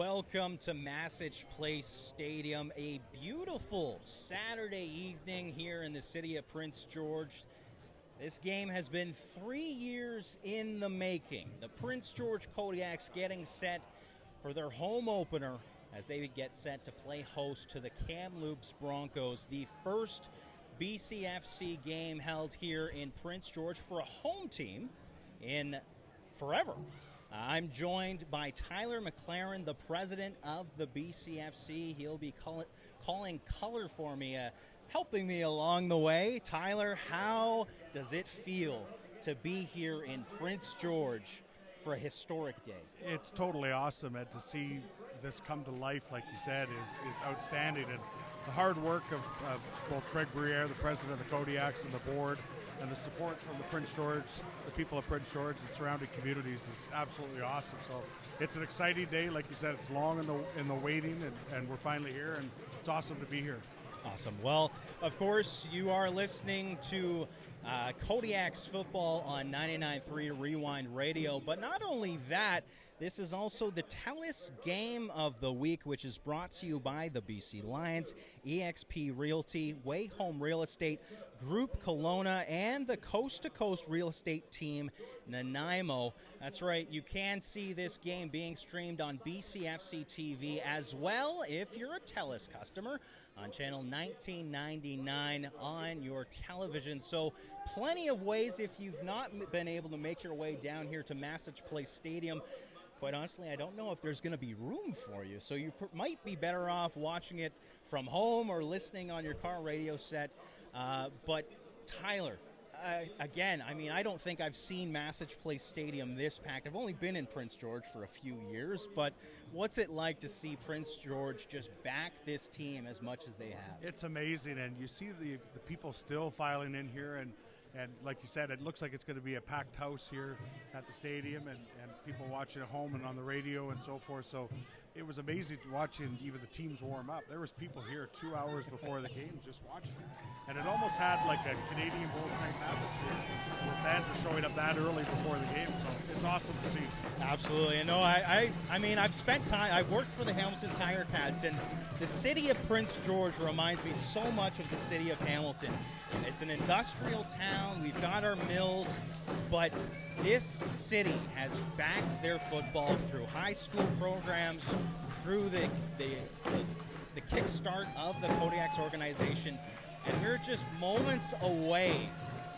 Welcome to Massage Place Stadium, a beautiful Saturday evening here in the city of Prince George. This game has been 3 years in the making. The Prince George Kodiaks getting set for their home opener as they get set to play host to the Kamloops Broncos, the first BCFC game held here in Prince George for a home team in forever. I'm joined by Tyler McLaren, the president of the BCFC. He'll be calling color for me, helping me along the way. Tyler, how does it feel to be here in Prince George for a historic day? It's totally awesome, and to see this come to life, like you said, is outstanding. And the hard work of both Craig Briere, the president of the Kodiaks, and the board, and the support from the people of Prince George and surrounding communities is absolutely awesome. So it's an exciting day. Like you said, it's long in the waiting, and we're finally here, and it's awesome to be here. Awesome. Well, of course, you are listening to Kodiaks football on 99.3 Rewind Radio. But not only that, this is also the TELUS Game of the Week, which is brought to you by the BC Lions, EXP Realty, Way Home Real Estate, Group Kelowna, and the Coast to Coast real estate team, Nanaimo. That's right, you can see this game being streamed on BCFC TV as well if you're a TELUS customer on channel 1999 on your television. So plenty of ways if you've not been able to make your way down here to Massage Place Stadium. Quite honestly, I don't know if there's going to be room for you, so you might be better off watching it from home or listening on your car radio set. But Tyler, again, I don't think I've seen Massage Place Stadium this packed. I've only been in Prince George for a few years, but what's it like to see Prince George just back this team as much as they have? It's amazing, and you see the people still filing in here, and like you said, it looks like it's going to be a packed house here at the stadium, and people watching at home and on the radio and so forth. So it was amazing watching even the teams warm up. There was people here 2 hours before the game just watching it. And it almost had like a Canadian Bowl type atmosphere where fans are showing up that early before the game. So it's awesome to see. Absolutely. And no, I've spent time, I've worked for the Hamilton Tire Cats, and the city of Prince George reminds me so much of the city of Hamilton. It's an industrial town. We've got our mills, but this city has backed their football through high school programs, through the kickstart of the Kodiaks organization, and we're just moments away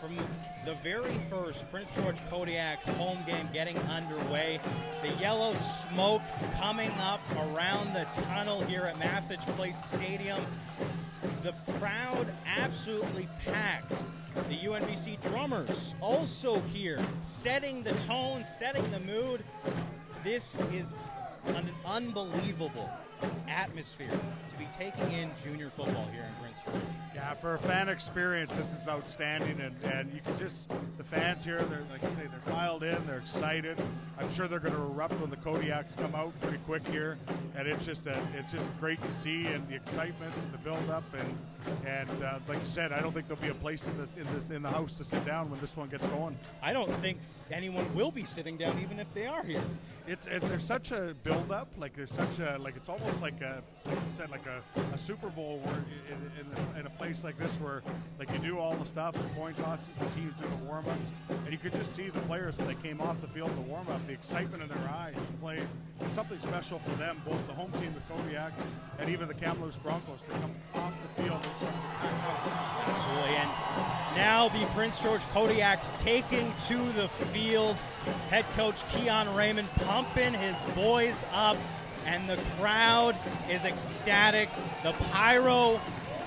from the very first Prince George Kodiaks home game getting underway. The yellow smoke coming up around the tunnel here at Massage Place Stadium. The crowd absolutely packed. The UNBC drummers also here, setting the tone, setting the mood. This is an unbelievable atmosphere to be taking in junior football here in Prince George. Yeah, for a fan experience, this is outstanding, and you can just, the fans here, they're, like I say, they're filed in, they're excited. I'm sure they're going to erupt when the Kodiaks come out pretty quick here, and it's just great to see, and the excitement, the build-up, and like you said, I don't think there'll be a place in the house to sit down when this one gets going. I don't think anyone will be sitting down, even if they are here. There's such a build-up, it's almost like you said, like a Super Bowl where in a place like this where like you do all the stuff, the coin tosses, the teams do the warm-ups, and you could just see the players when they came off the field to warm up, the excitement in their eyes to play. It's something special for them, both the home team, the Kodiaks, and even the Kamloops Broncos to come off the field in front of the packed house. Absolutely, and now the Prince George Kodiaks taking to the field. Head coach Keon Raymond pumping his boys up, and the crowd is ecstatic. The pyro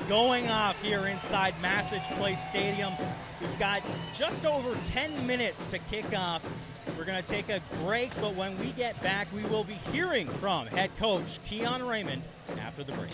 going off here inside Massage Place Stadium. We've got just over 10 minutes to kick off. We're going to take a break, but when we get back, we will be hearing from head coach Keon Raymond after the break.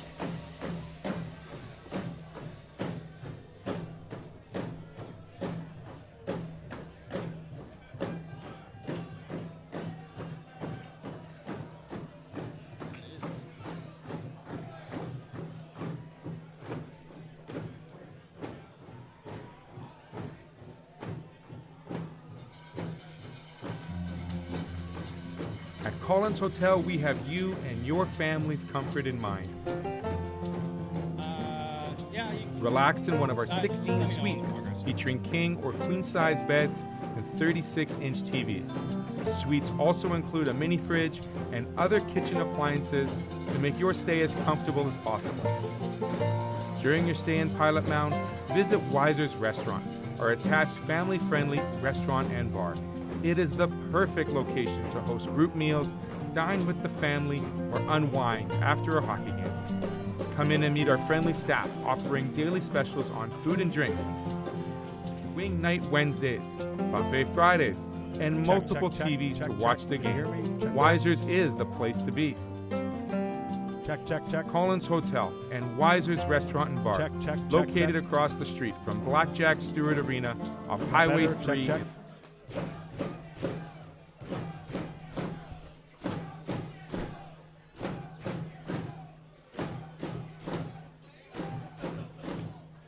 Collins Hotel, we have you and your family's comfort in mind. Relax in one of our 16 suites featuring king or queen size beds and 36-inch TVs. Suites also include a mini fridge and other kitchen appliances to make your stay as comfortable as possible. During your stay in Pilot Mound, visit Weiser's Restaurant, our attached family-friendly restaurant and bar. It is the perfect location to host group meals, dine with the family, or unwind after a hockey game. Come in and meet our friendly staff offering daily specials on food and drinks, wing night Wednesdays, buffet Fridays, and multiple TVs to watch the game. Weiser's is the place to be. Check. Collins Hotel and Weiser's Restaurant and Bar, located across the street from Blackjack Stewart Arena off Highway 3. Check.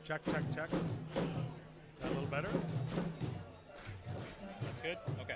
That a little better? That's good? Okay.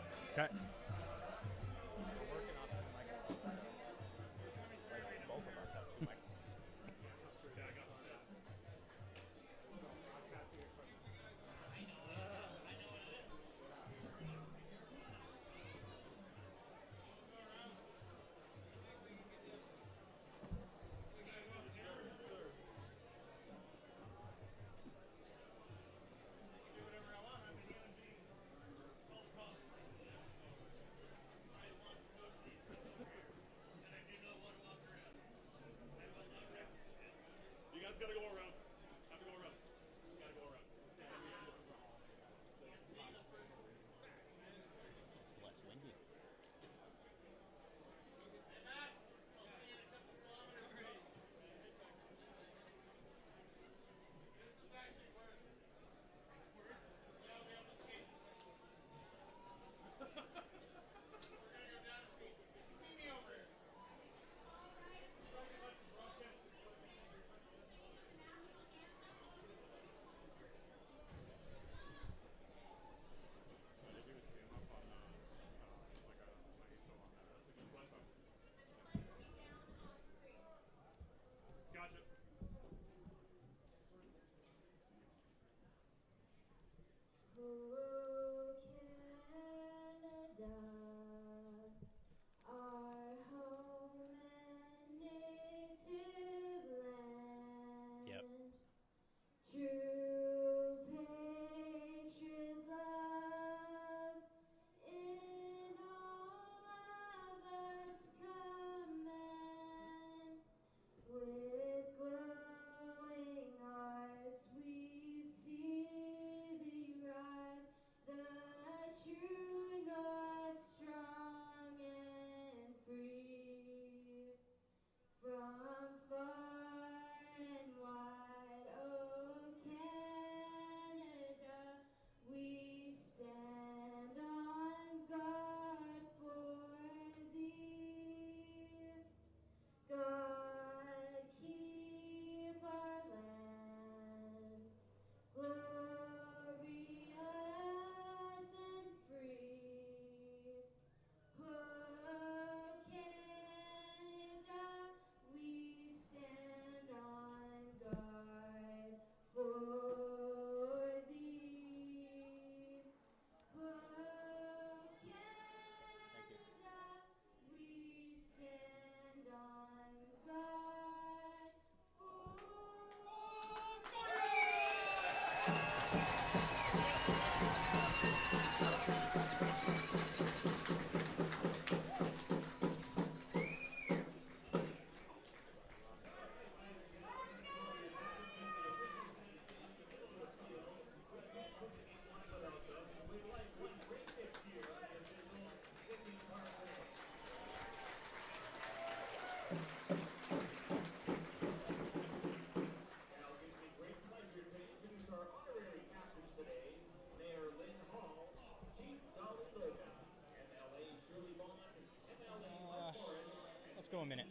Let's go a minute.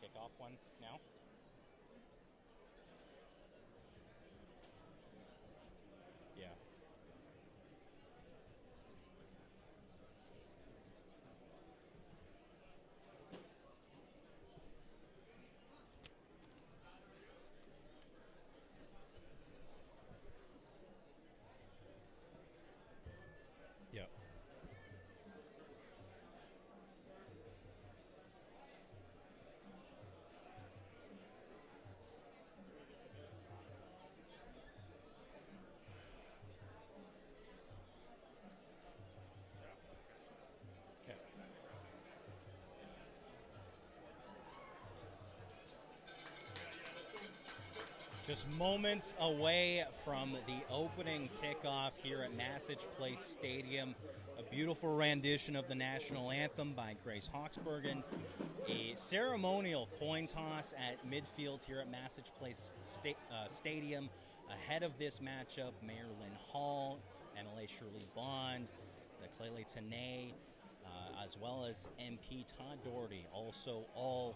kickoff one now. Yeah. Yep. Okay. Just moments away from the opening kickoff here at Massage Place Stadium. A beautiful rendition of the national anthem by Grace Hawksbergen. A ceremonial coin toss at midfield here at Massage Place Stadium. Ahead of this matchup, Mayor Lynn Hall, MLA Shirley Bond, Clele Tanay, as well as MP Todd Doherty, also all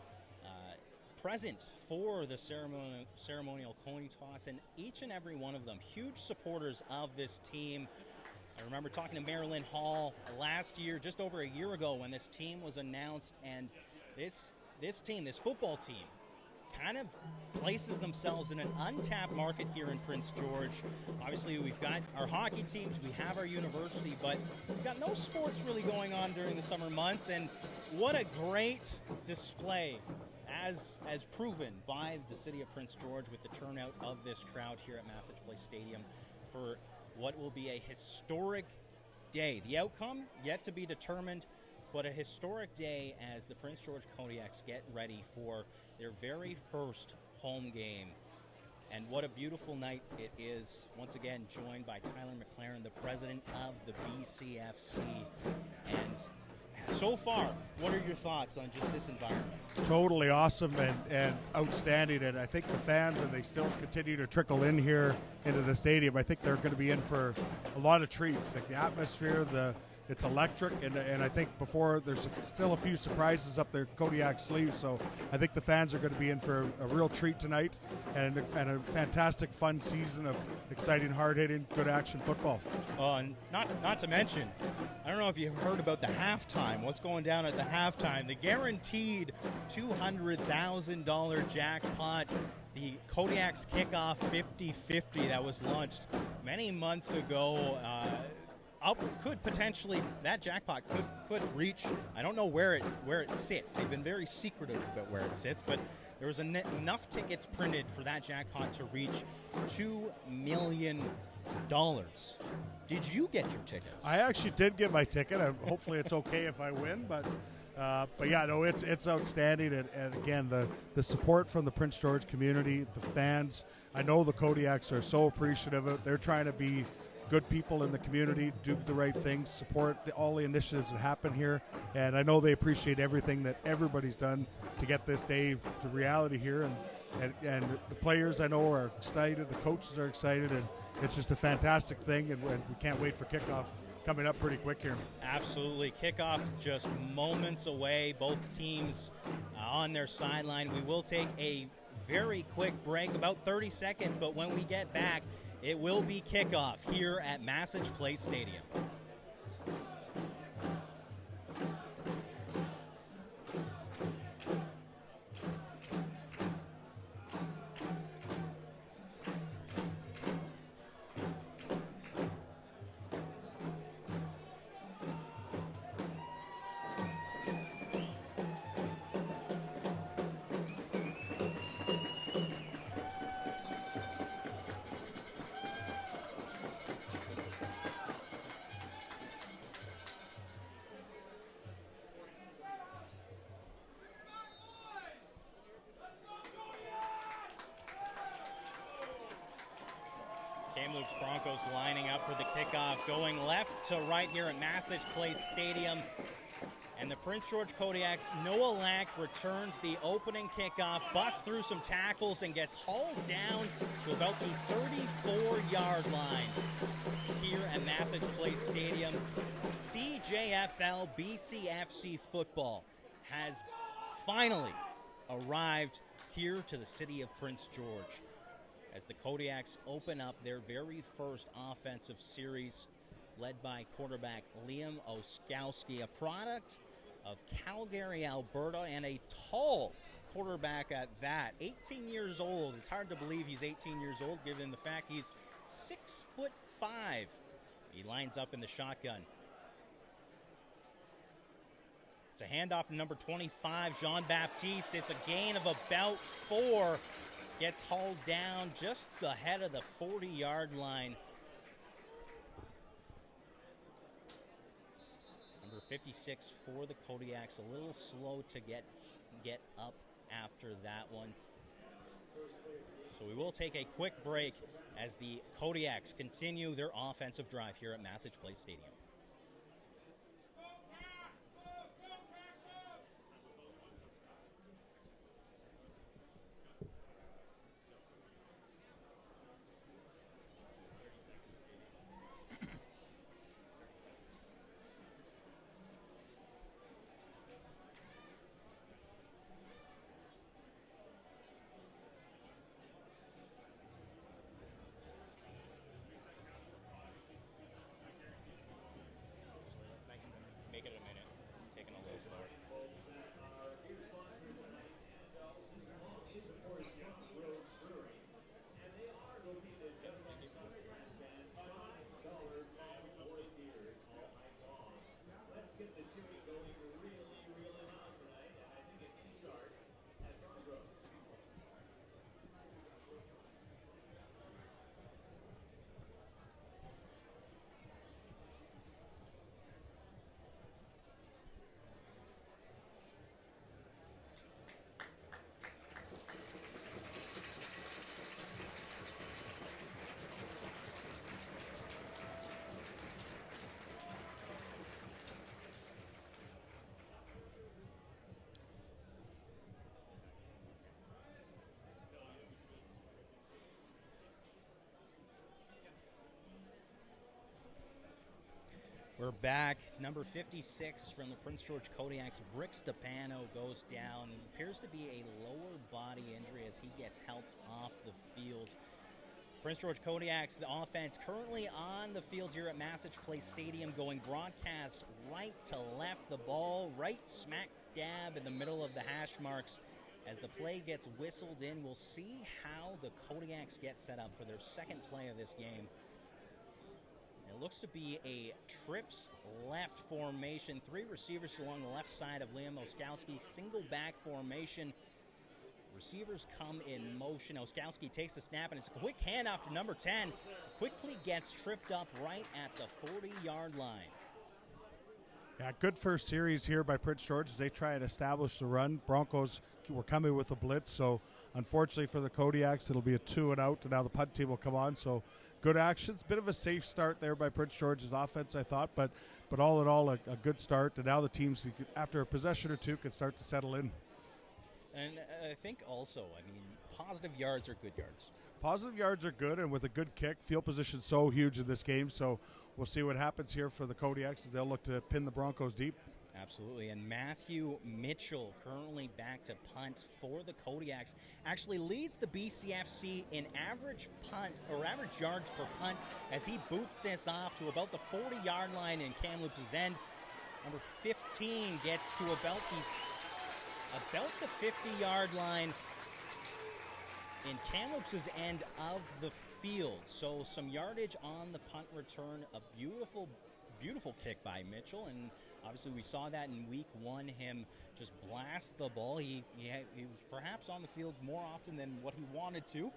present for the ceremonial coin toss, and each and every one of them huge supporters of this team. I remember talking to Mayor Lynn Hall last year, just over a year ago, when this team was announced, and this football team kind of places themselves in an untapped market here in Prince George. Obviously, we've got our hockey teams, we have our university, but we've got no sports really going on during the summer months, and what a great display as proven by the city of Prince George with the turnout of this crowd here at Massage Place Stadium for what will be a historic day. The outcome yet to be determined, but a historic day as the Prince George Kodiaks get ready for their very first home game. And what a beautiful night it is. Once again, joined by Tyler McLaren, the president of the BCFC. And so far, what are your thoughts on just this environment? Totally awesome and outstanding, and I think the fans, and they still continue to trickle in here into the stadium, I think they're going to be in for a lot of treats. Like the atmosphere, it's electric, and I think before there's still a few surprises up their Kodiak sleeve, so I think the fans are going to be in for a real treat tonight, and a fantastic, fun season of exciting, hard-hitting, good action football. And not to mention, I don't know if you've heard about the halftime. What's going down at the halftime? The guaranteed $200,000 jackpot, the Kodiaks Kickoff 50-50 that was launched many months ago. Could potentially, that jackpot could reach, I don't know where it sits. They've been very secretive about where it sits, but there was enough tickets printed for that jackpot to reach $2 million. Did you get your tickets? I actually did get my ticket. Hopefully it's okay if I win, but yeah, no, it's outstanding, and again, the support from the Prince George community, the fans. I know the Kodiaks are so appreciative of it. They're trying to be good people in the community, do the right things, support all the initiatives that happen here, and I know they appreciate everything that everybody's done to get this day to reality here, and the players I know are excited, the coaches are excited, and it's just a fantastic thing, and we can't wait for kickoff coming up pretty quick here. Absolutely. Kickoff just moments away, both teams on their sideline. We will take a very quick break, about 30 seconds, but when we get back, it will be kickoff here at Massage Place Stadium. Kamloops Broncos lining up for the kickoff, going left to right here at Massage Place Stadium. And the Prince George Kodiaks, Noah Lack returns the opening kickoff, busts through some tackles, and gets hauled down to about the 34-yard line here at Massage Place Stadium. CJFL BCFC football has finally arrived here to the city of Prince George as the Kodiaks open up their very first offensive series, led by quarterback Liam Oskowski, a product of Calgary, Alberta, and a tall quarterback at that. 18 years old. It's hard to believe he's 18 years old given the fact he's 6'5". He lines up in the shotgun. It's a handoff to number 25, Jean-Baptiste. It's a gain of about 4. Gets hauled down just ahead of the 40-yard line. Number 56 for the Kodiaks, a little slow to get up after that one. So we will take a quick break as the Kodiaks continue their offensive drive here at Massage Place Stadium. Make it a minute. Taking a little slower. We're back. Number 56 from the Prince George Kodiaks, Rick Stepano, goes down. Appears to be a lower body injury as he gets helped off the field. Prince George Kodiaks, the offense currently on the field here at Massage Place Stadium, going broadcast right to left. The ball right smack dab in the middle of the hash marks. As the play gets whistled in, we'll see how the Kodiaks get set up for their second play of this game. It looks to be a trips left formation. 3 receivers along the left side of Liam Oskowski. Single back formation. Receivers come in motion. Oskowski takes the snap, and it's a quick handoff to number 10. Quickly gets tripped up right at the 40-yard line. Yeah, good first series here by Prince George as they try and establish the run. Broncos were coming with a blitz, so unfortunately for the Kodiaks, it'll be a 2 and out, and now the punt team will come on. So good actions. Bit of a safe start there by Prince George's offense, I thought, but all in all, a good start. And now the teams, after a possession or two, can start to settle in. And I think also, positive yards are good yards. Positive yards are good, and with a good kick, field position so huge in this game. So we'll see what happens here for the Kodiaks as they'll look to pin the Broncos deep. Absolutely, and Matthew Mitchell, currently back to punt for the Kodiaks, actually leads the BCFC in average punt or average yards per punt as he boots this off to about the 40-yard line in Kamloops' end. Number 15 gets to about the 50-yard line in Kamloops' end of the field. So some yardage on the punt return, a beautiful kick by Mitchell, and obviously we saw that in week 1, him just blast the ball. He was perhaps on the field more often than what he wanted to,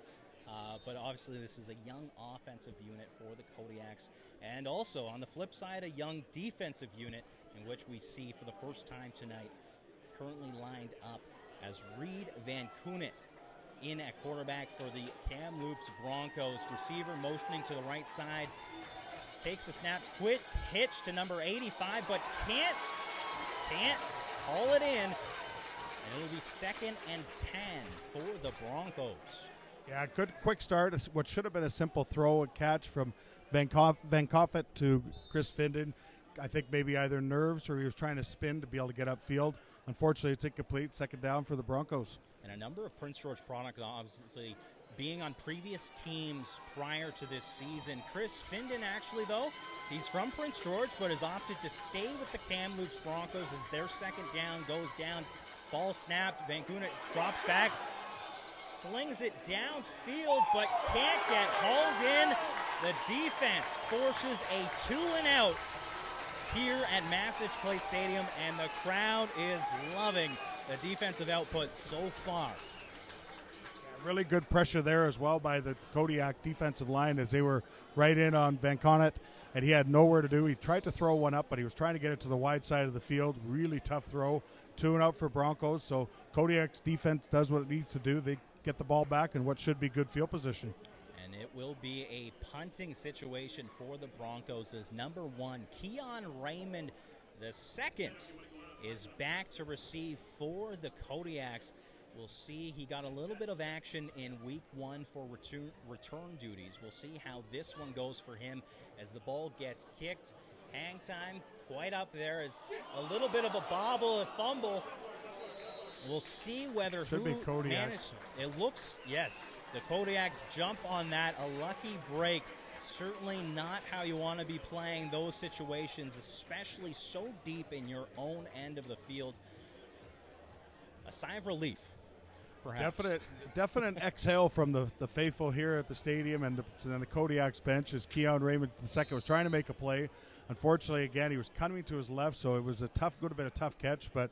but obviously this is a young offensive unit for the Kodiaks, and also on the flip side, a young defensive unit in which we see for the first time tonight, currently lined up as Reed Van Koenen in at quarterback for the Kamloops Broncos. Receiver motioning to the right side. Takes the snap, quick hitch to number 85, but can't haul it in. And it'll be 2nd and 10 for the Broncos. Yeah, good quick start. What should have been a simple throw and catch from Van Koffet to Chris Finden. I think maybe either nerves or he was trying to spin to be able to get upfield. unfortunately, it's incomplete. Second down for the Broncos. And a number of Prince George products, obviously, being on previous teams prior to this season. Chris Findon, actually, though, he's from Prince George, but has opted to stay with the Kamloops Broncos as their second down goes down. Ball snapped. Vancouver drops back, slings it downfield, but can't get hauled in. The defense forces a 2-and-out here at Massage Place Stadium, and the crowd is loving the defensive output so far. Really good pressure there as well by the Kodiak defensive line as they were right in on Van Connet, and he had nowhere to do. He tried to throw one up, but he was trying to get it to the wide side of the field. Really tough throw. 2-and-out for Broncos. So Kodiak's defense does what it needs to do. They get the ball back in what should be good field position. And it will be a punting situation for the Broncos as number 1, Keon Raymond II, is back to receive for the Kodiaks. We'll see. He got a little bit of action in week 1 for return duties. We'll see how this one goes for him as the ball gets kicked. Hang time quite up there is a little bit of a bobble, a fumble. We'll see whether Should be Kodiaks. managed. It looks, yes, the Kodiaks jump on that. A lucky break. Certainly not how you want to be playing those situations, especially so deep in your own end of the field. A sigh of relief, perhaps. Definite exhale from the faithful here at the stadium and the Kodiak's bench as Keon Raymond II was trying to make a play. Unfortunately, again, he was coming to his left, so it was a good bit of tough catch, but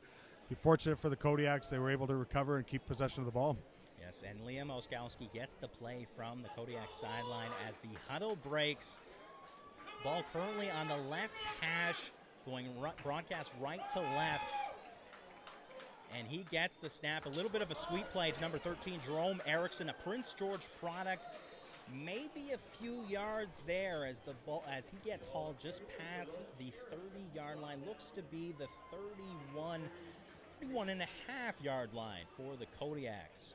fortunate for the Kodiaks, they were able to recover and keep possession of the ball. Yes, and Liam Oskowski gets the play from the Kodiak sideline as the huddle breaks. Ball currently on the left hash, going broadcast right to left. And he gets the snap. A little bit of a sweep play to number 13, Jerome Erickson, a Prince George product. Maybe a few yards there as the ball, as he gets hauled just past the 30-yard line. Looks to be the 31.5-yard line for the Kodiaks.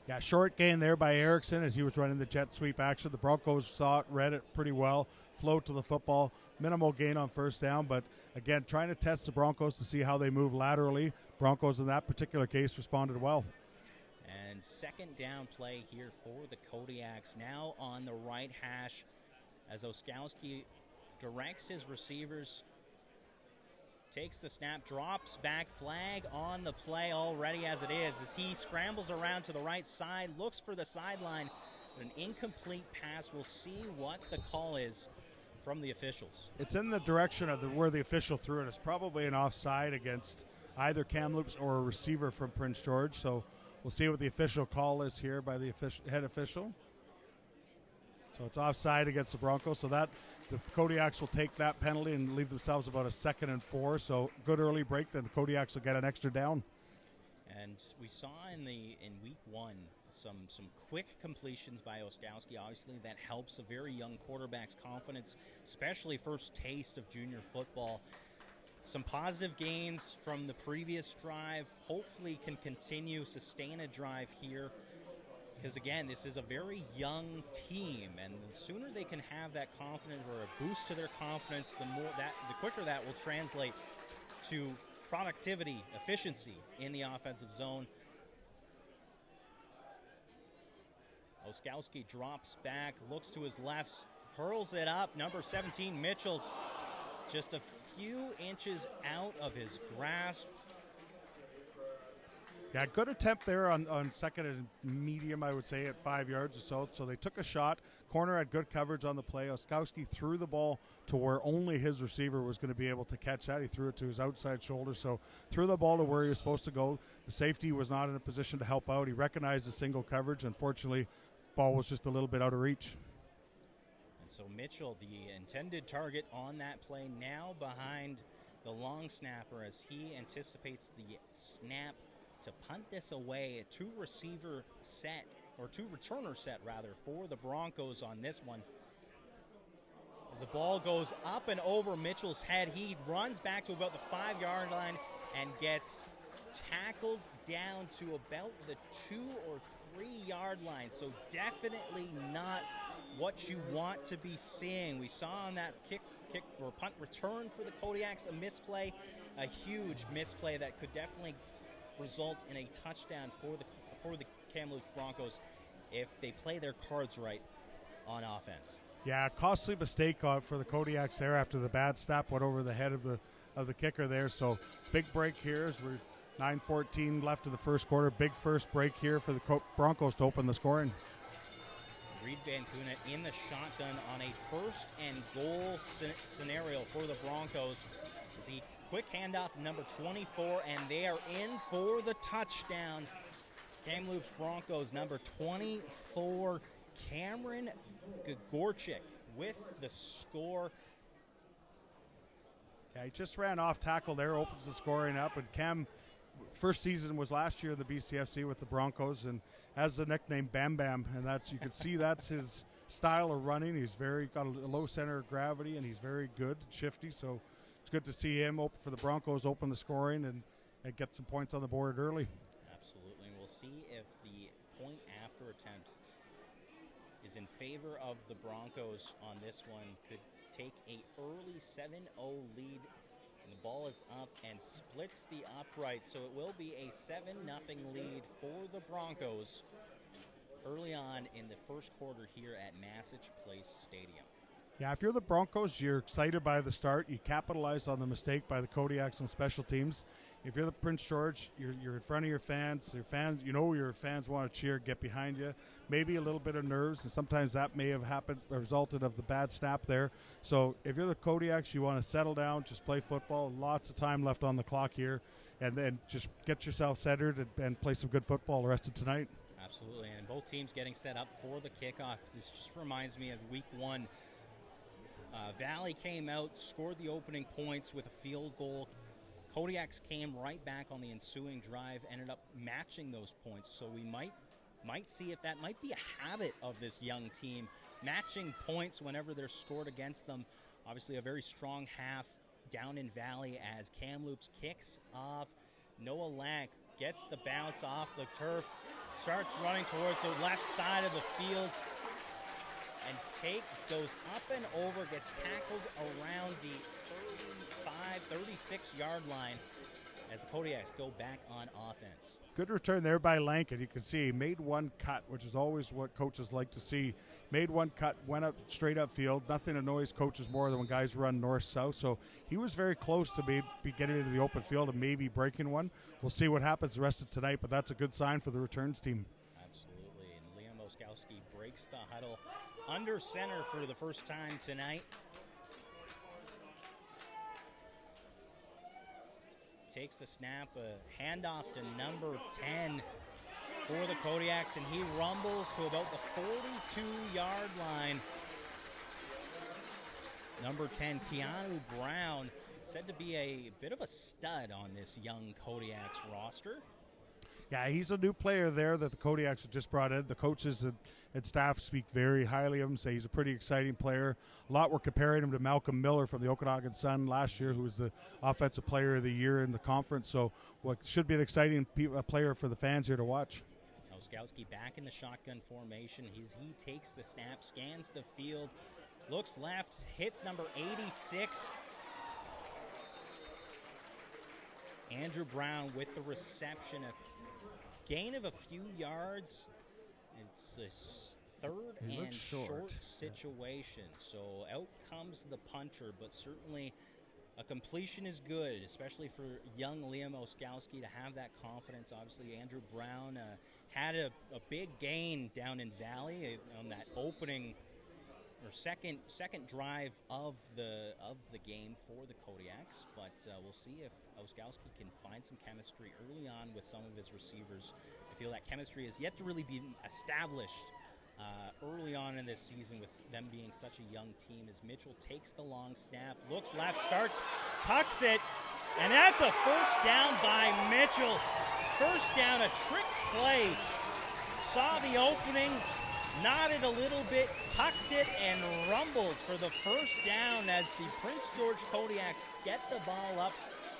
Yeah, short gain there by Erickson as he was running the jet sweep action. The Broncos saw it, read it pretty well, float to the football. Minimal gain on first down, but again, trying to test the Broncos to see how they move laterally. Broncos in that particular case responded well. And second down play here for the Kodiaks. Now on the right hash as Oskowski directs his receivers. Takes the snap, drops back, flag on the play already as it is as he scrambles around to the right side, looks for the sideline, but an incomplete pass. We'll see what the call is from the officials. It's in the direction of where the official threw it. It's probably an offside against either Kamloops or a receiver from Prince George, so we'll see what the official call is here by the head official. So it's offside against the Broncos, so that the Kodiaks will take that penalty and leave themselves about a 2nd and 4. So good early break, then the Kodiaks will get an extra down. And we saw in week 1 some quick completions by Oskowski. Obviously, that helps a very young quarterback's confidence, especially first taste of junior football. Some positive gains from the previous drive. Hopefully can continue, sustain a drive here. Because, again, this is a very young team, and the sooner they can have that confidence or a boost to their confidence, the quicker that will translate to productivity, efficiency in the offensive zone. Oskowski drops back, looks to his left, hurls it up. Number 17, Mitchell, just a few inches out of his grasp. Yeah, good attempt there on second and medium, I would say, at 5 yards or so. So they took a shot. Corner had good coverage on the play. Oskowski threw the ball to where only his receiver was going to be able to catch that. He threw it to his outside shoulder, so threw the ball to where he was supposed to go. The safety was not in a position to help out. He recognized the single coverage. Unfortunately, ball was just a little bit out of reach. And so Mitchell, the intended target on that play, now behind the long snapper as he anticipates the snap to punt this away. A two-returner set for the Broncos on this one. As the ball goes up and over Mitchell's head, he runs back to about the 5-yard line and gets tackled down to about the 2 or 3-yard line. So definitely not what you want to be seeing. We saw on that kick or punt return for the Kodiaks, a misplay, a huge misplay that could definitely result in a touchdown for the Kamloops Broncos if they play their cards right on offense. Yeah, costly mistake for the Kodiaks there after the bad snap went over the head of the kicker there. So big break here as we're 9:14 left of the first quarter. Big first break here for the Broncos to open the scoring. Reed Van Cunha in the shotgun on a first and goal scenario for the Broncos. Is the quick handoff number 24, and they are in for the touchdown. Kamloops Broncos number 24, Cameron Gagorchik with the score. Yeah, he just ran off tackle there, opens the scoring up, and Cam, first season was last year in the BCFC with the Broncos, and has the nickname Bam Bam, and you can see that's his style of running. He's got a low center of gravity, and he's very good, shifty, so it's good to see him for the Broncos open the scoring and get some points on the board early. Absolutely, and we'll see if the point after attempt is in favor of the Broncos on this one. Could take a early 7-0 lead, and the ball is up and splits the upright, so it will be a 7-0 lead for the Broncos early on in the first quarter here at Massage Place Stadium. Yeah, if you're the Broncos, you're excited by the start. You capitalize on the mistake by the Kodiaks on special teams. If you're the Prince George, you're in front of your fans. Your fans want to cheer, get behind you. Maybe a little bit of nerves, and sometimes that may have resulted of the bad snap there. So if you're the Kodiaks, you want to settle down, just play football. Lots of time left on the clock here, and then just get yourself centered and play some good football the rest of tonight. Absolutely, and both teams getting set up for the kickoff. This just reminds me of Week 1. Valley came out, scored the opening points with a field goal. Kodiaks came right back on the ensuing drive, ended up matching those points. So we might see if that might be a habit of this young team, matching points whenever they're scored against them. Obviously a very strong half down in Valley as Kamloops kicks off. Noah Lack gets the bounce off the turf, starts running towards the left side of the field, and goes up and over, gets tackled around the 36-yard line as the Kodiaks go back on offense. Good return there by Lankin. You can see he made one cut, which is always what coaches like to see. Made one cut, went up straight upfield. Nothing annoys coaches more than when guys run north-south. So he was very close to be getting into the open field and maybe breaking one. We'll see what happens the rest of tonight, but that's a good sign for the returns team. Absolutely, and Liam Oskowski breaks the huddle under center for the first time tonight. Takes the snap, a handoff to number 10 for the Kodiaks, and he rumbles to about the 42-yard line. Number 10, Keanu Brown, said to be a bit of a stud on this young Kodiaks roster. Yeah, he's a new player there that the Kodiaks have just brought in. The coaches and staff speak very highly of him, say he's a pretty exciting player. A lot were comparing him to Malcolm Miller from the Okanagan Sun last year, who was the Offensive Player of the Year in the conference. So what should be an exciting player for the fans here to watch. Oskowski back in the shotgun formation. He takes the snap, scans the field, looks left, hits number 86. Andrew Brown with the reception. A gain of a few yards. It's a third and short situation. So out comes the punter, but certainly a completion is good, especially for young Liam Oskowski to have that confidence. Obviously, Andrew Brown had a big gain down in Valley on that opening or second drive of the game for the Kodiaks, but we'll see if Oskowski can find some chemistry early on with some of his receivers. I feel that chemistry is yet to really be established early on in this season with them being such a young team, as Mitchell takes the long snap, looks left, starts, tucks it, and that's a first down by Mitchell. First down, a trick play. Saw the opening, nodded a little bit, tucked it, and rumbled for the first down as the Prince George Kodiaks get the ball up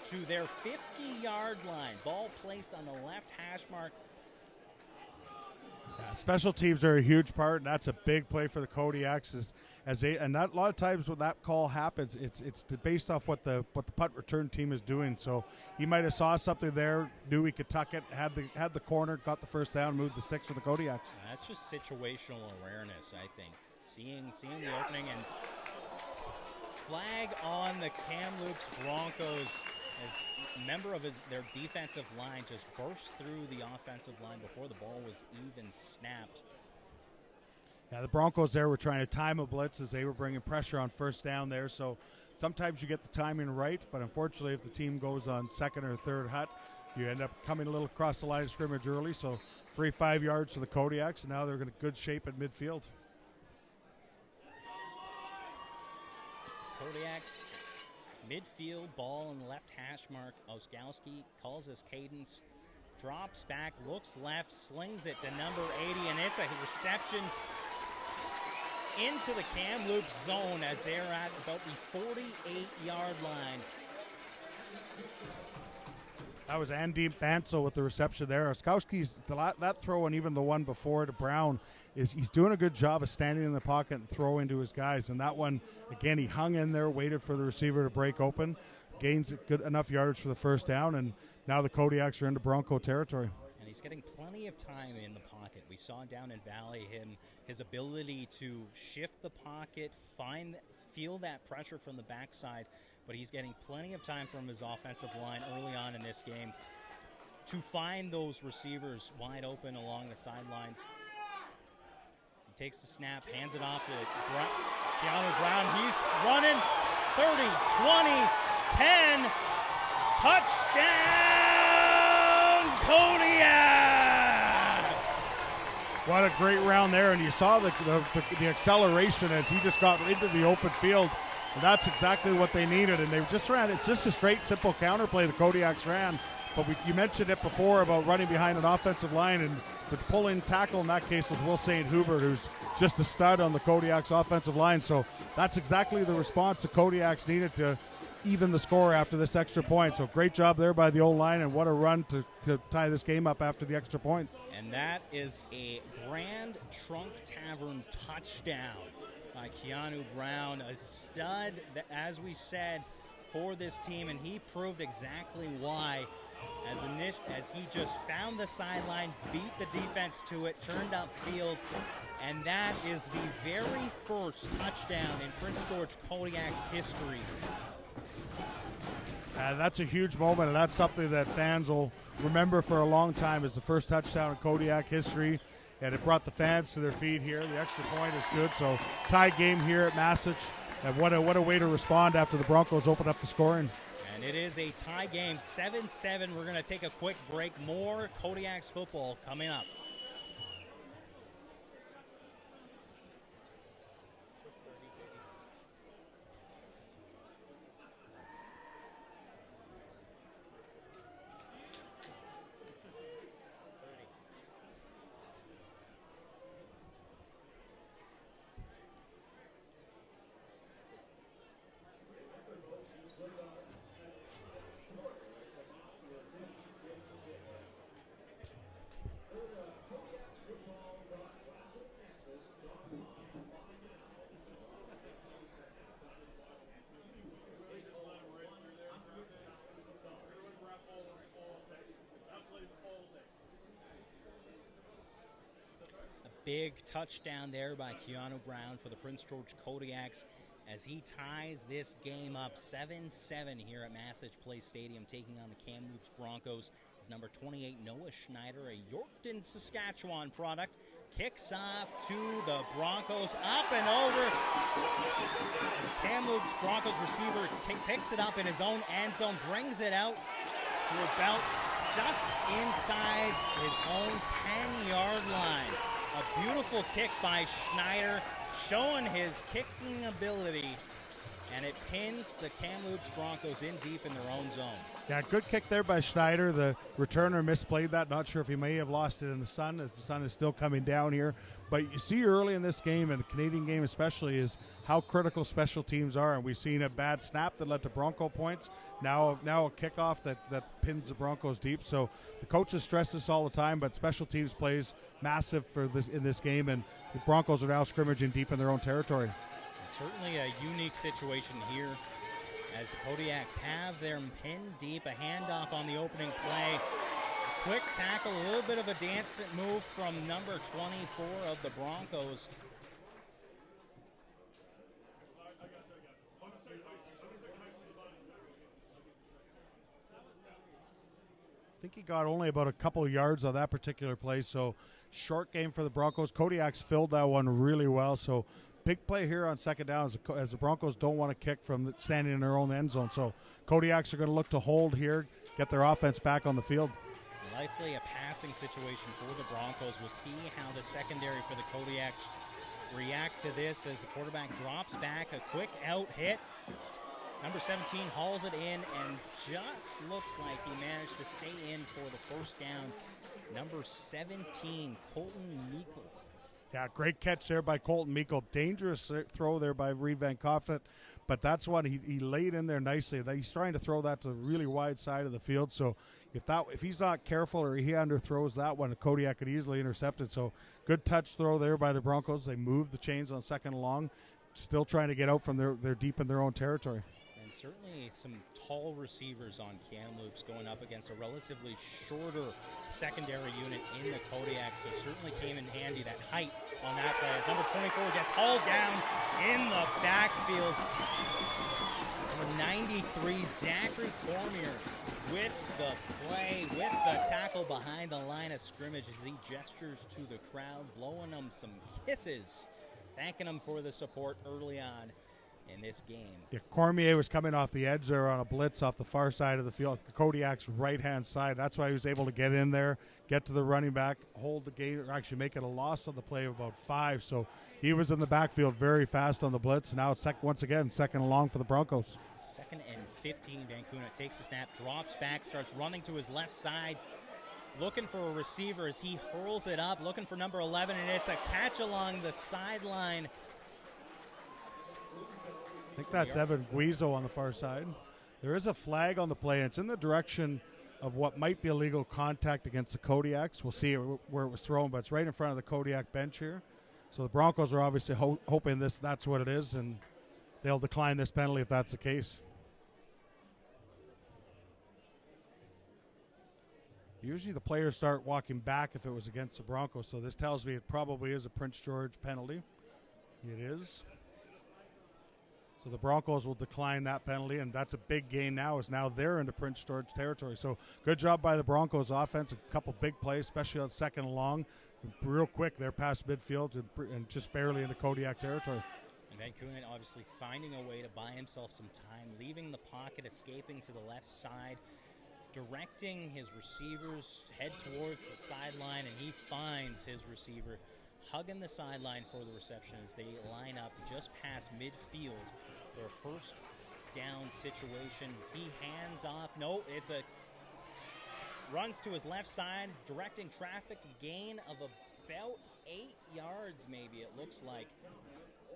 to their 50-yard line. Ball placed on the left hash mark. Special teams are a huge part, and that's a big play for the Kodiaks. And that, a lot of times when that call happens, it's based off what the punt return team is doing. So he might have saw something there, knew he could tuck it, had the corner, got the first down, moved the sticks for the Kodiaks. That's just situational awareness, I think. Seeing the opening, and flag on the Kamloops Broncos as a member of their defensive line just burst through the offensive line before the ball was even snapped. Yeah, the Broncos there were trying to time a blitz as they were bringing pressure on first down there. So sometimes you get the timing right, but unfortunately if the team goes on second or third hut, you end up coming a little across the line of scrimmage early. So free 5 yards for the Kodiaks, and now they're in good shape at midfield. Kodiaks, midfield, ball on the left hash mark. Oskowski calls his cadence, drops back, looks left, slings it to number 80, and it's a reception into the Kamloops zone as they're at about the 48-yard line. That was Andy Bansel with the reception there. Oskowski's, that throw and even the one before to Brown, he's doing a good job of standing in the pocket and throwing to his guys. And that one, again, he hung in there, waited for the receiver to break open, gains good enough yardage for the first down, and now the Kodiaks are into Bronco territory. And he's getting plenty of time in the pocket. We saw down in Valley his ability to shift the pocket, feel that pressure from the backside, but he's getting plenty of time from his offensive line early on in this game to find those receivers wide open along the sidelines. He takes the snap, hands it off to Keanu Brown. He's running 30, 20, 10. Touchdown, Kodiaks! What a great round there, and you saw the acceleration as he just got into the open field. And that's exactly what they needed, and they just ran. It's just a straight, simple counterplay the Kodiaks ran. But you mentioned it before about running behind an offensive line, and the pulling tackle in that case was Will St. Hubert, who's just a stud on the Kodiaks offensive line. So that's exactly the response the Kodiaks needed to even the score after this extra point. So great job there by the O-line, and what a run to tie this game up after the extra point. And that is a Grand Trunk Tavern touchdown by Keanu Brown, a stud, as we said, for this team, and he proved exactly why as he just found the sideline, beat the defense to it, turned upfield, and that is the very first touchdown in Prince George Kodiak's history. That's a huge moment, and that's something that fans will remember for a long time as the first touchdown in Kodiak history, and it brought the fans to their feet here. The extra point is good, so tie game here at Massich, and what a way to respond after the Broncos opened up the scoring. And it is a tie game, 7-7. We're going to take a quick break. More Kodiaks football coming up. Big touchdown there by Keanu Brown for the Prince George Kodiaks as he ties this game up 7-7 here at Massich Place Stadium, taking on the Kamloops Broncos. As number 28, Noah Schneider, a Yorkton, Saskatchewan product, kicks off to the Broncos, up and over. As the Kamloops Broncos receiver picks it up in his own end zone, brings it out to about just inside his own 10-yard line. A beautiful kick by Schneider, showing his kicking ability. and it pins the Kamloops Broncos in deep in their own zone. Yeah, good kick there by Schneider. The returner misplayed that. Not sure if he may have lost it in the sun, as the sun is still coming down here. But you see early in this game, and the Canadian game especially, is how critical special teams are. And we've seen a bad snap that led to Bronco points. Now a kickoff that pins the Broncos deep. So the coaches stress this all the time, but special teams plays massive for this in this game, and the Broncos are now scrimmaging deep in their own territory. Certainly a unique situation here as the Kodiaks have them pinned deep. A handoff on the opening play. A quick tackle, a little bit of a dance move from number 24 of the Broncos. I think he got only about a couple of yards on that particular play, so short game for the Broncos. Kodiaks filled that one really well, so big play here on second down as the Broncos don't want to kick from standing in their own end zone. So Kodiaks are going to look to hold here, get their offense back on the field. Likely a passing situation for the Broncos. We'll see how the secondary for the Kodiaks react to this as the quarterback drops back. A quick out hit. Number 17 hauls it in and just looks like he managed to stay in for the first down. Number 17, Colton Meikle. Yeah, great catch there by Colton Meikle. Dangerous throw there by Reed Van Coffet, but that's what he laid in there nicely. He's trying to throw that to the really wide side of the field, so if he's not careful or he underthrows that one, Kodiak could easily intercept it. So good touch throw there by the Broncos. They moved the chains on second and long, still trying to get out from their deep in their own territory. And certainly some tall receivers on Kamloops going up against a relatively shorter secondary unit in the Kodiaks, so certainly came in handy, that height on that play as number 24 gets hauled down in the backfield. Number 93, Zachary Cormier with the play, with the tackle behind the line of scrimmage as he gestures to the crowd, blowing them some kisses, thanking them for the support early on in this game. Yeah, Cormier was coming off the edge there on a blitz off the far side of the field, the Kodiak's right-hand side. That's why he was able to get in there, get to the running back, hold the gate, or actually make it a loss on the play of about 5. So he was in the backfield very fast on the blitz. Now it's once again second and long for the Broncos. 2nd and 15. Vancouver takes the snap, drops back, starts running to his left side, looking for a receiver as he hurls it up, looking for number 11, and it's a catch along the sideline. I think that's Evan Guizo on the far side. There is a flag on the play, and it's in the direction of what might be illegal contact against the Kodiaks. We'll see where it was thrown, but it's right in front of the Kodiak bench here. So the Broncos are obviously hoping that's what it is, and they'll decline this penalty if that's the case. Usually the players start walking back if it was against the Broncos, so this tells me it probably is a Prince George penalty. It is. So the Broncos will decline that penalty, and that's a big gain now, as now they're into Prince George territory. So good job by the Broncos offense. A couple big plays, especially on second and long. Real quick, they're past midfield and just barely into Kodiak territory. And Vancouver obviously finding a way to buy himself some time, leaving the pocket, escaping to the left side, directing his receivers, head towards the sideline, and he finds his receiver hugging the sideline for the reception as they line up just past midfield for a first down situation. As he hands off, no, it's a runs to his left side, directing traffic, gain of about 8 yards maybe, it looks like.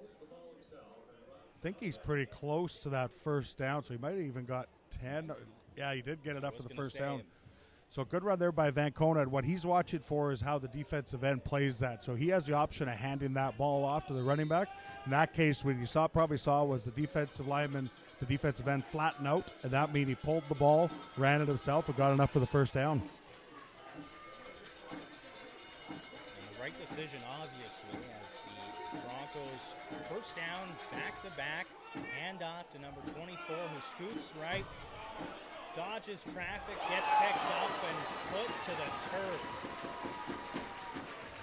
I think he's pretty close to that first down, so he might have even got 10. Yeah, he did get enough for the first down. So good run there by Vancona. And what he's watching for is how the defensive end plays that. So he has the option of handing that ball off to the running back. In that case, what you probably saw was the defensive lineman, the defensive end flatten out, and that means he pulled the ball, ran it himself, and got enough for the first down. And the right decision, obviously, as the Broncos first down, back-to-back, handoff to number 24, who scoots right, dodges traffic, gets picked up and put to the turf.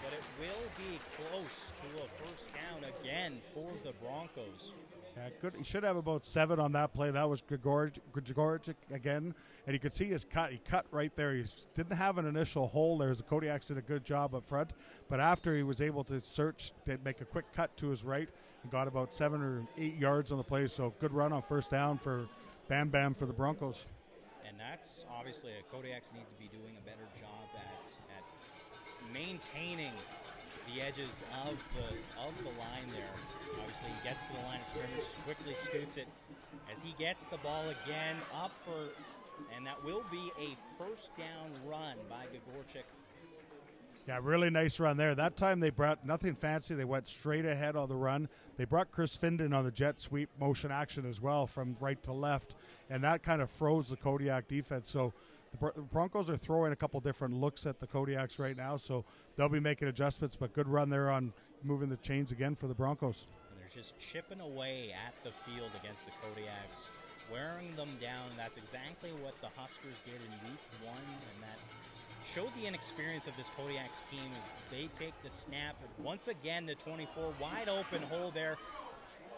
But it will be close to a first down again for the Broncos. Yeah, good. He should have about 7 on that play. That was Grigorczyk again. And you could see his cut. He cut right there. He didn't have an initial hole there. The Kodiaks did a good job up front. But after he was able to make a quick cut to his right, got about 7 or 8 yards on the play. So good run on first down for Bam Bam for the Broncos. And that's obviously Kodiaks need to be doing a better job at maintaining the edges of the line there. Obviously, he gets to the line of scrimmage, quickly scoots it as he gets the ball again up for, and that will be a first down run by Gagorchik. Yeah, really nice run there. That time they brought nothing fancy. They went straight ahead on the run. They brought Chris Finden on the jet sweep motion action as well from right to left, and that kind of froze the Kodiak defense. So the Broncos are throwing a couple different looks at the Kodiaks right now, so they'll be making adjustments, but good run there on moving the chains again for the Broncos. And they're just chipping away at the field against the Kodiaks, wearing them down. That's exactly what the Huskers did in week 1, and that showed the inexperience of this Kodiaks team as they take the snap. Once again, the 24, wide open hole there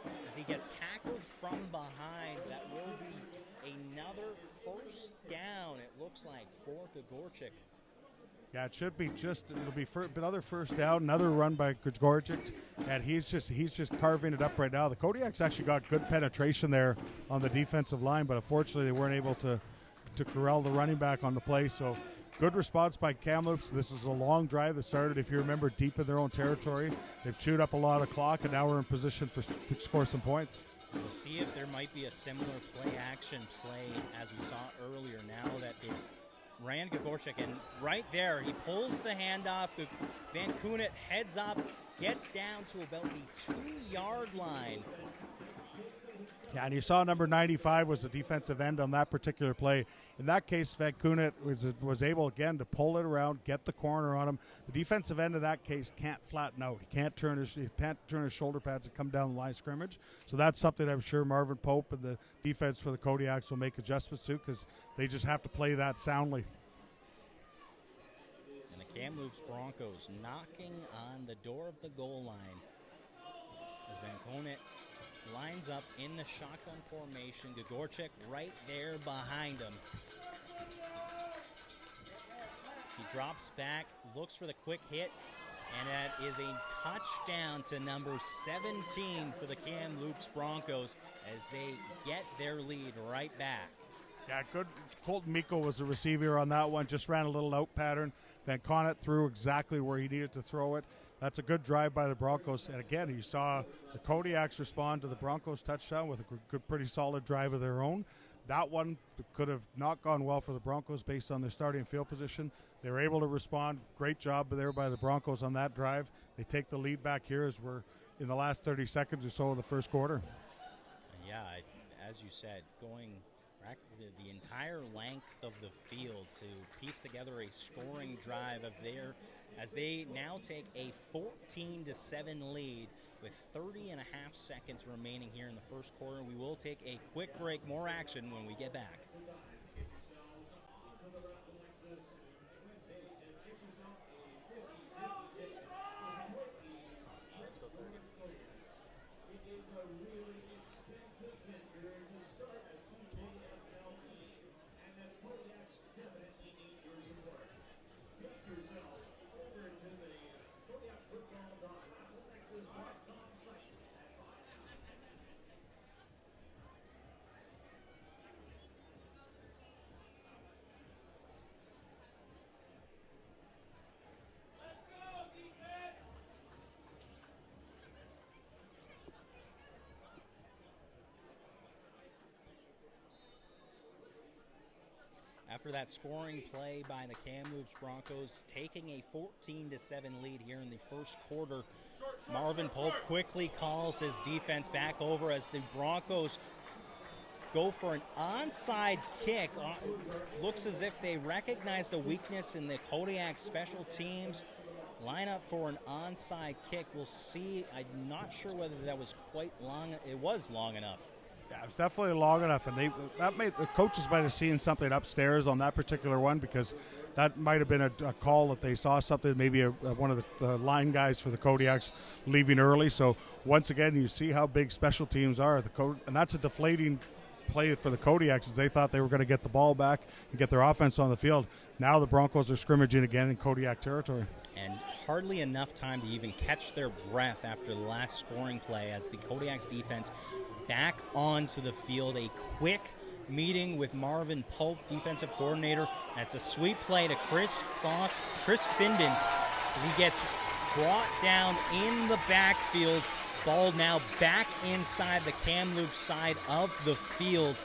as he gets tackled from behind. That will be another first down, it looks like, for Gagorchik. Yeah, it should be it'll be another first down, another run by Gagorchik, and he's just carving it up right now. The Kodiaks actually got good penetration there on the defensive line, but unfortunately they weren't able to corral the running back on the play, so good response by Kamloops. This is a long drive that started, if you remember, deep in their own territory. They've chewed up a lot of clock, and now we're in position to score some points. We'll see if there might be a similar play-action play as we saw earlier now that they ran Gagorchik, and right there, he pulls the handoff. Van Koenet heads up, gets down to about the 2-yard line. Yeah, and you saw number 95 was the defensive end on that particular play. In that case, Van Koenet was able, again, to pull it around, get the corner on him. The defensive end in that case can't flatten out. He can't turn his shoulder pads and come down the line of scrimmage. So that's something I'm sure Marvin Pope and the defense for the Kodiaks will make adjustments to, because they just have to play that soundly. And the Kamloops Broncos knocking on the door of the goal line as Van Koenet lines up in the shotgun formation. Gagorchik right there behind him. He drops back, looks for the quick hit, and that is a touchdown to number 17 for the Kamloops Broncos as they get their lead right back. Yeah, good. Colton Miko was the receiver on that one. Just ran a little out pattern. Van Koenet threw exactly where he needed to throw it. That's a good drive by the Broncos. And again, you saw the Kodiaks respond to the Broncos touchdown with a good, pretty solid drive of their own. That one could have not gone well for the Broncos based on their starting field position. They were able to respond. Great job there by the Broncos on that drive. They take the lead back here as we're in the last 30 seconds or so of the first quarter. Yeah, as you said, going the entire length of the field to piece together a scoring drive of their, as they now take a 14-7 lead with 30 and a half seconds remaining here in the first quarter. We will take a quick break, more action when we get back. After that scoring play by the Kamloops Broncos, taking a 14-7 lead here in the first quarter, Marvin Pope quickly calls his defense back over as the Broncos go for an onside kick. Looks as if they recognized a weakness in the Kodiak special teams. Line up for an onside kick. We'll see. I'm not sure whether that was quite long. It was long enough. Yeah, it was definitely long enough, and the coaches might have seen something upstairs on that particular one, because that might have been a call that they saw something, maybe one of the line guys for the Kodiaks leaving early. So once again, you see how big special teams are, and that's a deflating play for the Kodiaks, as they thought they were going to get the ball back and get their offense on the field. Now the Broncos are scrimmaging again in Kodiak territory. and hardly enough time to even catch their breath after the last scoring play as the Kodiaks defense back onto the field. A quick meeting with Marvin Pope, defensive coordinator. That's a sweep play to Chris Finden. He gets brought down in the backfield. Ball now back inside the Kamloops side of the field.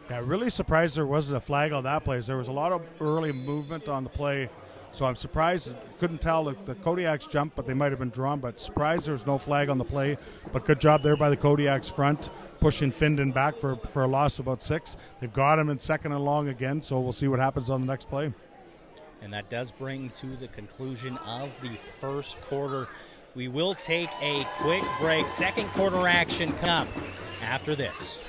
Yeah, really surprised there wasn't a flag on that play. There was a lot of early movement on the play, so I'm surprised. Couldn't tell the Kodiaks jumped, but they might have been drawn. But surprised there was no flag on the play. But good job there by the Kodiaks front, pushing Finden back for a loss of about 6. They've got him in second and long again, so we'll see what happens on the next play. And that does bring to the conclusion of the first quarter. We will take a quick break. Second quarter action come after this.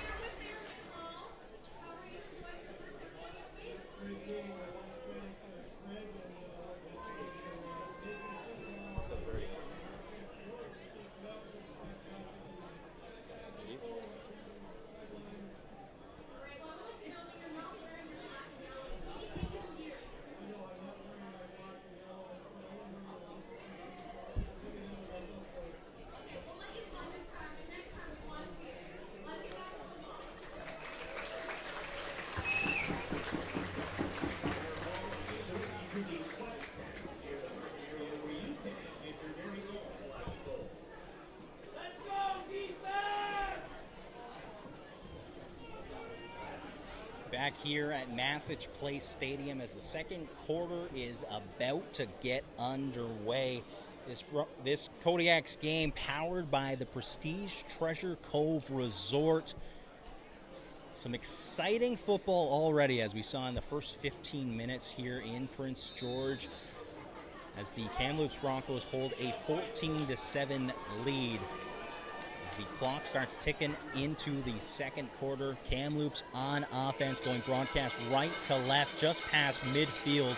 Back here at Massage Place Stadium as the second quarter is about to get underway. This Kodiaks game powered by the Prestige Treasure Cove Resort. Some exciting football already, as we saw in the first 15 minutes here in Prince George, as the Kamloops Broncos hold a 14-7 lead. As the clock starts ticking into the second quarter, Kamloops on offense, going broadcast right to left, just past midfield.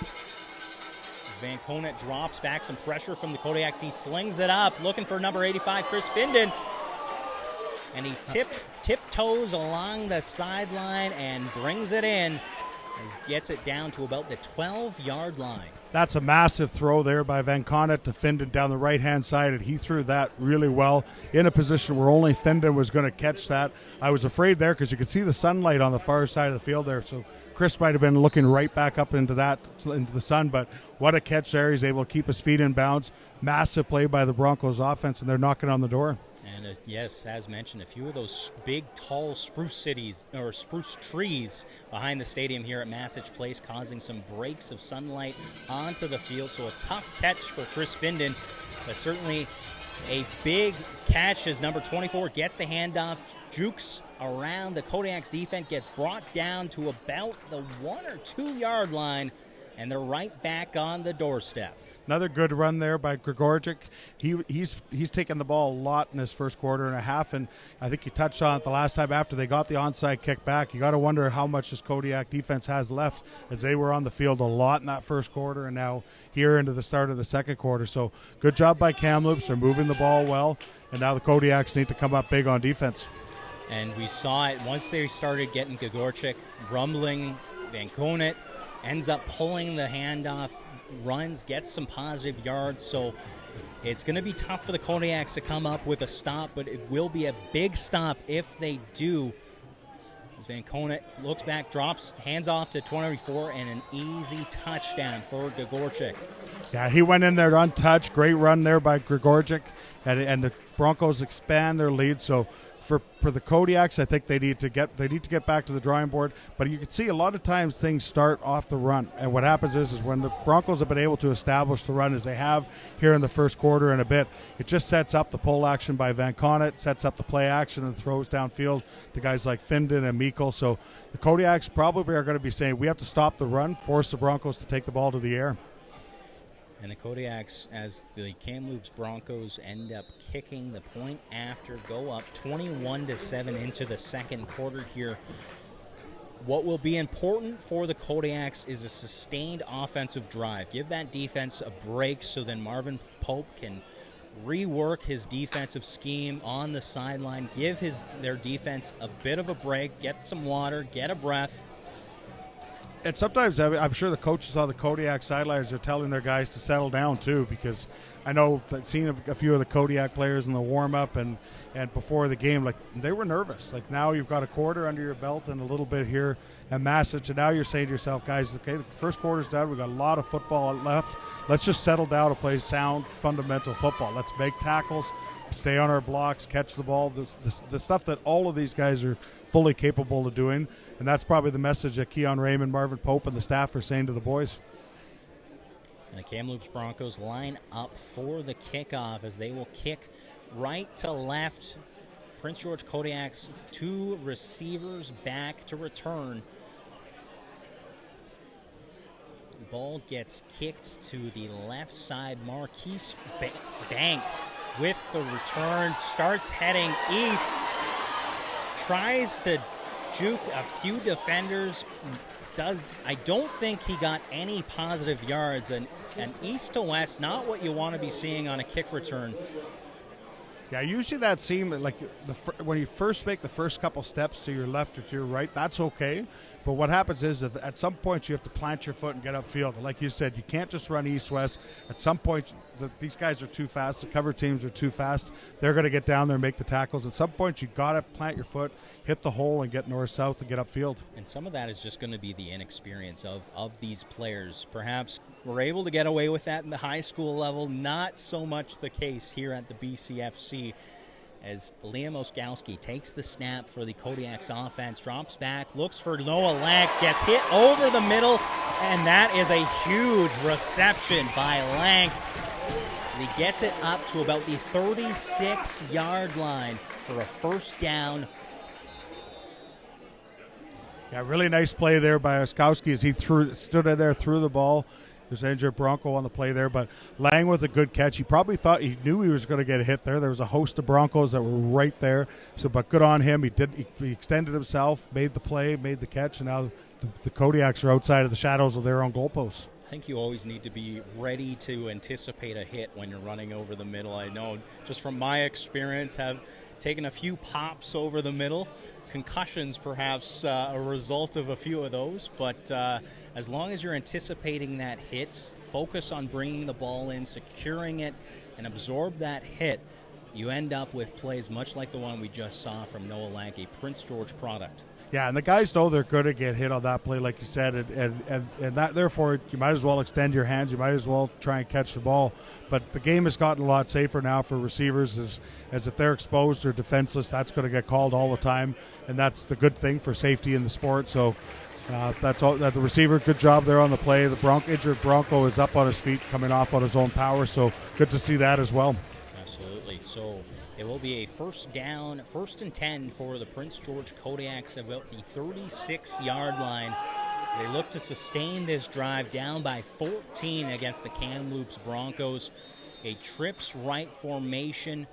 As Van Conant drops back, some pressure from the Kodiaks. He slings it up, looking for number 85, Chris Finden. And he tiptoes along the sideline and brings it in. As gets it down to about the 12-yard line. That's a massive throw there by Van Conant to Finden down the right-hand side, and he threw that really well in a position where only Finden was going to catch that. I was afraid there because you could see the sunlight on the far side of the field there, so Chris might have been looking right back up into the sun, but what a catch there. He's able to keep his feet in bounds. Massive play by the Broncos offense, and they're knocking on the door. And yes, as mentioned, a few of those big, tall spruce trees behind the stadium here at Massage Place, causing some breaks of sunlight onto the field. So a tough catch for Chris Finden, but certainly a big catch as number 24 gets the handoff, jukes around the Kodiaks defense, gets brought down to about the 1 or 2 yard line, and they're right back on the doorstep. Another good run there by Grigorczyk. He's taken the ball a lot in this first quarter and a half, and I think you touched on it the last time after they got the onside kick back. You got to wonder how much this Kodiak defense has left, as they were on the field a lot in that first quarter and now here into the start of the second quarter. So good job by Kamloops. They're moving the ball well, and now the Kodiaks need to come up big on defense. And we saw it once they started getting Grigorczyk rumbling. Van Conant ends up pulling the handoff, runs, gets some positive yards. So it's going to be tough for the Kodiaks to come up with a stop, but it will be a big stop if they do. As Van Conant looks back, drops, hands off to 24, and an easy touchdown for Grigorczyk. Yeah, he went in there untouched. Great run there by Grigorczyk, and the Broncos expand their lead. So for the Kodiaks, I think they need to get back to the drawing board. But you can see a lot of times things start off the run, and what happens is when the Broncos have been able to establish the run as they have here in the first quarter and a bit, it just sets up the pull action by Van Conant, sets up the play action and throws downfield to guys like Finden and Meikle. So the Kodiaks probably are going to be saying we have to stop the run, force the Broncos to take the ball to the air. And the Kodiaks, as the Kamloops Broncos end up kicking the point after, go up 21-7 into the second quarter here. What will be important for the Kodiaks is a sustained offensive drive. Give that defense a break so then Marvin Pope can rework his defensive scheme on the sideline, give their defense a bit of a break, get some water, get a breath. And sometimes I'm sure the coaches on the Kodiak sidelines are telling their guys to settle down too, because I know that seeing a few of the Kodiak players in the warm-up and before the game, like, they were nervous. Like, now you've got a quarter under your belt and a little bit here at Massage, and now you're saying to yourself, guys, okay, the first quarter's done. We've got a lot of football left. Let's just settle down and play sound, fundamental football. Let's make tackles, stay on our blocks, catch the ball, the stuff that all of these guys are fully capable of doing. And that's probably the message that Keon Raymond, Marvin Pope, and the staff are saying to the boys. And the Kamloops Broncos line up for the kickoff as they will kick right to left. Prince George Kodiak's 2 receivers back to return. The ball gets kicked to the left side. Marquise Banks with the return, starts heading east, tries to juke a few defenders. I don't think he got any positive yards, and east to west, not what you want to be seeing on a kick return. Yeah, usually that seam, like when you first make the first couple steps to your left or to your right, that's okay. But what happens is that at some point you have to plant your foot and get upfield. Like you said, you can't just run east-west. At some point, these guys are too fast. The cover teams are too fast. They're going to get down there and make the tackles. At some point, you got to plant your foot, hit the hole, and get north-south and get upfield. And some of that is just going to be the inexperience of these players. Perhaps we're able to get away with that in the high school level. Not so much the case here at the BCFC. As Liam Oskowski takes the snap for the Kodiaks offense, drops back, looks for Noah Lank, gets hit over the middle, and that is a huge reception by Lank. He gets it up to about the 36-yard line for a first down. Yeah, really nice play there by Oskowski as he stood in there, threw the ball. There's an injured Bronco on the play there, but Lang with a good catch. He probably thought, he knew he was going to get a hit there. There was a host of Broncos that were right there. So, but good on him. He extended himself, made the play, made the catch, and now the Kodiaks are outside of the shadows of their own goalposts. I think you always need to be ready to anticipate a hit when you're running over the middle. I know just from my experience, have taken a few pops over the middle. Concussions perhaps a result of a few of those, but as long as you're anticipating that hit, focus on bringing the ball in, securing it, and absorb that hit, you end up with plays much like the one we just saw from Noah Lank, a Prince George product. Yeah, and the guys know they're going to get hit on that play, like you said, and that, therefore, you might as well extend your hands. You might as well try and catch the ball. But the game has gotten a lot safer now for receivers, as if they're exposed or defenseless, that's going to get called all the time, and that's the good thing for safety in the sport. So that's all. That the receiver, good job there on the play. The injured Bronco is up on his feet, coming off on his own power. So good to see that as well. Absolutely. So it will be a first and 10 for the Prince George Kodiaks about the 36-yard line. They look to sustain this drive down by 14 against the Kamloops Broncos. A trips right formation.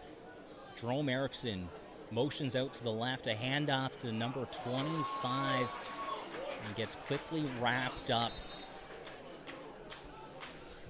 Jerome Erickson motions out to the left, a handoff to number 25, and gets quickly wrapped up.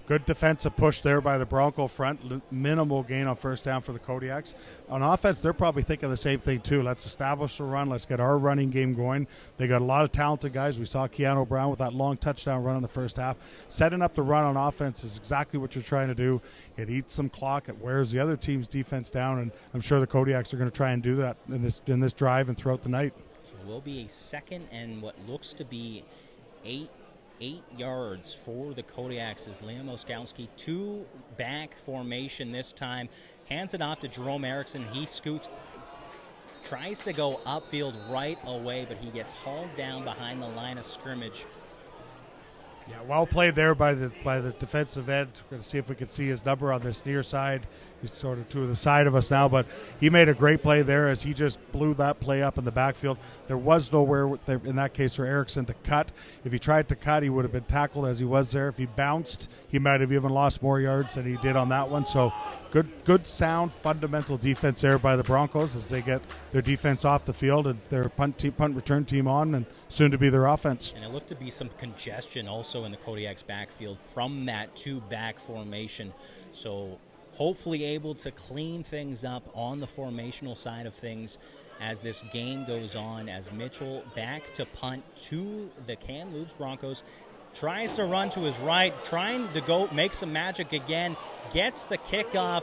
Good defensive push there by the Bronco front. Minimal gain on first down for the Kodiaks. On offense, they're probably thinking the same thing too. Let's establish the run. Let's get our running game going. They got a lot of talented guys. We saw Keanu Brown with that long touchdown run in the first half. Setting up the run on offense is exactly what you're trying to do. It eats some clock. It wears the other team's defense down, and I'm sure the Kodiaks are going to try and do that in this drive and throughout the night. So it will be a second and what looks to be 8 yards for the Kodiaks as Liam Oskowski, 2-back formation this time, hands it off to Jerome Erickson. He scoots, tries to go upfield right away, but he gets hauled down behind the line of scrimmage. Yeah, well played there by the defensive end. We're going to see if we can see his number on this near side. He's sort of to the side of us now, but he made a great play there as he just blew that play up in the backfield. There was nowhere in that case for Erickson to cut. If he tried to cut, he would have been tackled as he was there. If he bounced, he might have even lost more yards than he did on that one. So good sound, fundamental defense there by the Broncos as they get their defense off the field and their punt return team on, and soon to be their offense. And it looked to be some congestion also in the Kodiaks backfield from that 2-back formation. So hopefully able to clean things up on the formational side of things as this game goes on, as Mitchell back to punt to the Kamloops Broncos. Tries to run to his right, trying to go make some magic again, gets the kickoff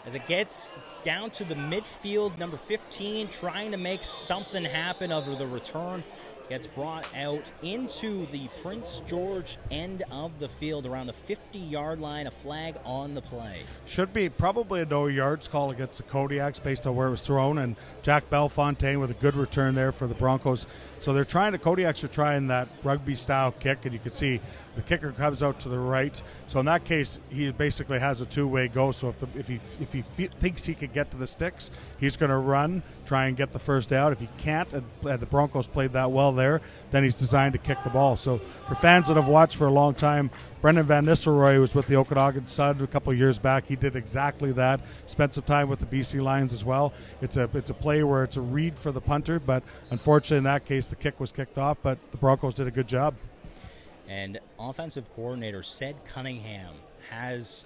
as it gets down to the midfield, number 15, trying to make something happen over the return. Gets brought out into the Prince George end of the field around the 50-yard line, a flag on the play. Should be probably a no yards call against the Kodiaks based on where it was thrown, and Jack Bellefontaine with a good return there for the Broncos. So they're trying to, Kodiaks are trying that rugby-style kick, and you can see the kicker comes out to the right. So in that case, he basically has a two-way go. So if he thinks he could get to the sticks, he's going to run, try and get the first out. If he can't, and the Broncos played that well there, then he's designed to kick the ball. So for fans that have watched for a long time, Brendan Van Nistelrooy was with the Okanagan Sun a couple of years back. He did exactly that. Spent some time with the BC Lions as well. It's a play where it's a read for the punter, but unfortunately in that case the kick was kicked off, but the Broncos did a good job. And offensive coordinator Ced Cunningham has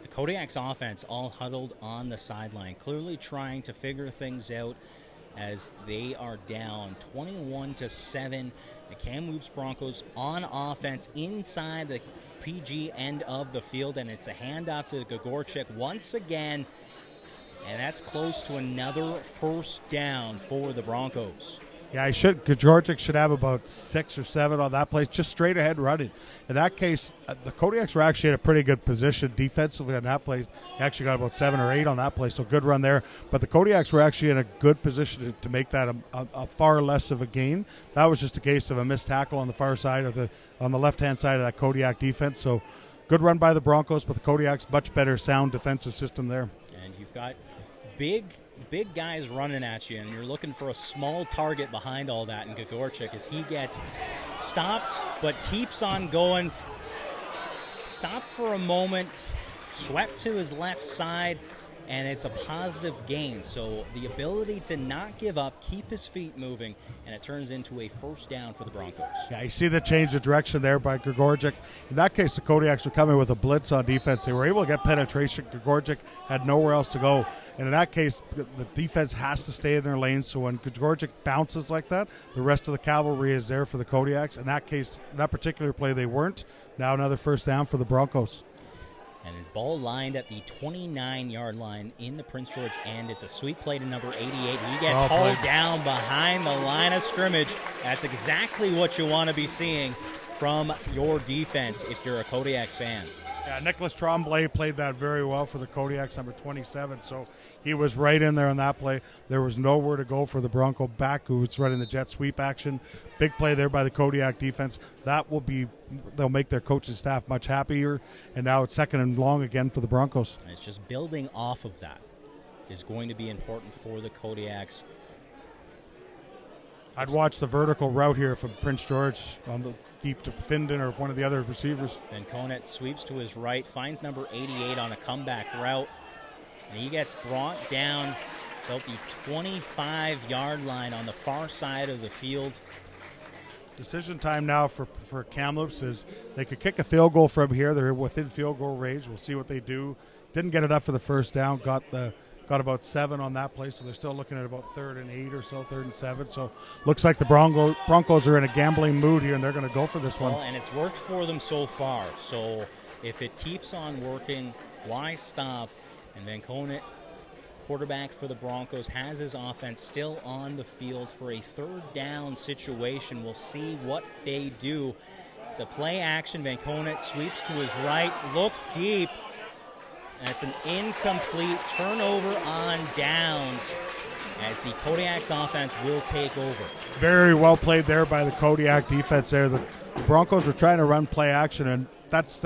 the Kodiaks offense all huddled on the sideline, clearly trying to figure things out as they are down 21-7. The Kamloops Broncos on offense inside the PG end of the field, and it's a handoff to Gagorchik once again, and that's close to another first down for the Broncos. Yeah, Gagorchik should have about 6 or 7 on that play, just straight ahead running. In that case, the Kodiaks were actually in a pretty good position defensively on that play. They actually got about 7 or 8 on that play, so good run there. But the Kodiaks were actually in a good position to make that a far less of a gain. That was just a case of a missed tackle on the far side on the left-hand side of that Kodiak defense. So good run by the Broncos, but the Kodiaks much better sound defensive system there. And you've got big guys running at you, and you're looking for a small target behind all that. And Gagorchik, as he gets stopped but keeps on going, stopped for a moment, swept to his left side, and it's a positive gain. So the ability to not give up, keep his feet moving, and it turns into a first down for the Broncos. Yeah, you see the change of direction there by Gagorchik. In that case, the Kodiaks were coming with a blitz on defense. They were able to get penetration. Gagorchik had nowhere else to go. And in that case, the defense has to stay in their lane. So when Gagorchik bounces like that, the rest of the cavalry is there for the Kodiaks. In that case, that particular play, they weren't. Now another first down for the Broncos. And a ball lined at the 29-yard line in the Prince George end. It's a sweep play to number 88. He gets hauled down behind the line of scrimmage. That's exactly what you want to be seeing from your defense if you're a Kodiaks fan. Yeah, Nicholas Tremblay played that very well for the Kodiaks, number 27. So he was right in there on that play. There was nowhere to go for the Bronco back who was running the jet sweep action. Big play there by the Kodiak defense. They'll make their coaching staff much happier. And now it's second and long again for the Broncos. And it's just building off of that is going to be important for the Kodiaks. I'd watch the vertical route here from Prince George on the deep to Findon or one of the other receivers. Then Conant sweeps to his right, finds number 88 on a comeback route, and he gets brought down about the 25-yard line on the far side of the field. Decision time now for Kamloops is they could kick a field goal from here. They're within field goal range. We'll see what they do. Didn't get enough for the first down. Got about 7 on that play, so they're still looking at about 3rd and 8 or so, 3rd and 7. So looks like the Broncos are in a gambling mood here, and they're going to go for this one. Well, and it's worked for them so far. So if it keeps on working, why stop? And then Conant, quarterback for the Broncos, has his offense still on the field for a 3rd down situation. We'll see what they do. It's a play action. Van Conant sweeps to his right, looks deep. And it's an incomplete turnover on downs as the Kodiaks offense will take over. Very well played there by the Kodiak defense there. The Broncos were trying to run play action, and that's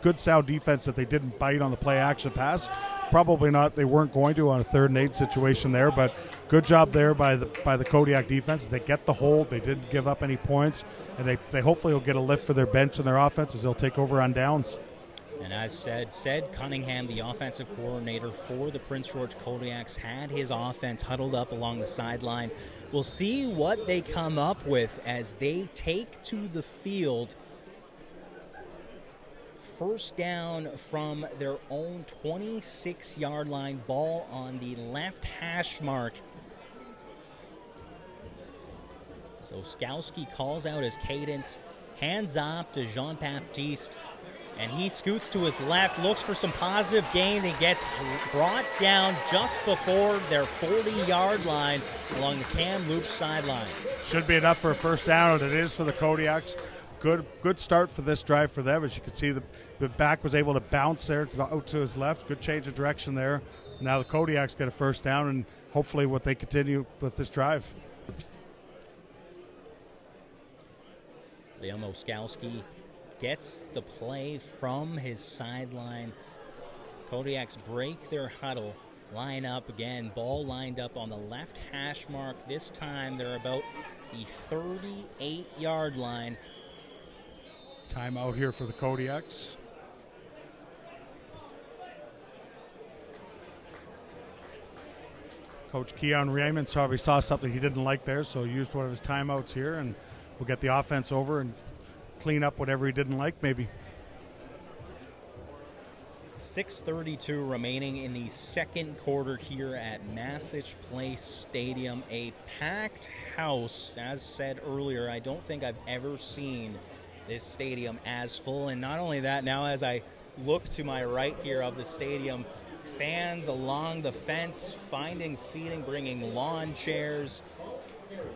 good sound defense that they didn't bite on the play action pass. Probably not. They weren't going to on a 3rd and 8 situation there, but good job there by the Kodiak defense. They get the hold. They didn't give up any points, and they hopefully will get a lift for their bench and their offense as they'll take over on downs. And as said Cunningham, the offensive coordinator for the Prince George Kodiaks, had his offense huddled up along the sideline. We'll see what they come up with as they take to the field. First down from their own 26-yard line, ball on the left hash mark So Skowski calls out his cadence, hands off to Jean-Baptiste, and he scoots to his left, looks for some positive gain, and gets brought down just before their 40-yard line along the Kamloops sideline. Should be enough for a first down, and it is for the Kodiaks. Good start for this drive for them. As you can see, the back was able to bounce there out to his left. Good change of direction there. Now the Kodiaks get a first down, and hopefully what they continue with this drive. Liam Oskowski gets the play from his sideline. Kodiaks break their huddle, line up again, ball lined up on the left hash mark. This time they're about the 38-yard line. Timeout here for the Kodiaks. Coach Keon Raymond probably saw something he didn't like there, so he used one of his timeouts here, and we'll get the offense over and clean up whatever he didn't like maybe. 6:32 remaining in the second quarter here at Massich Place Stadium. A packed house. As said earlier, I don't think I've ever seen this stadium as full. And not only that, now as I look to my right here of the stadium, fans along the fence finding seating, bringing lawn chairs,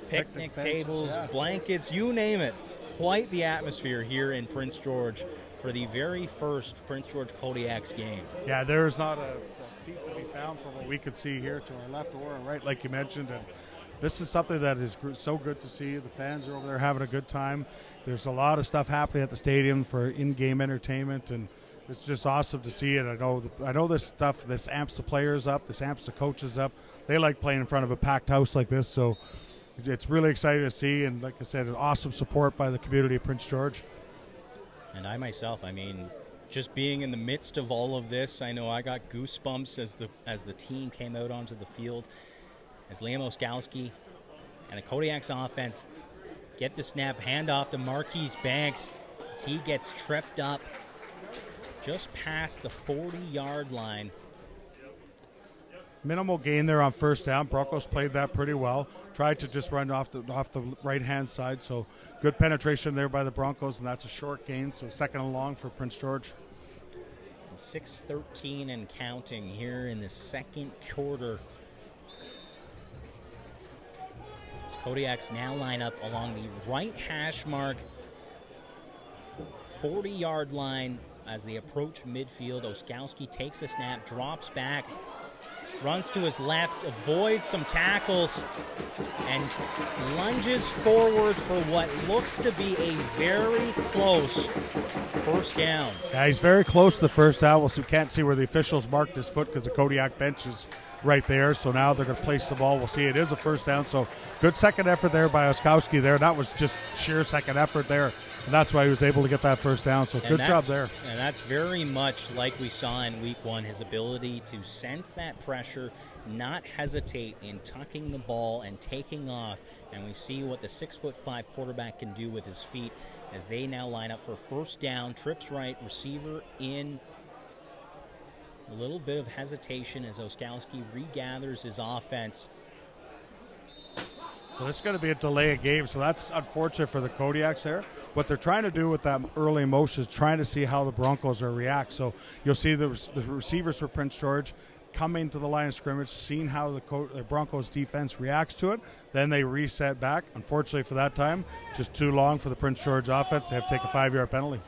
picnic tables, blankets, you name it. Quite the atmosphere here in Prince George for the very first Prince George Kodiaks game. Yeah, there's not a seat to be found from what we could see here to our left or our right, like you mentioned. And this is something that is so good to see. The fans are over there having a good time. There's a lot of stuff happening at the stadium for in-game entertainment, and it's just awesome to see it. I know this stuff, this amps the players up, this amps the coaches up. They like playing in front of a packed house like this, so it's really exciting to see, and like I said, an awesome support by the community of Prince George. And I myself, just being in the midst of all of this, I know I got goosebumps as the team came out onto the field, as Liam Oskowski and the Kodiaks offense get the snap, hand off to Marquise Banks as he gets tripped up just past the 40-yard line. Minimal gain there on first down. Broncos played that pretty well. Tried to just run off the right-hand side, so good penetration there by the Broncos, and that's a short gain, so second and long for Prince George. 6:13 and counting here in the second quarter. As Kodiaks now line up along the right hash mark, 40-yard line as they approach midfield. Oskowski takes a snap, drops back, runs to his left, avoids some tackles, and lunges forward for what looks to be a very close first down. Yeah, he's very close to the first down. We can't see where the officials marked his foot because the Kodiak bench is right there. So now they're going to place the ball. We'll see it is a first down. So good second effort there by Oskowski there. That was just sheer second effort there. And that's why he was able to get that first down. So good job there. And that's very much like we saw in week one, his ability to sense that pressure, not hesitate in tucking the ball and taking off. And we see what the 6'5" quarterback can do with his feet as they now line up for first down. Trips right, receiver in. A little bit of hesitation as Oskowski regathers his offense. So this is going to be a delay of game, so that's unfortunate for the Kodiaks there. What they're trying to do with that early motion is trying to see how the Broncos are react. So you'll see the receivers for Prince George coming to the line of scrimmage, seeing how the Broncos defense reacts to it. Then they reset back. Unfortunately for that time, just too long for the Prince George offense. They have to take a 5-yard penalty.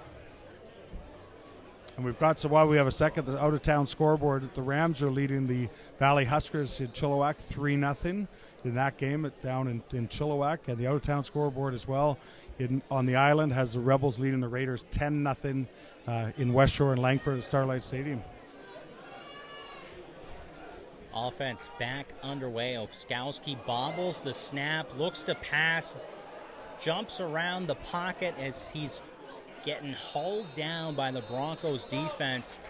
And we've got, so while we have a second, the out-of-town scoreboard, the Rams are leading the Valley Huskers in Chilliwack 3-0 in that game down in Chilliwack. And the out-of-town scoreboard as well on the island has the Rebels leading the Raiders 10-0 in West Shore and Langford at Starlight Stadium. Offense back underway. Oskowski bobbles the snap, looks to pass, jumps around the pocket as he's getting hauled down by the Broncos defense.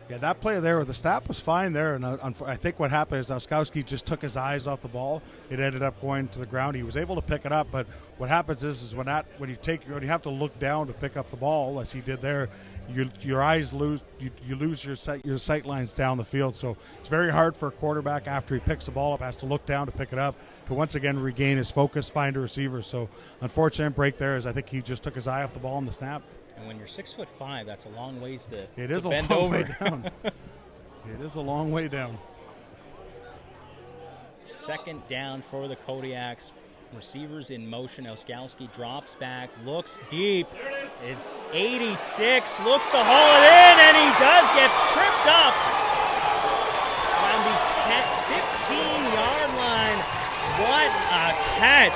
Yeah, that play there, the snap was fine there, and I think what happened is Oskowski just took his eyes off the ball. It ended up going to the ground. He was able to pick it up, but what happens is when you have to look down to pick up the ball, as he did there, your eyes lose you lose your sight lines down the field. So it's very hard for a quarterback after he picks the ball up, has to look down to pick it up, to once again regain his focus, find a receiver. So unfortunate break there, as I think he just took his eye off the ball on the snap. And when you're 6'5", that's a long ways to bend over. Way down. It is a long way down. Second down for the Kodiaks. Receivers in motion. Oskowski drops back, looks deep. It's 86, looks to haul it in, and he does, gets tripped up around the 15-yard line. What a catch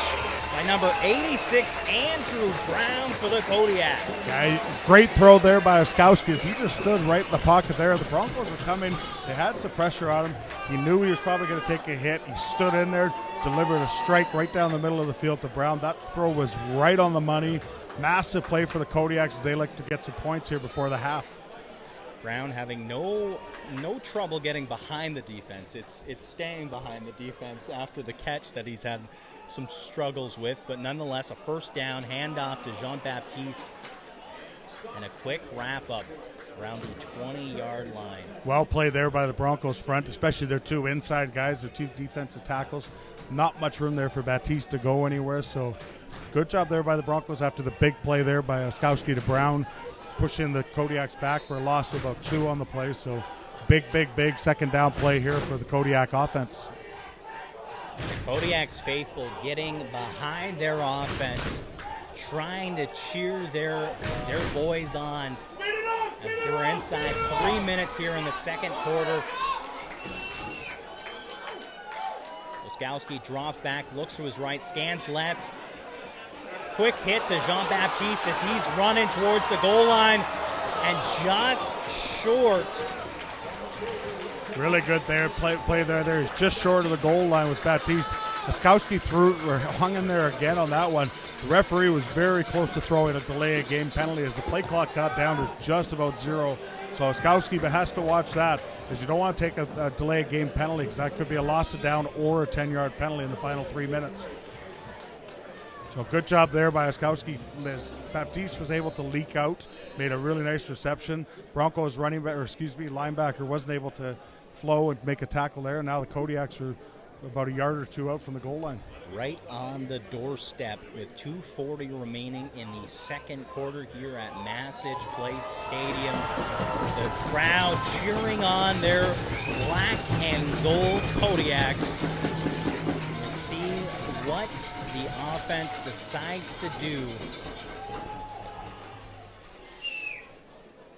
by number 86, Andrew Brown, for the Kodiaks. Yeah, great throw there by Oskowski. He just stood right in the pocket there. The Broncos were coming. They had some pressure on him. He knew he was probably going to take a hit. He stood in there, delivered a strike right down the middle of the field to Brown. That throw was right on the money. Massive play for the Kodiaks as they like to get some points here before the half. Brown having no trouble getting behind the defense. It's staying behind the defense after the catch that he's had some struggles with, but nonetheless a first down, handoff to Jean-Baptiste, and a quick wrap-up around the 20-yard line. Well played there by the Broncos front, especially their two inside guys, their two defensive tackles. Not much room there for Baptiste to go anywhere, so good job there by the Broncos after the big play there by Oskowski to Brown, pushing the Kodiaks back for a loss of about 2 on the play. So big second down play here for the Kodiak offense. The Kodiaks faithful getting behind their offense, trying to cheer their boys on as we're inside 3 minutes here in the second quarter. Oskowski drops back, looks to his right, scans left. Quick hit to Jean-Baptiste as he's running towards the goal line, and just short. Really good there, play there. He's just short of the goal line with Baptiste. Oskowski hung in there again on that one. The referee was very close to throwing a delay of game penalty as the play clock got down to just about 0. So Oskowski has to watch that, because you don't want to take a delay of game penalty, because that could be a loss of down or a 10-yard penalty in the final 3 minutes. So good job there by Oskowski. Baptiste was able to leak out, made a really nice reception. Broncos linebacker wasn't able to flow and make a tackle there. Now the Kodiaks are about a yard or 2 out from the goal line. Right on the doorstep with 2:40 remaining in the second quarter here at Massage Place Stadium. The crowd cheering on their black and gold Kodiaks. We'll see what the offense decides to do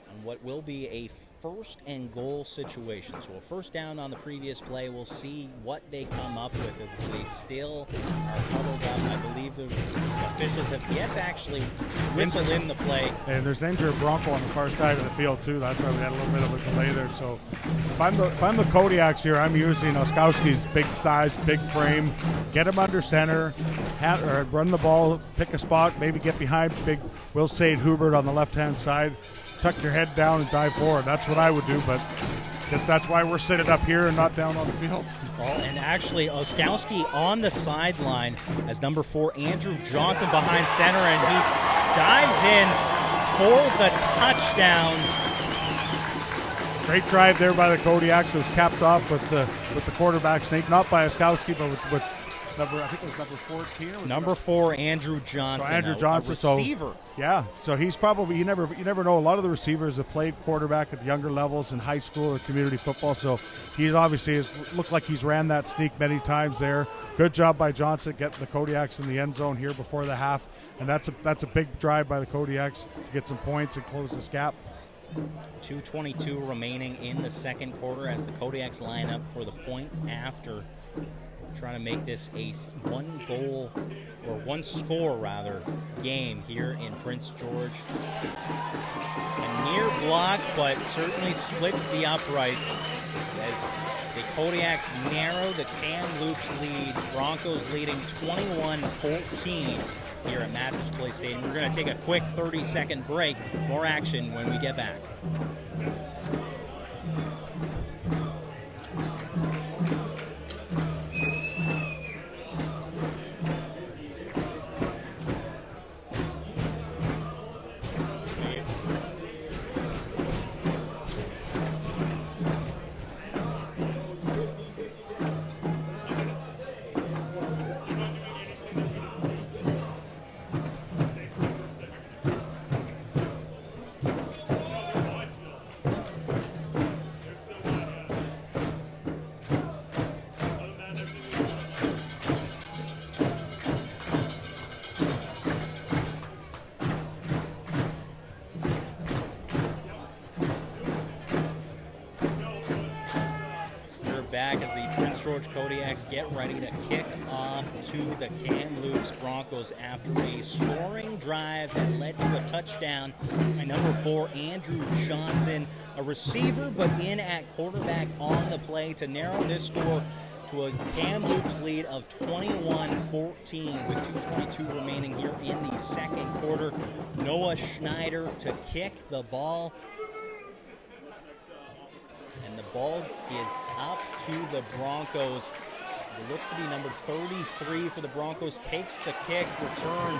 on what will be a first and goal situation. So a first down on the previous play. We'll see what they come up with as they still are huddled up. I believe the officials have yet to actually whistle in the play. And there's an injured Bronco on the far side of the field too. That's why we had a little bit of a delay there. So if I'm the Kodiaks here, I'm using Oskowski's big size, big frame, get him under center, or run the ball, pick a spot, maybe get behind big Will Sade Hubert on the left-hand side. Tuck your head down and dive forward. That's what I would do, but I guess that's why we're sitting up here and not down on the field. Well, and actually, Oskowski on the sideline as number 4, Andrew Johnson behind center, and he dives in for the touchdown. Great drive there by the Kodiaks. It was capped off with the quarterback sneak, not by Oskowski, but with I think it was number 14. Number 4, Andrew Johnson. So Andrew Johnson, a receiver. So he's probably, you never know. A lot of the receivers have played quarterback at younger levels in high school or community football. So he obviously looked like he's ran that sneak many times there. Good job by Johnson getting the Kodiaks in the end zone here before the half. And that's a big drive by the Kodiaks to get some points and close this gap. 2:22 remaining in the second quarter as the Kodiaks line up for the point after, trying to make this a one score game here in Prince George. A near block, but certainly splits the uprights as the Kodiaks narrow the Kamloops lead. Broncos leading 21-14 here at Massage Place Stadium. We're going to take a quick 30-second break. More action when we get back. George Kodiaks get ready to kick off to the Kamloops Broncos after a scoring drive that led to a touchdown by number 4, Andrew Johnson, a receiver but in at quarterback on the play to narrow this score to a Kamloops lead of 21-14 with 2:22 remaining here in the second quarter. Noah Schneider to kick the ball. And the ball is up to the Broncos. It looks to be number 33 for the Broncos. Takes the kick, return,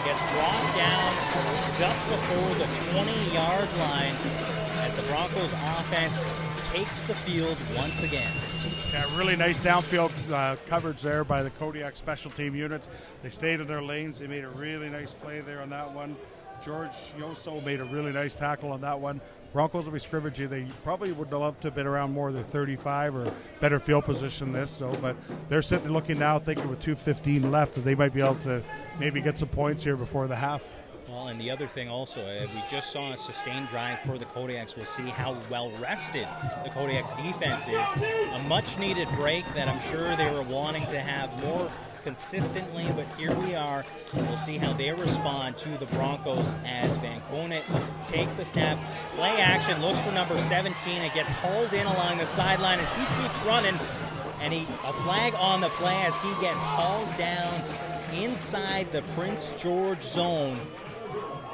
gets brought down just before the 20-yard line as the Broncos offense takes the field once again. Yeah, really nice downfield coverage there by the Kodiak special team units. They stayed in their lanes. They made a really nice play there on that one. George Yoso made a really nice tackle on that one. Broncos will be scrimmaging. They probably would love to have been around more than 35 or better field position this. But they're sitting looking now, thinking with 2:15 left that they might be able to maybe get some points here before the half. Well, and the other thing also, we just saw a sustained drive for the Kodiaks. We'll see how well rested the Kodiaks defense is. A much-needed break that I'm sure they were wanting to have more consistently, but here we are. We'll see how they respond to the Broncos as Van Conant takes the snap. Play action, looks for number 17. It gets hauled in along the sideline as he keeps running, and a flag on the play as he gets hauled down inside the Prince George zone.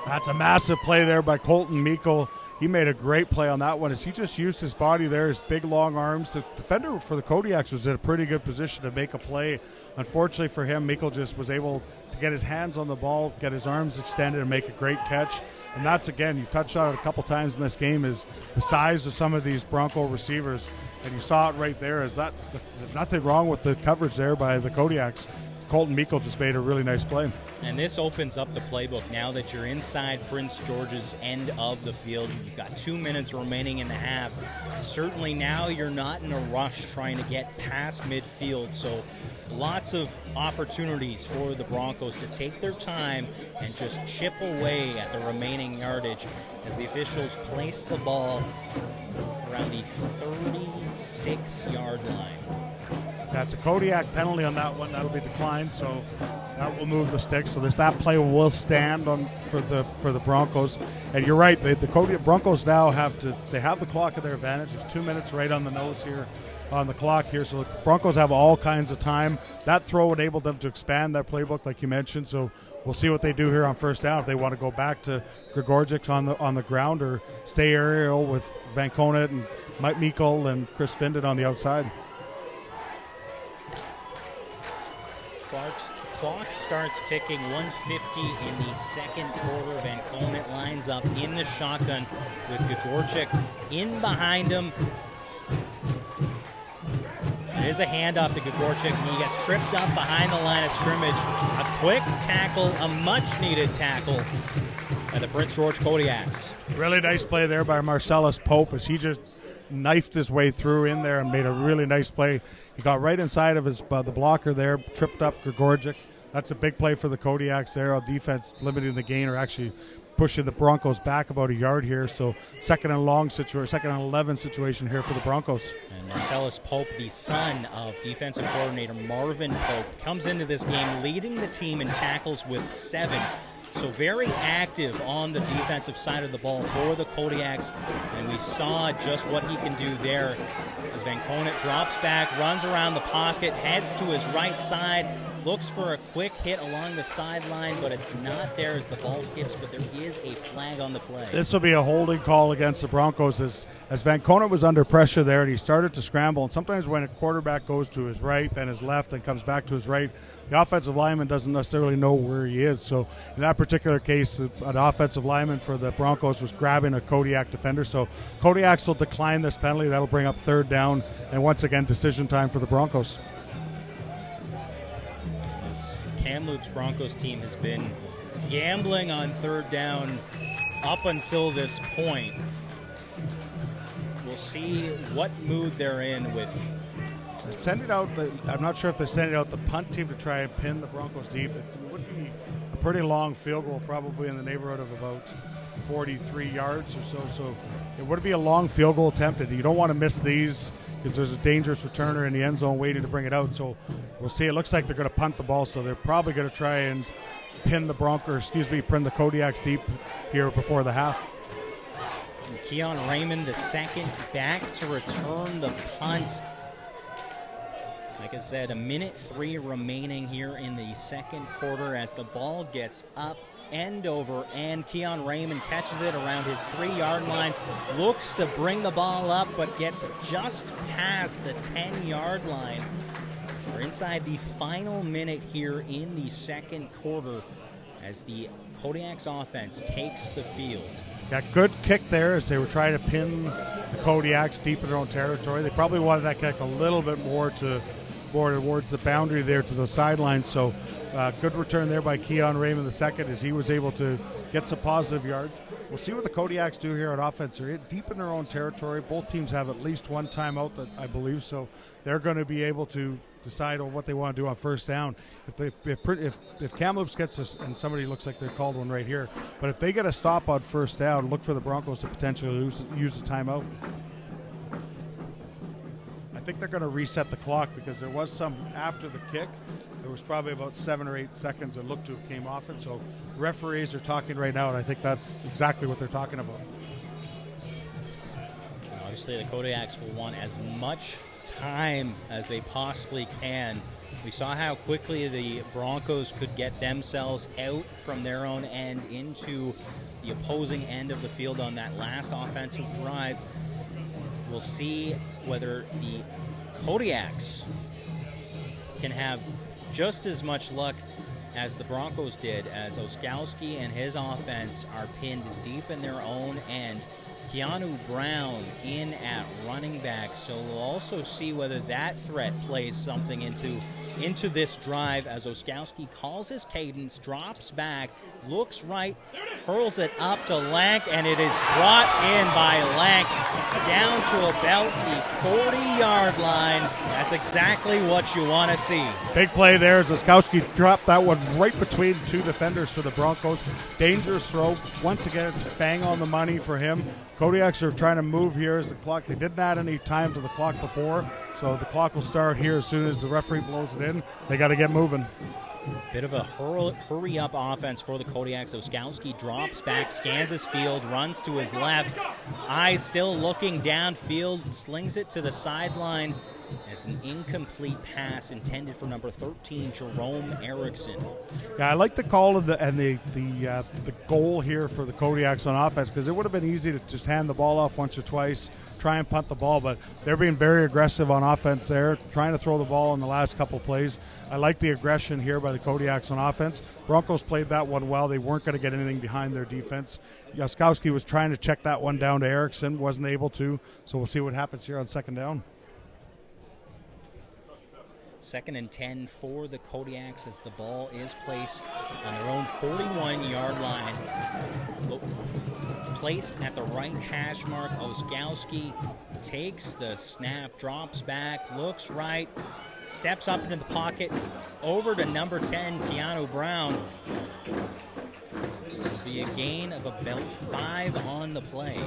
That's a massive play there by Colton Meikle. He made a great play on that one as he just used his body there, his big long arms. The defender for the Kodiaks was in a pretty good position to make a play. Unfortunately for him, Meikle just was able to get his hands on the ball, get his arms extended, and make a great catch. And that's, again, you've touched on it a couple times in this game, is the size of some of these Bronco receivers. And you saw it right there. There's nothing wrong with the coverage there by the Kodiaks. Colton Meikle just made a really nice play. And this opens up the playbook now that you're inside Prince George's end of the field. You've got 2 minutes remaining in the half. Certainly now you're not in a rush trying to get past midfield, so lots of opportunities for the Broncos to take their time and just chip away at the remaining yardage as the officials place the ball around the 36-yard line. That's a Kodiak penalty on that one. That'll be declined, so that will move the sticks. So that play will stand on for the Broncos. And you're right, the Kodiak Broncos now have the clock at their advantage. There's 2 minutes right on the nose here on the clock here. So the Broncos have all kinds of time. That throw enabled them to expand their playbook, like you mentioned. So we'll see what they do here on first down, if they want to go back to Gregorczyk on the ground or stay aerial with Van Conant and Mike Meikle and Chris Findon on the outside. Clock starts ticking, 1:50 in the second quarter. Van Conant lines up in the shotgun with Gregorczyk in behind him. It is a handoff to Gregorczyk, and he gets tripped up behind the line of scrimmage. A quick tackle, a much-needed tackle by the Prince George Kodiaks. Really nice play there by Marcellus Pope as he just knifed his way through in there and made a really nice play. He got right inside of the blocker there, tripped up Gregorczyk. That's a big play for the Kodiaks there on defense, limiting the gain or actually pushing the Broncos back about a yard here. So second and 11 situation here for the Broncos. And Marcellus Pope, the son of defensive coordinator Marvin Pope, comes into this game leading the team in tackles with 7. So very active on the defensive side of the ball for the Kodiaks, and we saw just what he can do there as Van Conant drops back, runs around the pocket, heads to his right side, looks for a quick hit along the sideline, but it's not there as the ball skips, but there is a flag on the play. This will be a holding call against the Broncos as Van Conant was under pressure there, and he started to scramble, and sometimes when a quarterback goes to his right, then his left, then comes back to his right, the offensive lineman doesn't necessarily know where he is. So in that particular case, an offensive lineman for the Broncos was grabbing a Kodiak defender. So Kodiaks will decline this penalty. That'll bring up third down, and once again, decision time for the Broncos. This Kamloops Broncos team has been gambling on third down up until this point. We'll see what mood they're in with. I'm not sure if they're sending out the punt team to try and pin the Broncos deep. It would be a pretty long field goal, probably in the neighborhood of about 43 yards or so. So it would be a long field goal attempt. You don't want to miss these. because there's a dangerous returner in the end zone waiting to bring it out. So we'll see. It looks like they're going to punt the ball, so they're probably going to try and pin the pin the Kodiaks deep here before the half. And Keon Raymond, the second back to return the punt. Like I said, 1:03 remaining here in the second quarter as the ball gets up end over end. Keon Raymond catches it around his 3-yard line, looks to bring the ball up, but gets just past the 10-yard line. We're inside the final minute here in the second quarter as the Kodiaks offense takes the field. Got good kick there as they were trying to pin the Kodiaks deep in their own territory. They probably wanted that kick a little bit more towards the boundary there to the sidelines. So good return there by Keon Raymond II as he was able to get some positive yards. We'll see what the Kodiaks do here on offense. They're deep in their own territory. Both teams have at least one timeout, I believe, so they're going to be able to decide on what they want to do on first down. If Kamloops gets us, and somebody looks like they're called one right here, but if they get a stop on first down, look for the Broncos to potentially use the timeout. I think they're going to reset the clock because there was some after the kick. There was probably about 7 or 8 seconds it looked to have came off it. So referees are talking right now, and I think that's exactly what they're talking about. Obviously, the Kodiaks will want as much time as they possibly can. We saw how quickly the Broncos could get themselves out from their own end into the opposing end of the field on that last offensive drive. We'll see whether the Kodiaks can have just as much luck as the Broncos did, as Oskowski and his offense are pinned deep in their own end. Keanu Brown in at running back, so we'll also see whether that threat plays something into this drive as Oskowski calls his cadence, drops back, looks right, hurls it up to Lank, and it is brought in by Lank down to about the 40-yard line. That's exactly what you want to see. Big play there as Oskowski dropped that one right between 2 defenders for the Broncos. Dangerous throw. Once again, bang on the money for him. Kodiaks are trying to move here as the clock. They didn't add any time to the clock before, so the clock will start here as soon as the referee blows it in. They got to get moving. Bit of a hurry-up offense for the Kodiaks. Oskowski drops back, scans his field, runs to his left. Eyes still looking downfield, slings it to the sideline. It's an incomplete pass intended for number 13, Jerome Erickson. Yeah, I like the call of the goal here for the Kodiaks on offense, because it would have been easy to just hand the ball off once or twice, try and punt the ball, but they're being very aggressive on offense there, trying to throw the ball in the last couple plays. I like the aggression here by the Kodiaks on offense. Broncos played that one well. They weren't going to get anything behind their defense. Oskowski was trying to check that one down to Erickson, wasn't able to, so we'll see what happens here on second down. 2nd and 10 for the Kodiaks as the ball is placed on their own 41-yard line. Placed at the right hash mark. Oskowski takes the snap, drops back, looks right, steps up into the pocket, over to number 10, Keanu Brown. It'll be a gain of about 5 on the play.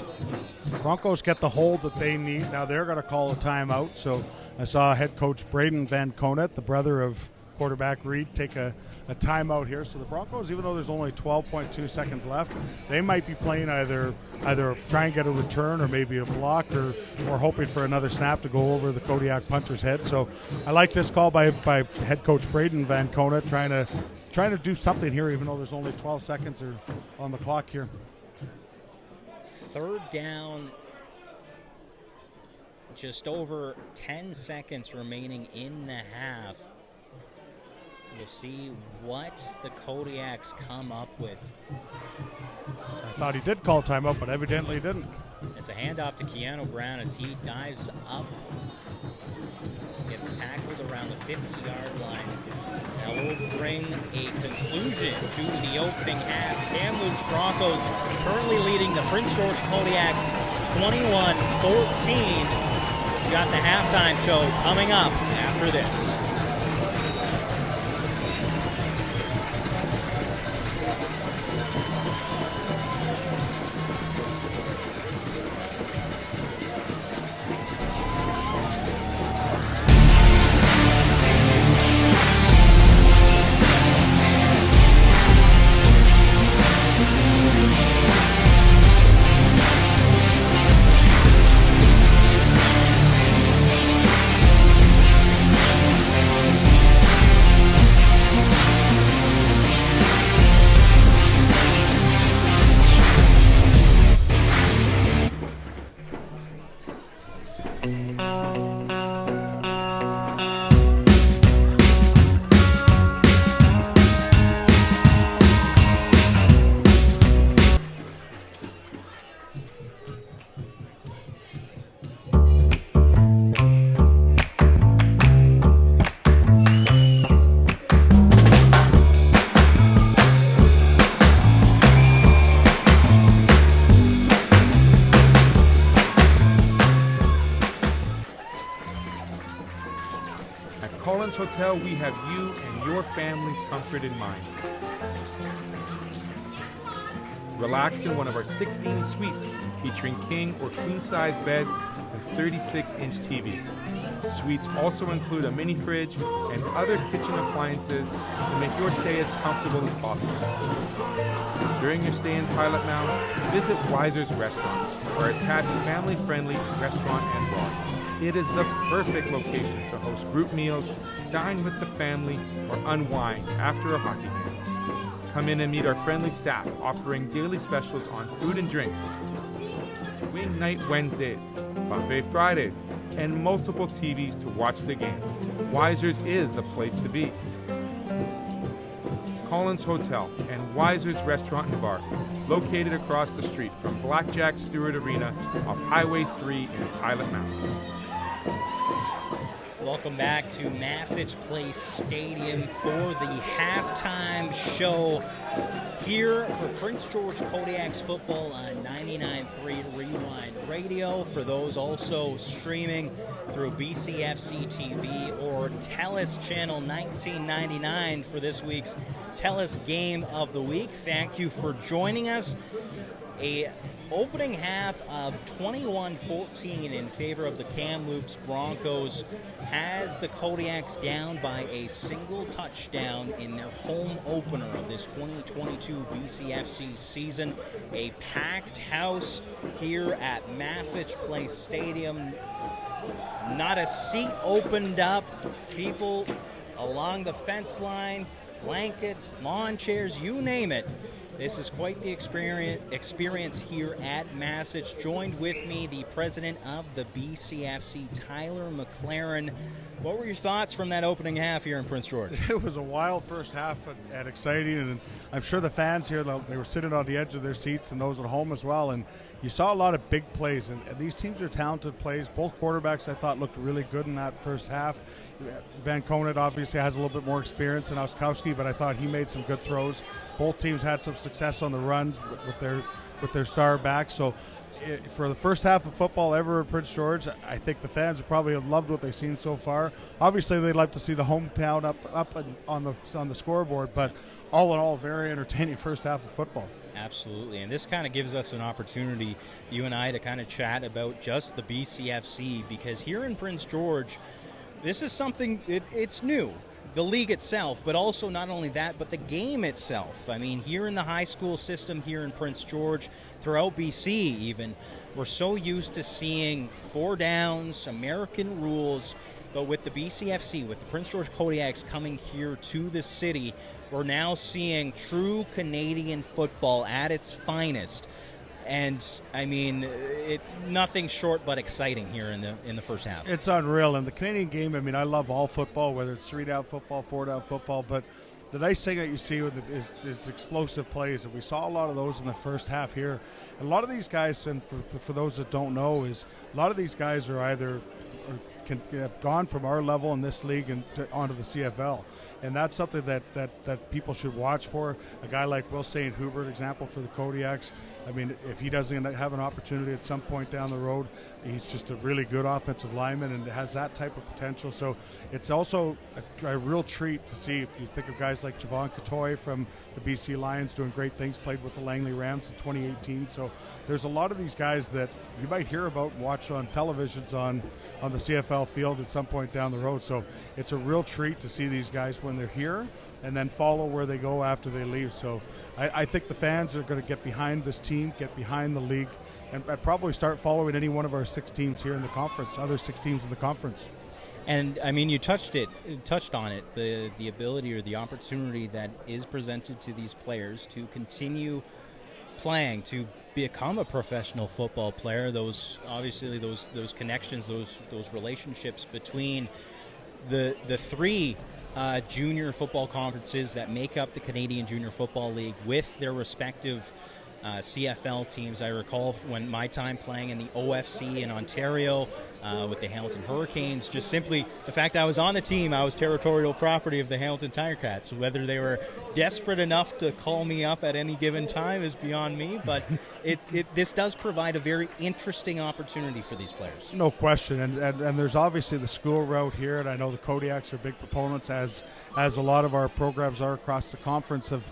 Broncos get the hold that they need. Now they're going to call a timeout. So I saw head coach Braden Van Conet, the brother of quarterback Reed, take a timeout here. So the Broncos, even though there's only 12.2 seconds left, they might be playing either try and get a return or maybe a block or hoping for another snap to go over the Kodiak punter's head. So I like this call by head coach Braden Van Conet, trying to do something here, even though there's only 12 seconds on the clock here. 3rd down, just over 10 seconds remaining in the half. We'll see what the Kodiaks come up with. I thought he did call timeout, but evidently he didn't. It's a handoff to Keanu Brown as he dives up, gets tackled around the 50-yard line. Now we'll bring a conclusion to the opening half. Kamloops Broncos currently leading the Prince George Kodiaks 21-14. We've got the halftime show coming up after this. Hotel, we have you and your family's comfort in mind. Relax in one of our 16 suites featuring king or queen-size beds and 36-inch TVs. Suites also include a mini fridge and other kitchen appliances to make your stay as comfortable as possible. During your stay in Pilot Mound, visit Weiser's Restaurant, our attached family-friendly restaurant and bar. It is the perfect location to host group meals, dine with the family, or unwind after a hockey game. Come in and meet our friendly staff offering daily specials on food and drinks, Wing Night Wednesdays, Buffet Fridays, and multiple TVs to watch the game. Weiser's is the place to be. Collins Hotel and Weiser's Restaurant and Bar, located across the street from Blackjack Stewart Arena off Highway 3 in Pilot Mountain. Welcome back to Massage Place Stadium for the halftime show here for Prince George Kodiaks football on 99.3 Rewind Radio. For those also streaming through BCFC TV or TELUS Channel 1999 for this week's TELUS Game of the Week. Thank you for joining us. A opening half of 21-14 in favor of the Kamloops Broncos has the Kodiaks down by a single touchdown in their home opener of this 2022 BCFC season. A packed house here at Massage Place Stadium. Not a seat opened up. People along the fence line, blankets, lawn chairs, you name it. This is quite the experience here at Massage. Joined with me, the president of the BCFC, Tyler McLaren. What were your thoughts from that opening half here in Prince George? It was a wild first half and exciting, and I'm sure the fans here, they were sitting on the edge of their seats, and those at home as well, and you saw a lot of big plays, and these teams are talented plays. Both quarterbacks, I thought, looked really good in that first half. Van Conant obviously has a little bit more experience than Oskowski, but I thought he made some good throws. Both teams had some success on the runs with their star backs. So for the first half of football ever in Prince George, I think the fans probably have loved what they've seen so far. Obviously, they'd like to see the hometown up on the scoreboard, but all in all, very entertaining first half of football. Absolutely, and this kind of gives us an opportunity, you and I, to kind of chat about just the BCFC, because here in Prince George, this is something, it's new. The league itself, but also not only that, but the game itself. I mean, here in the high school system here in Prince George, throughout BC even, we're so used to seeing 4 downs, American rules, but with the BCFC, with the Prince George Kodiaks coming here to the city, we're now seeing true Canadian football at its finest. And I mean, nothing short but exciting here in the first half. It's unreal. And the Canadian game, I mean, I love all football, whether it's 3-down football, 4-down football. But the nice thing that you see with it is explosive plays, and we saw a lot of those in the first half here. And a lot of these guys, and for those that don't know, is a lot of these guys are either have gone from our level in this league and onto the CFL. And that's something that people should watch for. A guy like Will St. Hubert, example for the Kodiaks. I mean, if he doesn't have an opportunity at some point down the road, he's just a really good offensive lineman and has that type of potential. So it's also a real treat to see. If you think of guys like Javon Katoy from the BC Lions doing great things, played with the Langley Rams in 2018. So there's a lot of these guys that you might hear about and watch on televisions on the CFL field at some point down the road. So it's a real treat to see these guys when they're here and then follow where they go after they leave. So I think the fans are going to get behind this team, get behind the league, and probably start following any one of our 6 teams here in the conference, other 6 teams in the conference. And I mean, you touched on it, the ability or the opportunity that is presented to these players to continue playing, to become a professional football player. Those obviously those connections, those relationships between the 3 junior football conferences that make up the Canadian Junior Football League with their respective CFL teams. I recall when my time playing in the OFC in Ontario with the Hamilton Hurricanes, just simply the fact I was on the team, I was territorial property of the Hamilton Tiger Cats. Whether they were desperate enough to call me up at any given time is beyond me, but this does provide a very interesting opportunity for these players. No question, and there's obviously the school route here, and I know the Kodiaks are big proponents, as a lot of our programs are across the conference, of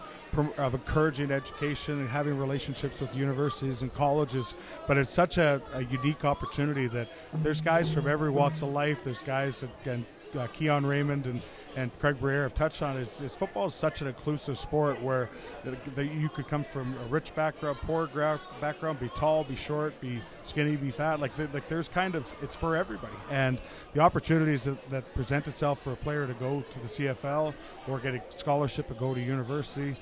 encouraging education and having relationships with universities and colleges. But it's such a unique opportunity that there's guys from every walks of life. There's guys that Keon Raymond and Craig Briere have touched on. Is football is such an inclusive sport where you could come from a rich background, poor background, be tall, be short, be skinny, be fat. Like there's it's for everybody. And the opportunities that present itself for a player to go to the CFL or get a scholarship and go to university,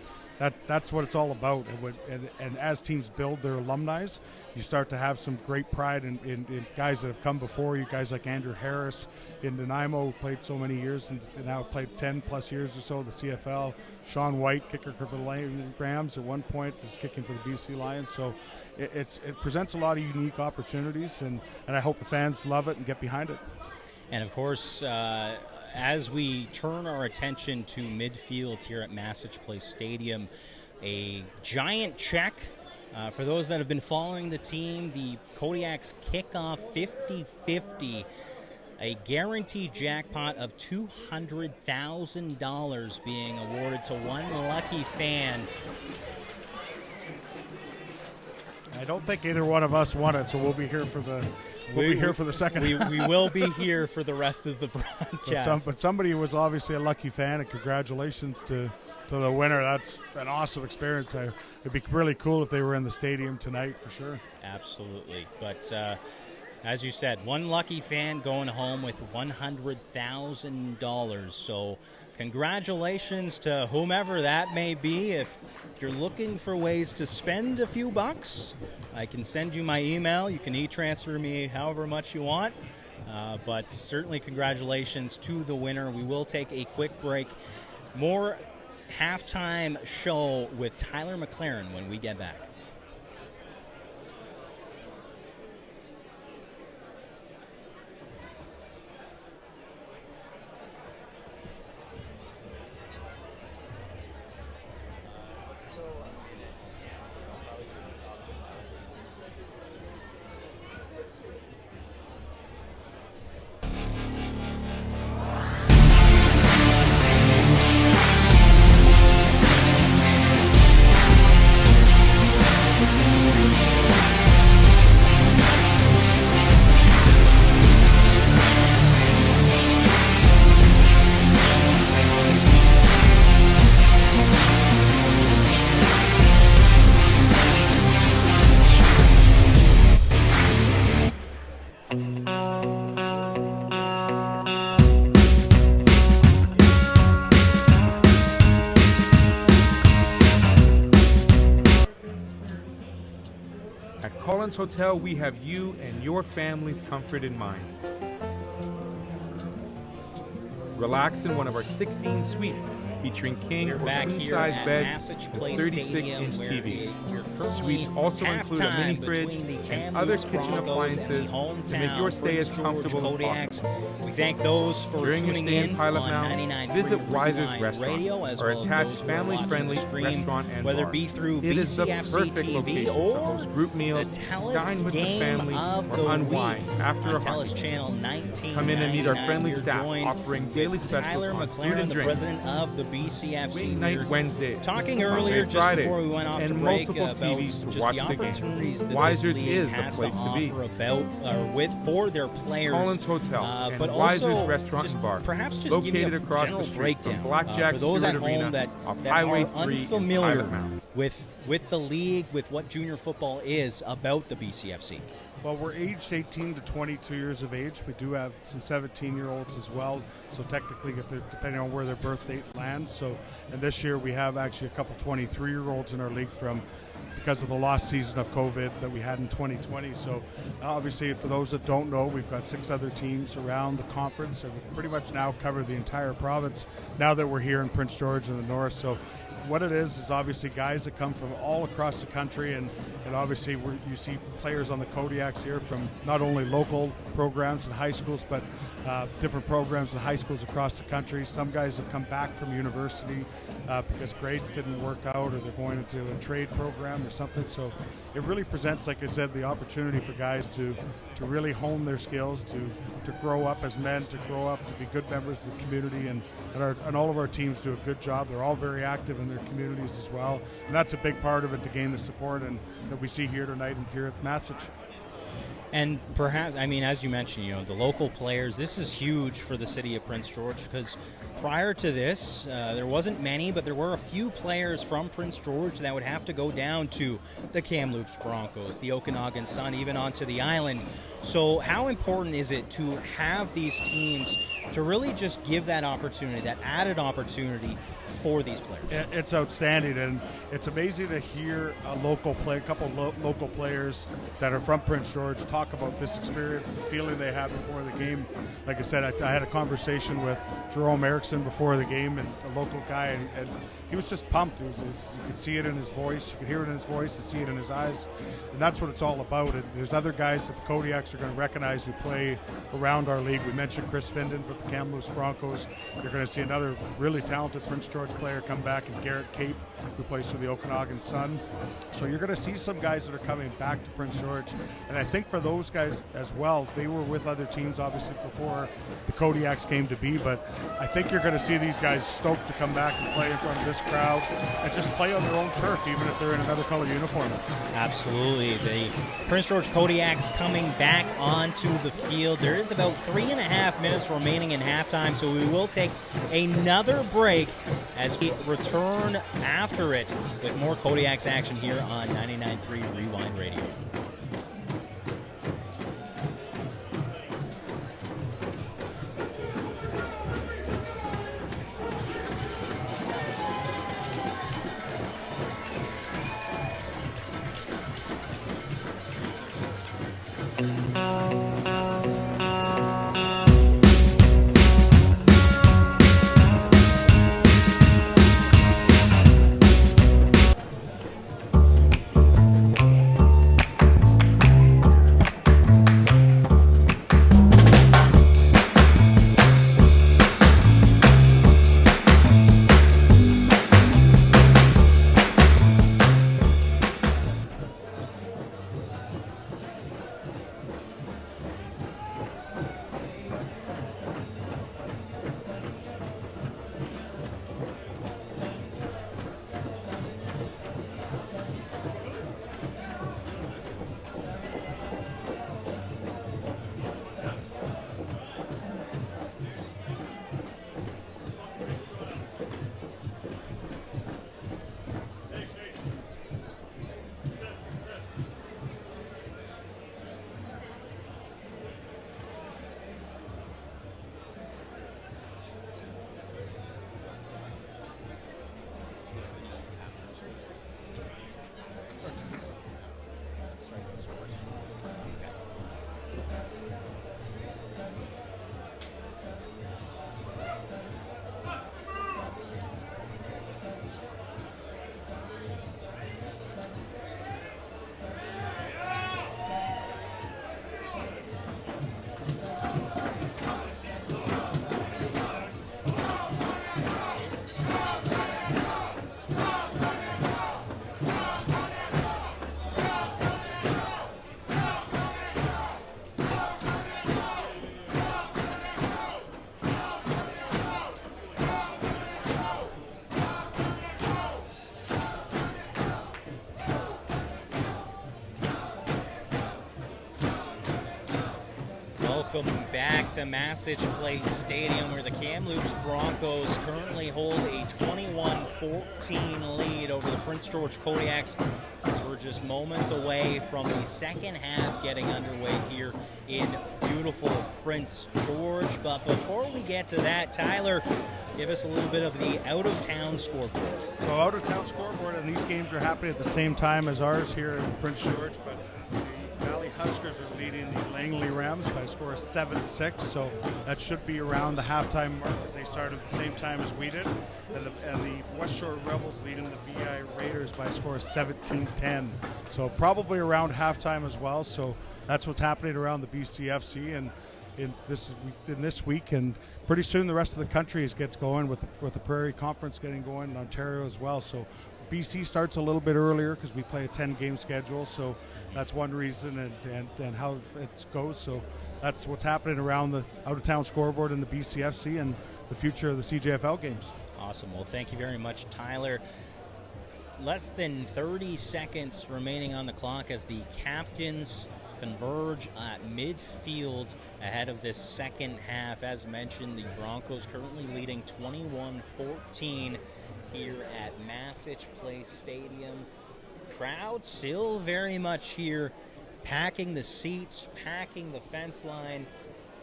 that's what it's all about. And as teams build their alumni, you start to have some great pride in guys that have come before you, guys like Andrew Harris in Nanaimo, who played so many years and now played 10 plus years or so in the CFL. Sean White, kicker for the Rams at one point, is kicking for the BC Lions. So it presents a lot of unique opportunities, and I hope the fans love it and get behind it. And of course, as we turn our attention to midfield here at Massage Place Stadium, a giant check for those that have been following the team, the Kodiaks kickoff 50-50, a guaranteed jackpot of $200,000 being awarded to one lucky fan. I don't think either one of us won it, so we'll be here for the second. We will be here for the rest of the broadcast. But somebody was obviously a lucky fan, and congratulations to the winner. That's an awesome experience. It'd be really cool if they were in the stadium tonight for sure. Absolutely. But as you said, one lucky fan going home with $100,000. So congratulations to whomever that may be. If you're looking for ways to spend a few bucks, I can send you my email. You can e-transfer me however much you want. But certainly congratulations to the winner. We will take a quick break. More halftime show with Tyler McLaren when we get back. Hotel, we have you and your family's comfort in mind. Relax in one of our 16 suites featuring king or queen-size beds with 36-inch TVs. Suites also include a mini fridge and other kitchen appliances to make your stay as comfortable as possible. We thank those for During your tuning stay in in Pilot on Mound, 99.3 visit Weiser's Radio, Restaurant, as our well as attached those who are watching family-friendly the stream, restaurant and whether bar. it be through It is the BCFC perfect TV location to or host group meals, the TELUS dine with the game family, of or the unwind week after on a TELUS hunt. Channel 19. Come in and meet our friendly You're staff joined offering with daily specials Tyler on food McLaren, and the drinks. president of the BCFC. Late night Wednesdays, Talking earlier, just Fridays, before we went off and to break, multiple about TVs to just watch the the game. opportunities that Weiser's this league is the has place to to be. offer about for their players. Collins Hotel and but Weiser's also Restaurant just and Bar, perhaps just located give me a across general the street breakdown from Blackjack for those Stewart at Arena home that off that Highway are 3 in unfamiliar Pilot Mound. with the league, with what junior football is about the BCFC. Well, we're aged 18 to 22 years of age. We do have some 17-year-olds as well. So technically, if they're depending on where their birth date lands. So, and this year we have actually a couple 23-year-olds in our league because of the lost season of COVID that we had in 2020. So obviously, for those that don't know, we've got 6 other teams around the conference, and we pretty much now cover the entire province now that we're here in Prince George in the north. So what it is obviously guys that come from all across the country, and obviously you see players on the Kodiaks here from not only local programs and high schools, but different programs and high schools across the country. Some guys have come back from university because grades didn't work out, or they're going into a trade program or something. So it really presents, like I said, the opportunity for guys to really hone their skills, to grow up as men, to grow up to be good members of the community, and all of our teams do a good job. They're all very active in their communities as well, and that's a big part of it, to gain the support and that we see here tonight and here at Massage. And perhaps, I mean, as you mentioned, the local players, this is huge for the city of Prince George, because prior to this, there wasn't many, but there were a few players from Prince George that would have to go down to the Kamloops Broncos, the Okanagan Sun, even onto the island. So how important is it to have these teams to really just give that opportunity, that added opportunity for these players? It's outstanding, and it's amazing to hear a couple local players that are from Prince George talk about this experience, the feeling they had before the game. Like I said, I had a conversation with Jerome Erickson before the game, and a local guy, and he was just pumped. You could see it in his voice, you could hear it in his voice, to see it in his eyes, and that's what it's all about. And there's other guys that the Kodiaks are going to recognize who play around our league. We mentioned Chris Finden for the Kamloops Broncos. You're going to see another really talented Prince George player come back, and Garrett Cape, who plays for the Okanagan Sun. So you're going to see some guys that are coming back to Prince George, and I think for those guys as well, they were with other teams obviously before the Kodiaks came to be, but I think you're going to see these guys stoked to come back and play in front of this crowd and just play on their own turf, even if they're in another color uniform. Absolutely. The Prince George Kodiaks coming back onto the field. There is about 3.5 minutes remaining in halftime, so we will take another break as we return after it with more Kodiaks action here on 99.3 Rewind Radio. Welcome back to Massage Place Stadium, where the Kamloops Broncos currently hold a 21-14 lead over the Prince George Kodiaks, as we're just moments away from the second half getting underway here in beautiful Prince George. But before we get to that, Tyler, give us a little bit of the out-of-town scoreboard. So out-of-town scoreboard, and these games are happening at the same time as ours here in Prince George, but the Valley Huskers are leading the Langley Rams by a score of 7-6, so that should be around the halftime mark as they started at the same time as we did. And the West Shore Rebels leading the VI Raiders by a score of 17-10. So probably around halftime as well. So that's what's happening around the BCFC and in this week. And pretty soon the rest of the country gets going with the Prairie Conference getting going in Ontario as well. So BC starts a little bit earlier because we play a 10-game schedule, so that's one reason and how it goes. So that's what's happening around the out-of-town scoreboard in the BCFC and the future of the CJFL games. Awesome. Well, thank you very much, Tyler. Less than 30 seconds remaining on the clock as the captains converge at midfield ahead of this second half. As mentioned, the Broncos currently leading 21-14 here at Massage Place Stadium. Crowd still very much here, packing the seats, packing the fence line,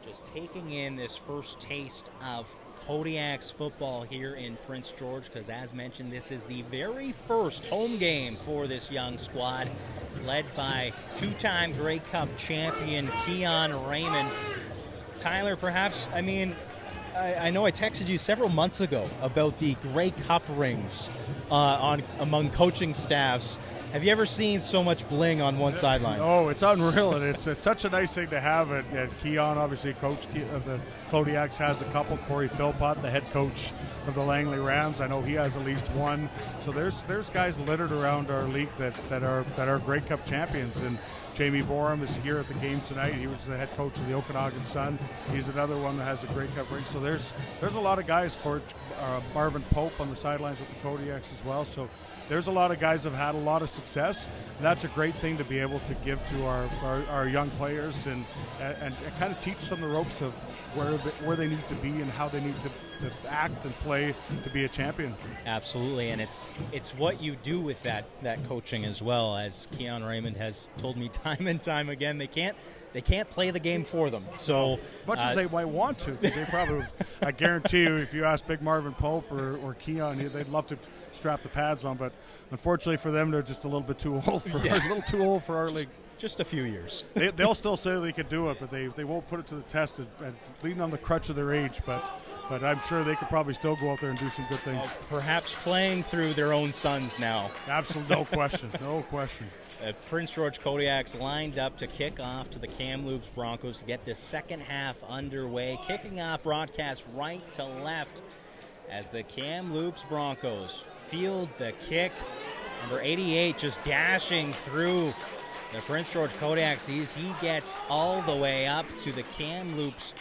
just taking in this first taste of Kodiaks football here in Prince George, because as mentioned, this is the very first home game for this young squad, led by two-time Grey Cup champion Keon Raymond. Tyler, perhaps, I know I texted you several months ago about the Grey Cup rings among coaching staffs. Have you ever seen so much bling on one sideline? Oh, it's unreal, and it's such a nice thing to have. And Keon, obviously, coach of the Kodiaks, has a couple. Corey Philpott, the head coach of the Langley Rams, I know he has at least one. So there's guys littered around our league that are Grey Cup champions. And Jamie Borum is here at the game tonight. He was the head coach of the Okanagan Sun. He's another one that has a Grey Cup ring. So there's a lot of guys. Marvin Pope on the sidelines with the Kodiaks as well. So there's a lot of guys that have had a lot of success. And that's a great thing to be able to give to our young players and kind of teach them the ropes of where they need to be and how they need to act and play to be a champion. Absolutely, and it's what you do with that coaching as well. As Keon Raymond has told me time and time again, they can't play the game for them. So much as they might want to, they probably. I guarantee you, if you ask Big Marvin Pope or Keon, they'd love to strap the pads on, but unfortunately for them, they're just a little bit too old for our league. Just a few years. They'll still say they could do it, but they won't put it to the test and leaning on the crutch of their age. But I'm sure they could probably still go out there and do some good things. Perhaps playing through their own sons now. Absolutely, no question, no question. Prince George Kodiaks lined up to kick off to the Kamloops Broncos to get this second half underway. Kicking off broadcast right to left as the Kamloops Broncos field the kick. Number 88 just dashing through the Prince George Kodiaks. He gets all the way up to the Kamloops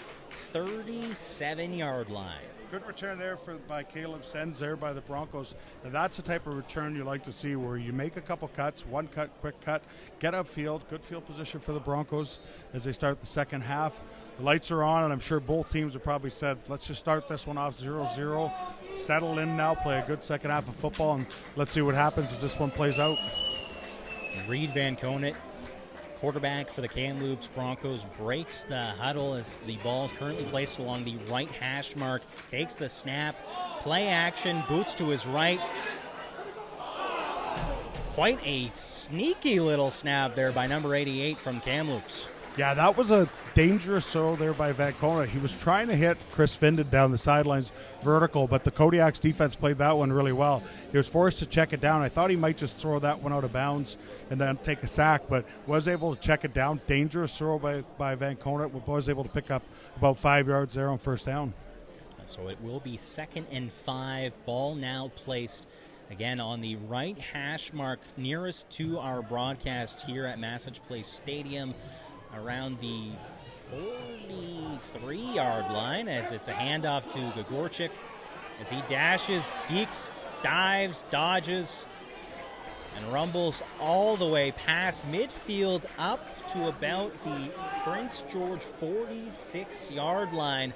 37-yard line. Good return there by Caleb Sens there by the Broncos. And that's the type of return you like to see, where you make a couple cuts, one cut, quick cut, get upfield, good field position for the Broncos as they start the second half. The lights are on, and I'm sure both teams have probably said, let's just start this one off 0-0, settle in now, play a good second half of football, and let's see what happens as this one plays out. Reed Van Conant, quarterback for the Kamloops Broncos, breaks the huddle as the ball is currently placed along the right hash mark, takes the snap, play action, boots to his right. Quite a sneaky little snap there by number 88 from Kamloops. Yeah, that was a dangerous throw there by Van Conant. He was trying to hit Chris Finden down the sidelines vertical, but the Kodiaks defense played that one really well. He was forced to check it down. I thought he might just throw that one out of bounds and then take a sack, but was able to check it down. Dangerous throw by Van Conant. Was able to pick up about 5 yards there on first down. So it will be 2nd and 5. Ball now placed again on the right hash mark nearest to our broadcast here at Massage Place Stadium, around the 43-yard line, as it's a handoff to Gagorchik as he dashes, deeks, dives, dodges, and rumbles all the way past midfield up to about the Prince George 46-yard line.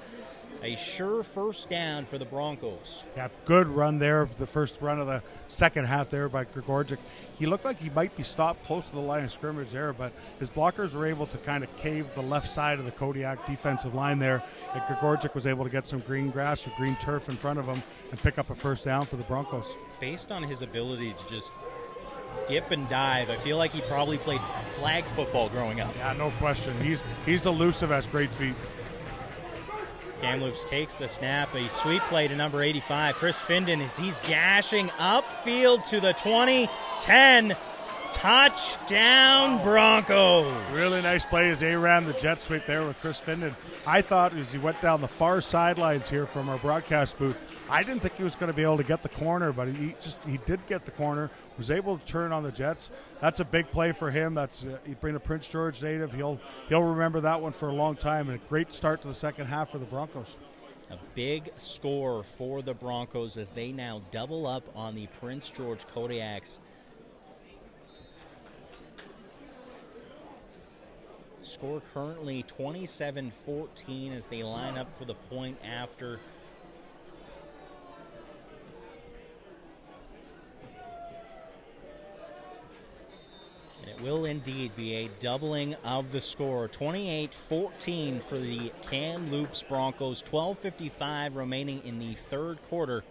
A sure first down for the Broncos. Yeah, good run there. The first run of the second half there by Gregorczyk. He looked like he might be stopped close to the line of scrimmage there, but his blockers were able to kind of cave the left side of the Kodiak defensive line there. And Gregorczyk was able to get some green grass or green turf in front of him and pick up a first down for the Broncos. Based on his ability to just dip and dive. I feel like he probably played flag football growing up. Yeah, no question. He's elusive, has great feet. Kamloops takes the snap, a sweep play to number 85, Chris Findon, as he's dashing upfield to the 20-10. Touchdown, Broncos. Really nice play as they ran the jet sweep there with Chris Findon. I thought as he went down the far sidelines here from our broadcast booth, I didn't think he was going to be able to get the corner, but he did get the corner, was able to turn on the Jets. That's a big play for him. He'd bring a Prince George native. He'll remember that one for a long time, and a great start to the second half for the Broncos. A big score for the Broncos as they now double up on the Prince George Kodiaks. Score currently 27-14 as they line up for the point after. And it will indeed be a doubling of the score. 28-14 for the Kamloops Broncos. 12:55 remaining in the third quarter.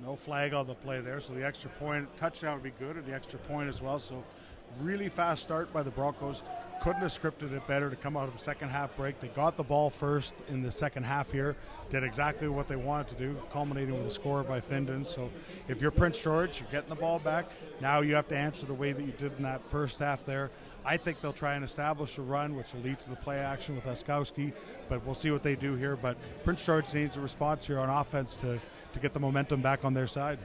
No flag on the play there, so the extra point touchdown would be good, and the extra point as well. So really fast start by the Broncos. Couldn't have scripted it better to come out of the second half break. They got the ball first in the second half here, did exactly what they wanted to do, culminating with a score by Findon. So if you're Prince George, you're getting the ball back. Now you have to answer the way that you did in that first half there. I think they'll try and establish a run, which will lead to the play action with Oskowski, but we'll see what they do here. But Prince George needs a response here on offense to get the momentum back on their side.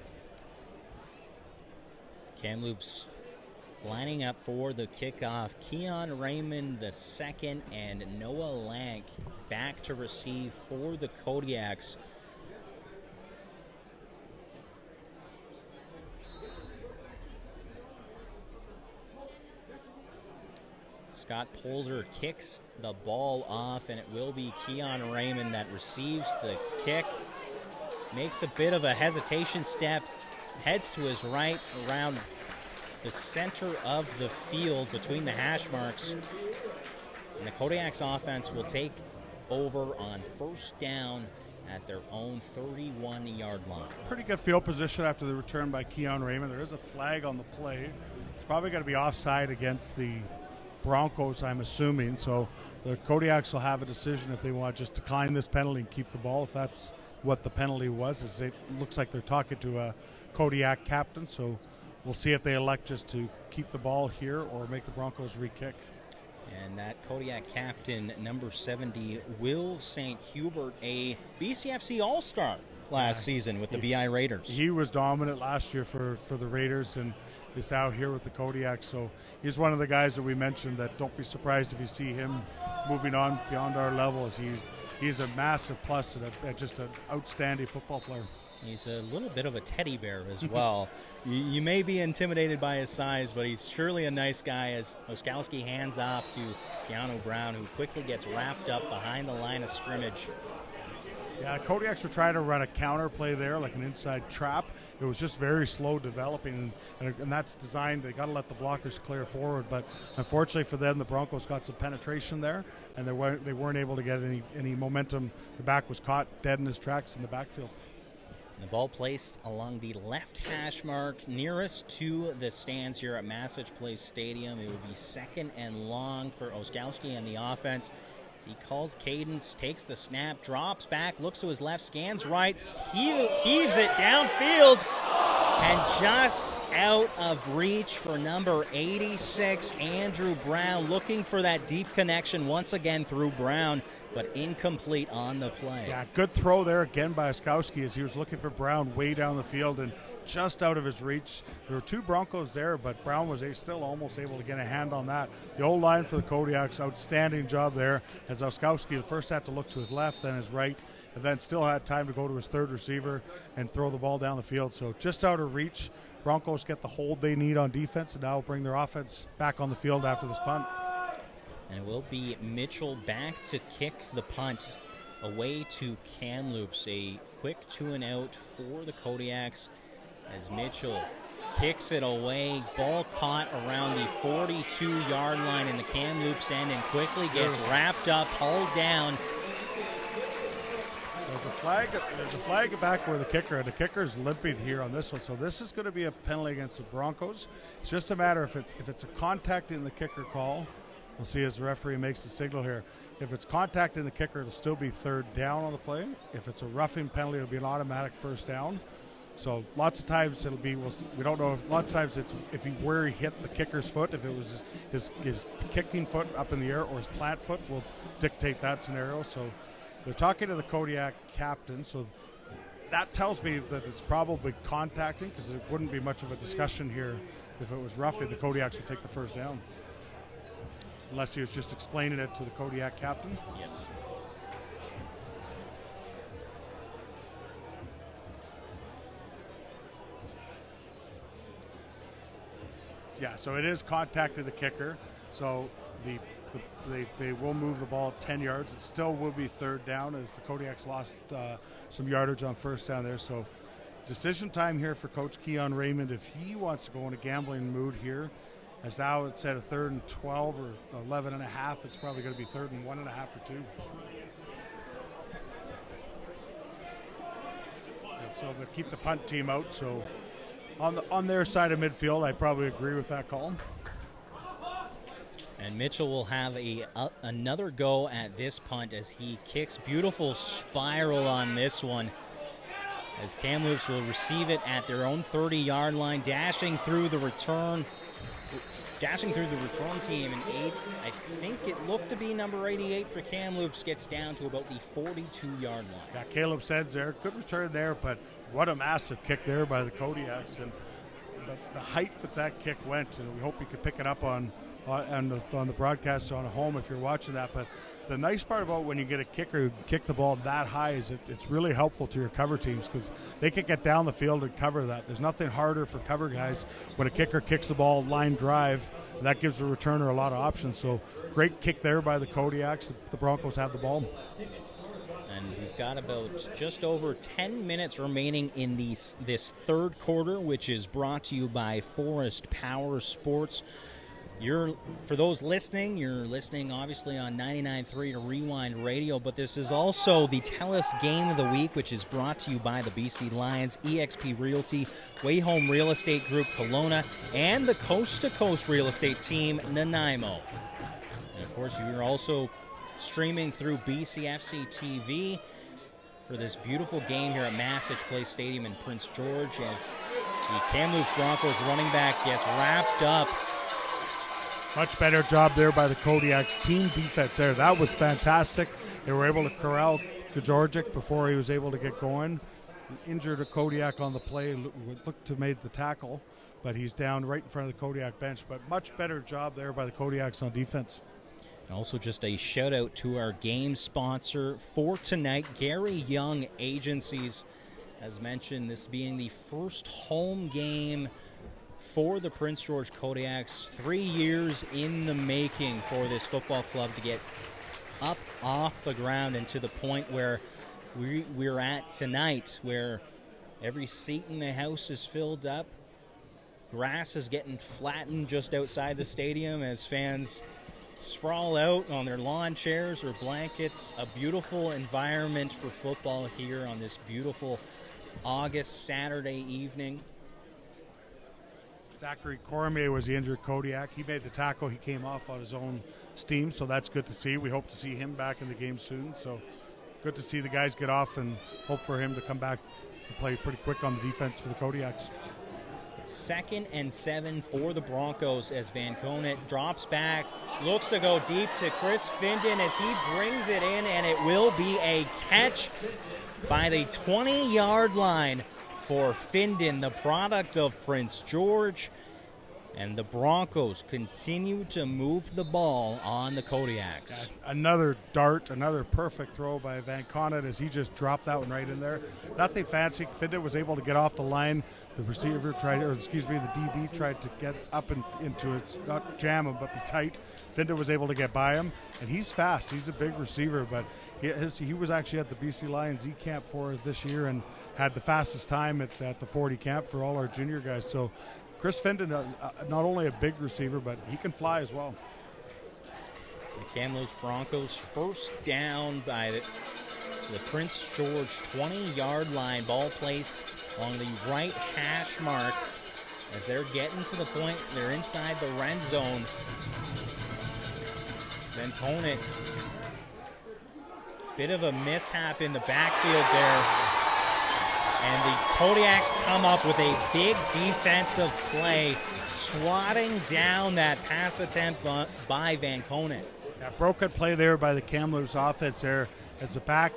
Kamloops lining up for the kickoff. Keon Raymond II and Noah Lank back to receive for the Kodiaks. Scott Polzer kicks the ball off, and it will be Keon Raymond that receives the kick. Makes a bit of a hesitation step, heads to his right around the center of the field between the hash marks. And the Kodiaks offense will take over on first down at their own 31-yard line. Pretty good field position after the return by Keon Raymond. There is a flag on the play. It's probably going to be offside against the Broncos, I'm assuming. So the Kodiaks will have a decision if they want to just decline this penalty and keep the ball. If that's what the penalty was, is it looks like they're talking to a Kodiak captain. So we'll see if they elect just to keep the ball here or make the Broncos re-kick. And that Kodiak captain, number 70, Will St. Hubert, a BCFC All-Star last season with the VI Raiders. He was dominant last year for the Raiders and is now here with the Kodiaks. So he's one of the guys that we mentioned that don't be surprised if you see him moving on beyond our level, as he's a massive plus and just an outstanding football player. He's a little bit of a teddy bear as well. You may be intimidated by his size, but he's surely a nice guy as Oskowski hands off to Keanu Brown, who quickly gets wrapped up behind the line of scrimmage. Yeah, Kodiaks were trying to run a counter play there, like an inside trap. It was just very slow developing, and that's designed. They got to let the blockers clear forward, but unfortunately for them, the Broncos got some penetration there, and they weren't able to get any momentum. The back was caught dead in his tracks in the backfield. The ball placed along the left hash mark nearest to the stands here at Massage Place Stadium. It will be second and long for Oskowski and the offense. He calls cadence, takes the snap, drops back, looks to his left, scans right, heaves it downfield, and just out of reach for number 86, Andrew Brown, looking for that deep connection once again through Brown, but incomplete on the play. Yeah, good throw there again by Oskowski as he was looking for Brown way down the field and just out of his reach. There were two Broncos there, but Brown was still almost able to get a hand on that. The old line for the Kodiaks, outstanding job there, as Oskowski first had to look to his left, then his right, and then still had time to go to his third receiver and throw the ball down the field. So just out of reach. Broncos get the hold they need on defense, and now bring their offense back on the field after this punt. And it will be Mitchell back to kick the punt away to Kamloops. A quick 2-and-out for the Kodiaks as Mitchell kicks it away. Ball caught around the 42-yard line in the Kamloops end and quickly gets wrapped up, hauled down. There's a flag back where the kicker's limping here on this one. So this is going to be a penalty against the Broncos. It's just a matter if it's a contact in the kicker call. We'll see as the referee makes the signal here. If it's contact in the kicker, it'll still be third down on the play. If it's a roughing penalty, it'll be an automatic first down. So lots of times it'll be, we don't know, lots of times it's where he hit the kicker's foot. If it was his kicking foot up in the air or his plant foot will dictate that scenario. So they're talking to the Kodiak captain. So that tells me that it's probably contacting, because there wouldn't be much of a discussion here if it was roughing. The Kodiaks would take the first down. Unless he was just explaining it to the Kodiak captain. Yes. Yeah, so it is contact to the kicker. So they will move the ball 10 yards. It still will be third down, as the Kodiaks lost some yardage on first down there. So decision time here for Coach Keon Raymond. If he wants to go in a gambling mood here, as now it's at a 3rd and 12 or 11 and a half, it's probably going to be 3rd and 1.5 or 2. And so they'll keep the punt team out. So on their side of midfield, I probably agree with that call. And Mitchell will have another go at this punt as he kicks. Beautiful spiral on this one, as Kamloops will receive it at their own 30-yard line, dashing through the return team. And I think it looked to be number 88 for Kamloops, gets down to about the 42-yard line. Yeah, Caleb Seds there. Good return there, but what a massive kick there by the Kodiaks. And the height that kick went, and we hope you could pick it up on the broadcast on home if you're watching that. But the nice part about when you get a kicker who can kick the ball that high is it's really helpful to your cover teams, because they can get down the field and cover that. There's nothing harder for cover guys when a kicker kicks the ball line drive. That gives the returner a lot of options. So great kick there by the Kodiaks. The Broncos have the ball. And we've got about just over 10 minutes remaining in this third quarter, which is brought to you by Forest Power Sports. For those listening, you're listening obviously on 99.3 to Rewind Radio, but this is also the TELUS Game of the Week, which is brought to you by the BC Lions, eXp Realty, Way Home Real Estate Group Kelowna, and the Coast to Coast Real Estate Team, Nanaimo. And of course, you're also streaming through BCFC TV for this beautiful game here at Massage Place Stadium in Prince George, as the Kamloops Broncos running back gets wrapped up. Much better job there by the Kodiaks. Team defense there. That was fantastic. They were able to corral Georgic before he was able to get going. Injured a Kodiak on the play. Looked to make the tackle, but he's down right in front of the Kodiak bench. But much better job there by the Kodiaks on defense. Also, just a shout out to our game sponsor for tonight, Gary Young Agencies. As mentioned, this being the first home game for the Prince George Kodiaks. 3 years in the making for this football club to get up off the ground and to the point where we're at tonight, where every seat in the house is filled up. Grass is getting flattened just outside the stadium as fans sprawl out on their lawn chairs or blankets. A beautiful environment for football here on this beautiful August Saturday evening. Zachary Cormier was the injured Kodiak. He made the tackle. He came off on his own steam, so that's good to see. We hope to see him back in the game soon. So good to see the guys get off, and hope for him to come back and play pretty quick on the defense for the Kodiaks. 2nd and 7 for the Broncos as Van Conant drops back, looks to go deep to Chris Findon as he brings it in, and it will be a catch by the 20-yard line for Findon, the product of Prince George. And the Broncos continue to move the ball on the Kodiaks. Another dart, another perfect throw by Van Conant as he just dropped that one right in there. Nothing fancy. Findon was able to get off the line. The receiver tried, the DB tried to get up into it, not jam him, but be tight. Findon was able to get by him, and he's fast. He's a big receiver, but he was actually at the BC Lions E-Camp for us this year and had the fastest time at the 40 camp for all our junior guys. So Chris Findon, not only a big receiver, but he can fly as well. The Kamloops Broncos first down by the Prince George 20-yard line. Ball placed on the right hash mark as they're getting to the point. They're inside the red zone. Then Conant, bit of a mishap in the backfield there. And the Kodiaks come up with a big defensive play, swatting down that pass attempt by Van Conant. Yeah, broken play there by the Kamloops offense there. As the back,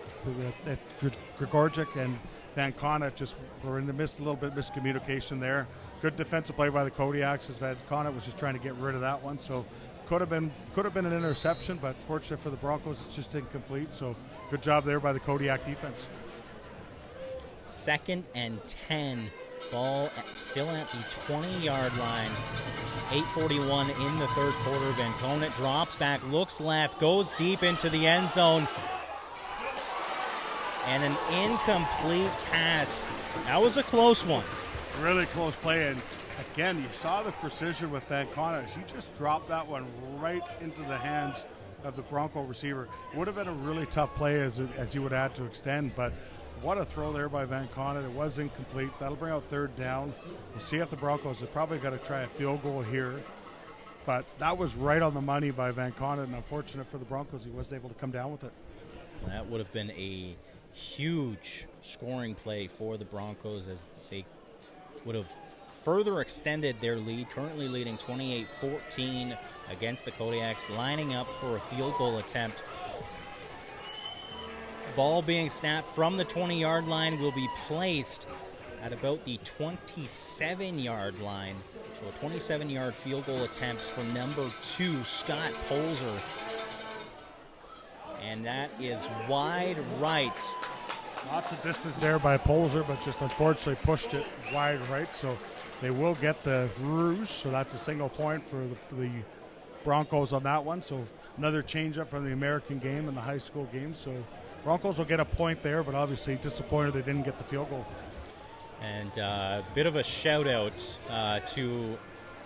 Gregorczyk and Van Conant just were in the midst, a little bit of miscommunication there. Good defensive play by the Kodiaks as Van Conant was just trying to get rid of that one. So could have been an interception, but fortunate for the Broncos, it's just incomplete. So good job there by the Kodiak defense. 2nd and 10. Ball still at the 20-yard line. 8:41 in the third quarter. Van Conant drops back, looks left, goes deep into the end zone. And an incomplete pass. That was a close one. Really close play. And again, you saw the precision with Van Conant. He just dropped that one right into the hands of the Bronco receiver. It would have been a really tough play as he would have had to extend, but what a throw there by Van Conant. It was incomplete. That'll bring out 3rd down. We'll see if the Broncos have probably got to try a field goal here. But that was right on the money by Van Conant, and unfortunate for the Broncos, he wasn't able to come down with it. That would have been a huge scoring play for the Broncos as they would have further extended their lead, currently leading 28-14 against the Kodiaks, lining up for a field goal attempt. Ball being snapped from the 20-yard line will be placed at about the 27-yard line. So a 27-yard field goal attempt for number 2, Scott Polzer. And that is wide right. Lots of distance there by Polzer, but just unfortunately pushed it wide right. So they will get the Rouge. So that's a single point for the Broncos on that one. So another change up from the American game and the high school game. So Broncos will get a point there, but obviously disappointed they didn't get the field goal. And a bit of a shout-out to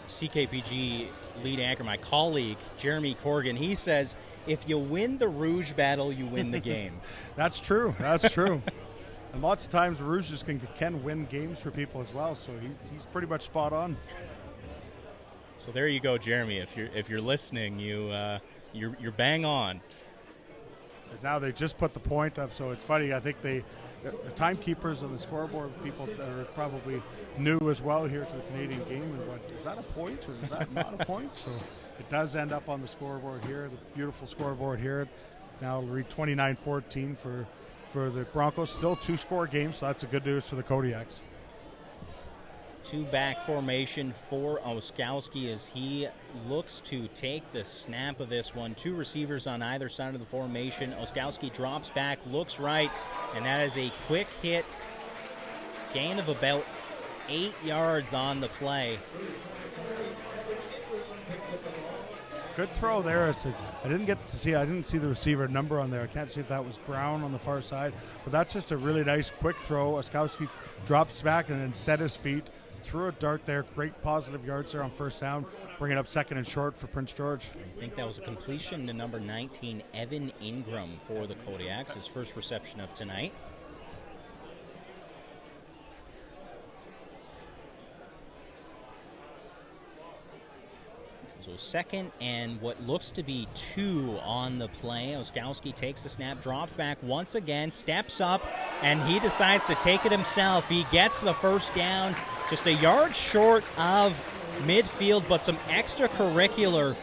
CKPG lead anchor, my colleague, Jeremy Corrigan. He says, if you win the Rouge battle, you win the game. That's true. That's true. And lots of times Rouges can win games for people as well, so he's pretty much spot on. So there you go, Jeremy. If you're listening, you're bang on. As now they just put the point up, so it's funny. I think the timekeepers and the scoreboard people are probably new as well here to the Canadian game. And what, is that a point or is that not a point? So it does end up on the scoreboard here, the beautiful scoreboard here. Now it'll read 29-14 for the Broncos. Still 2-score game, so that's a good news for the Kodiaks. 2-back formation for Oskowski as he looks to take the snap of this one. 2 receivers on either side of the formation. Oskowski drops back, looks right, and that is a quick hit. Gain of about 8 yards on the play. Good throw there. I didn't see the receiver number on there. I can't see if that was Brown on the far side, but that's just a really nice quick throw. Oskowski drops back and then set his feet. Threw a dart there. Great positive yards there on first down. Bring it up 2nd and short for Prince George. I think that was a completion to number 19, Evan Ingram, for the Kodiaks, his first reception of tonight. So 2nd and what looks to be 2 on the play. Oskowski takes the snap, drops back once again, steps up, and he decides to take it himself. He gets the first down, just a yard short of midfield, but some extracurricular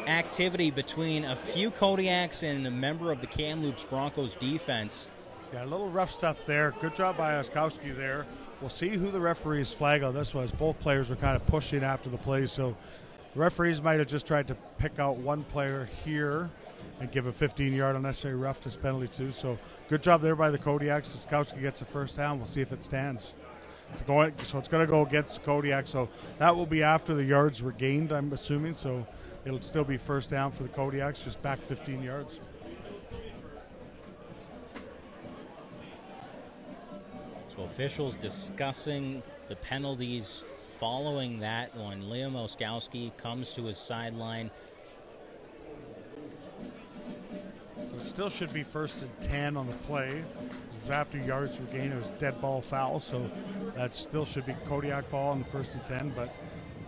activity between a few Kodiaks and a member of the Kamloops Broncos defense. Yeah, a little rough stuff there. Good job by Oskowski there. We'll see who the referees flag on this was. Both players were kind of pushing after the play, so the referees might have just tried to pick out one player here and give a 15-yard unnecessary roughness penalty too. So good job there by the Kodiaks. Oskowski gets the first down. We'll see if it stands. So it's going to go against the Kodiaks. So that will be after the yards were gained, I'm assuming. So it'll still be first down for the Kodiaks, just back 15 yards. So officials discussing the penalties following that one. Liam Oskowski comes to his sideline. So it's still should be 1st and 10 on the play. It was after yards per gain. It was dead ball foul, so that still should be Kodiak ball on the 1st and 10, but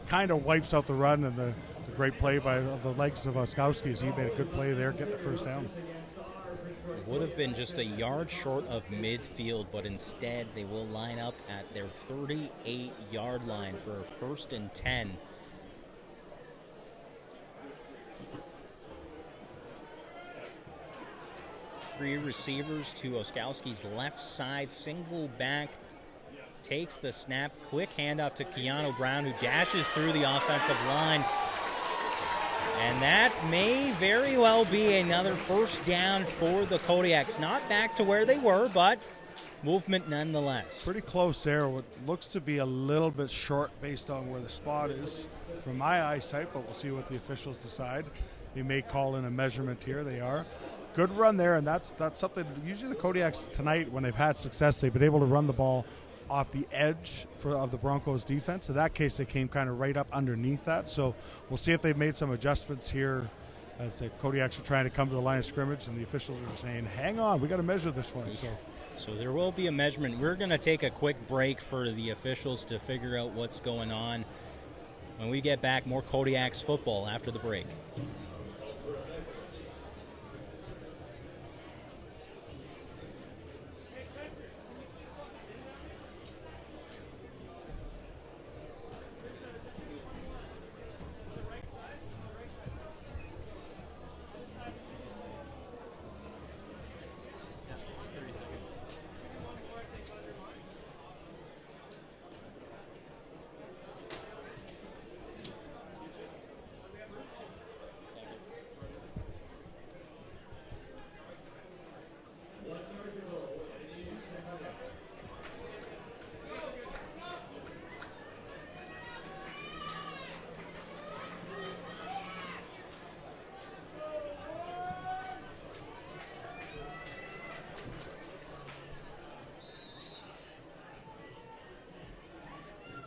kind of wipes out the run and the great play by the legs of Oskowski as he made a good play there, getting the first down. It would have been just a yard short of midfield, but instead they will line up at their 38-yard line for a 1st and 10. Three receivers to Oskowski's left side, single back, takes the snap, quick handoff to Keanu Brown, who dashes through the offensive line. And that may very well be another first down for the Kodiaks. Not back to where they were, but movement nonetheless. Pretty close there. What looks to be a little bit short based on where the spot is from my eyesight, but we'll see what the officials decide. They may call in a measurement here. They are. Good run there, and that's something. Usually the Kodiaks tonight, when they've had success, they've been able to run the ball off the edge of the Broncos defense. In that case, they came kind of right up underneath that. So we'll see if they've made some adjustments here as the Kodiaks are trying to come to the line of scrimmage, and the officials are saying, hang on, we got to measure this one. So there will be a measurement. We're going to take a quick break for the officials to figure out what's going on. When we get back, more Kodiaks football after the break.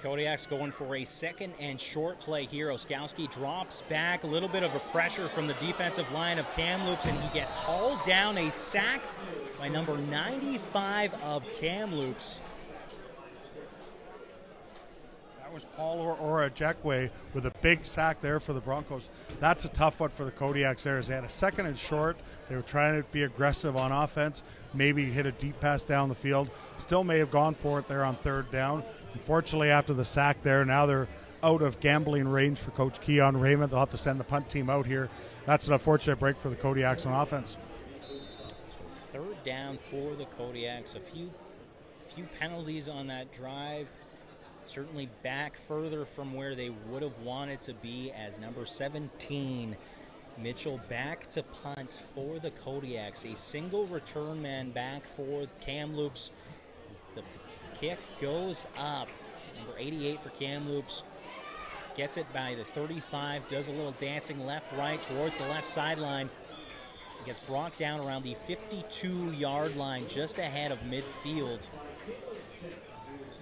Kodiak's going for a 2nd and short play here. Oskowski drops back, a little bit of a pressure from the defensive line of Kamloops, and he gets hauled down. A sack by number 95 of Kamloops. That was Paul Orajekwe with a big sack there for the Broncos. That's a tough one for the Kodiaks there, as they had a 2nd and short. They were trying to be aggressive on offense, maybe hit a deep pass down the field. Still may have gone for it there on 3rd down. Unfortunately, after the sack there, now they're out of gambling range for Coach Keon Raymond. They'll have to send the punt team out here. That's an unfortunate break for the Kodiaks on offense. 3rd down for the Kodiaks. A few penalties on that drive. Certainly back further from where they would have wanted to be, as number 17, Mitchell, back to punt for the Kodiaks. A single return man back for Kamloops. The kick goes up. Number 88 for Kamloops gets it by the 35, does a little dancing left-right towards the left sideline. Gets brought down around the 52-yard line, just ahead of midfield.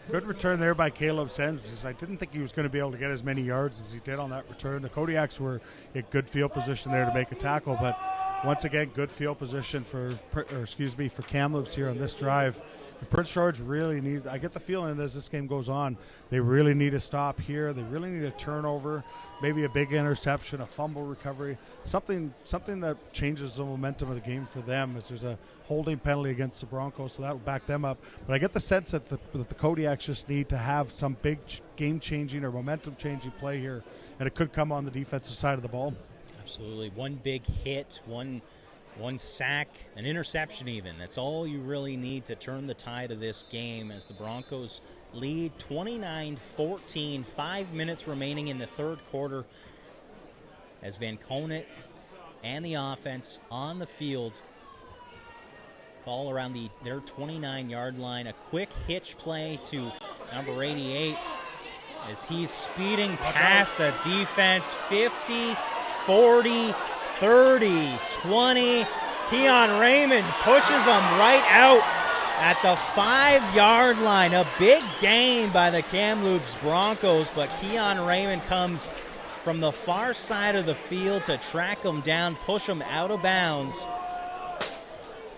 Good return there by Caleb Sens. I didn't think he was going to be able to get as many yards as he did on that return. The Kodiaks were in good field position there to make a tackle, but once again, good field position for Kamloops here on this drive. And Prince George really needs, I get the feeling as this game goes on, they really need a stop here. They really need a turnover, maybe a big interception, a fumble recovery, something that changes the momentum of the game for them, as there's a holding penalty against the Broncos, so that will back them up. But I get the sense that the Kodiaks just need to have some big game-changing or momentum-changing play here, and it could come on the defensive side of the ball. Absolutely. One big hit, one sack, an interception even. That's all you really need to turn the tide of this game, as the Broncos lead 29-14, 5 minutes remaining in the 3rd quarter, as Van Conant and the offense on the field. Ball around their 29-yard line. A quick hitch play to number 88 as he's speeding past the defense. 50, 40, 30, 20. Keon Raymond pushes him right out at the 5-yard line. A big gain by the Kamloops Broncos, but Keon Raymond comes from the far side of the field to track him down, push him out of bounds.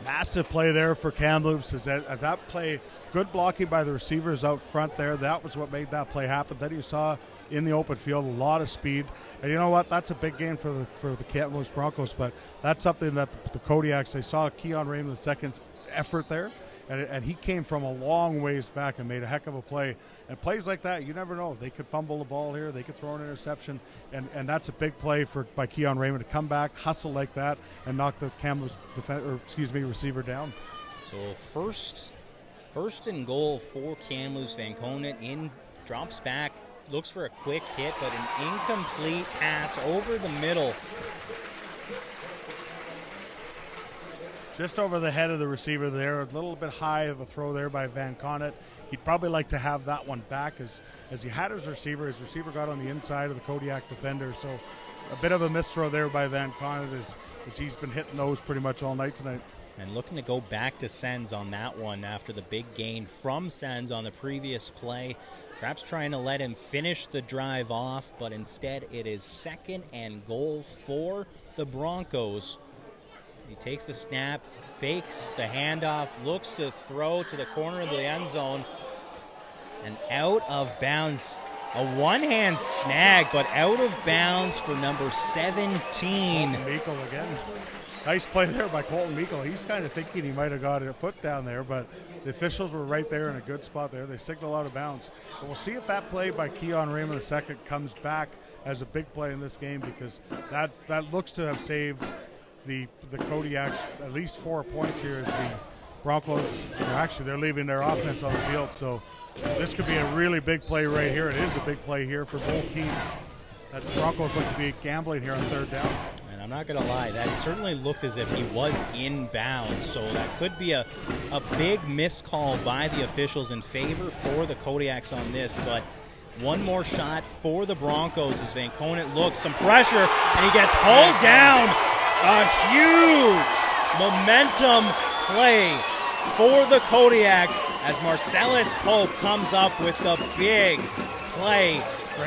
Massive play there for Kamloops. Is at that play, good blocking by the receivers out front there. That was what made that play happen. Then you saw in the open field a lot of speed. And you know what? That's a big game for the Kamloops Broncos. But that's something that the Kodiaks, they saw Keon Raymond II's effort there. And he came from a long ways back and made a heck of a play. And plays like that, you never know. They could fumble the ball here. They could throw an interception. And that's a big play by Keon Raymond to come back, hustle like that, and knock the Kamloops receiver down. So first and goal for Kamloops. Van Konen drops back, looks for a quick hit, but an incomplete pass over the middle. Just over the head of the receiver there. A little bit high of a throw there by Van Konen. He'd probably like to have that one back as he had his receiver. His receiver got on the inside of the Kodiak defender. So a bit of a misthrow there by Van Konen as he's been hitting those pretty much all night tonight. And looking to go back to Sens on that one after the big gain from Sens on the previous play. Perhaps trying to let him finish the drive off, but instead it is 2nd and goal for the Broncos. He takes the snap, fakes the handoff, looks to throw to the corner of the end zone, and out of bounds. A one-hand snag, but out of bounds for number 17. Colton Meikle again. Nice play there by Colton Meikle. He's kind of thinking he might have got a foot down there, but the officials were right there in a good spot there. They signal out of bounds. But we'll see if that play by Keon Raymond II comes back as a big play in this game, because that looks to have saved the Kodiaks at least 4 points here as the Broncos, actually they're leaving their offense on the field. So this could be a really big play right here. It is a big play here for both teams. That's the Broncos look to be gambling here on 3rd down. And I'm not going to lie, that certainly looked as if he was inbound. So that could be a big miscall by the officials in favor for the Kodiaks on this. But one more shot for the Broncos as Van Konen looks, some pressure, and he gets hauled down. A huge momentum play for the Kodiaks as Marcellus Pope comes up with the big play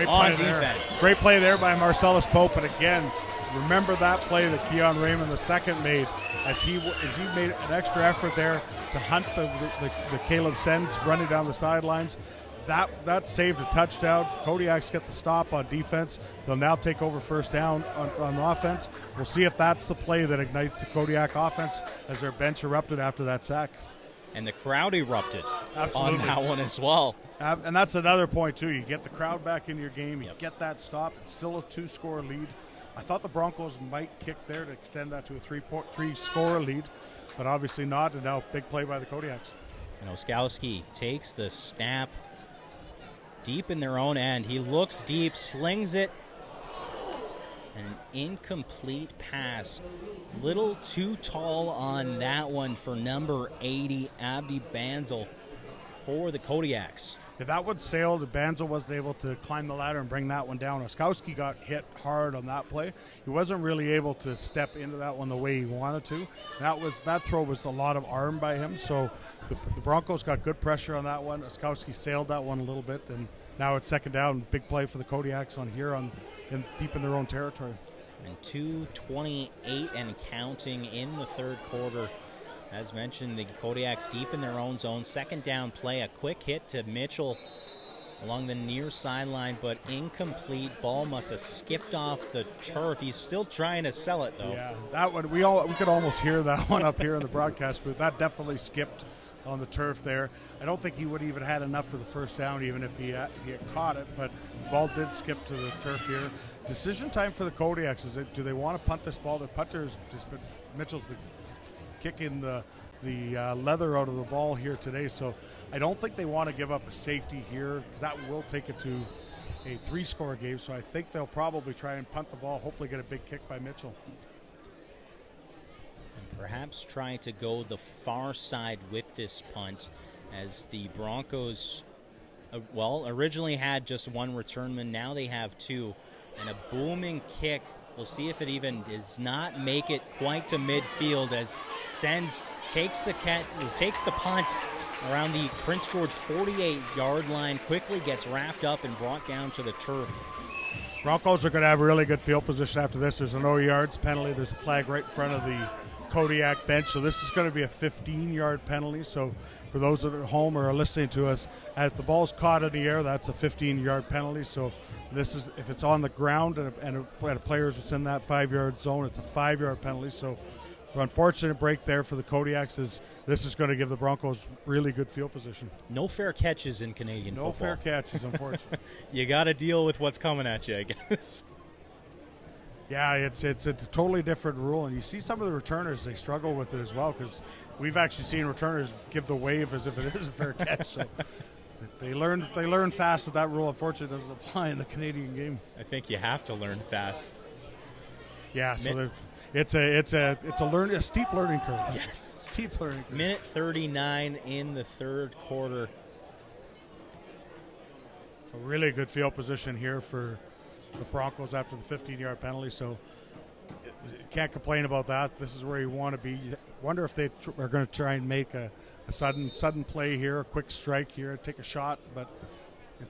on defense. Great play there by Marcellus Pope. And again, remember that play that Keon Raymond II made as he made an extra effort there to hunt the Caleb Sens running down the sidelines. That saved a touchdown. Kodiaks get the stop on defense. They'll now take over 1st down on offense. We'll see if that's the play that ignites the Kodiak offense as their bench erupted after that sack. And the crowd erupted Absolutely. on that one as well. And that's another point, too. You get the crowd back in your game. You get that stop. It's still a 2-score lead. I thought the Broncos might kick there to extend that to a 3-score lead, but obviously not. And now big play by the Kodiaks. And Oskowski takes the snap deep in their own end. He looks deep, slings it, and an incomplete pass. Little too tall on that one for number 80, Abdi Banzel, for the Kodiaks. If that one sailed, Banzel wasn't able to climb the ladder and bring that one down. Oskowski got hit hard on that play. He wasn't really able to step into that one the way he wanted to. That throw was a lot of arm by him, so the Broncos got good pressure on that one. Oskowski sailed that one a little bit, and now it's 2nd down. Big play for the Kodiaks on here deep in their own territory. And 2:28 and counting in the 3rd quarter. As mentioned, the Kodiaks deep in their own zone. 2nd down play, a quick hit to Mitchell along the near sideline, but incomplete. Ball must have skipped off the turf. He's still trying to sell it, though. Yeah, that one, we could almost hear that one up here in the broadcast booth. That definitely skipped on the turf there. I don't think he would even had enough for the 1st down, even if he had caught it, but the ball did skip to the turf here. Decision time for the Kodiaks. Do they want to punt this ball? The punter's Mitchell's been kicking the leather out of the ball here today, so I don't think they want to give up a safety here, because that will take it to a 3-score game. So I think they'll probably try and punt the ball, hopefully get a big kick by Mitchell. And perhaps trying to go the far side with this punt, as the Broncos, originally had just one returnman. Now they have 2, and a booming kick. We'll see if it even does not make it quite to midfield, as Sens takes the punt around the Prince George 48-yard line, quickly gets wrapped up and brought down to the turf. Broncos are going to have really good field position after this. There's a no yards penalty. There's a flag right in front of the Kodiak bench. So this is going to be a 15-yard penalty. So for those that are at home or are listening to us, as the ball's caught in the air, that's a 15-yard penalty. So this is, if it's on the ground and a player's within that 5-yard zone, it's a 5-yard penalty. So for unfortunate break there for the Kodiaks, this is going to give the Broncos really good field position. No fair catches in Canadian football. No fair catches, unfortunately. You got to deal with what's coming at you, I guess. Yeah, it's a totally different rule, and you see some of the returners, they struggle with it as well, because we've actually seen returners give the wave as if it is a fair catch. So they learn fast that rule unfortunately doesn't apply in the Canadian game. I think you have to learn fast. Yeah, so it's a steep learning curve. Yes, steep learning curve. Minute 39 in the third quarter. A really good field position here for the Broncos after the 15-yard penalty, so can't complain about that. This is where you want to be. Wonder if they are going to try and make a sudden play here, a quick strike here, take a shot, but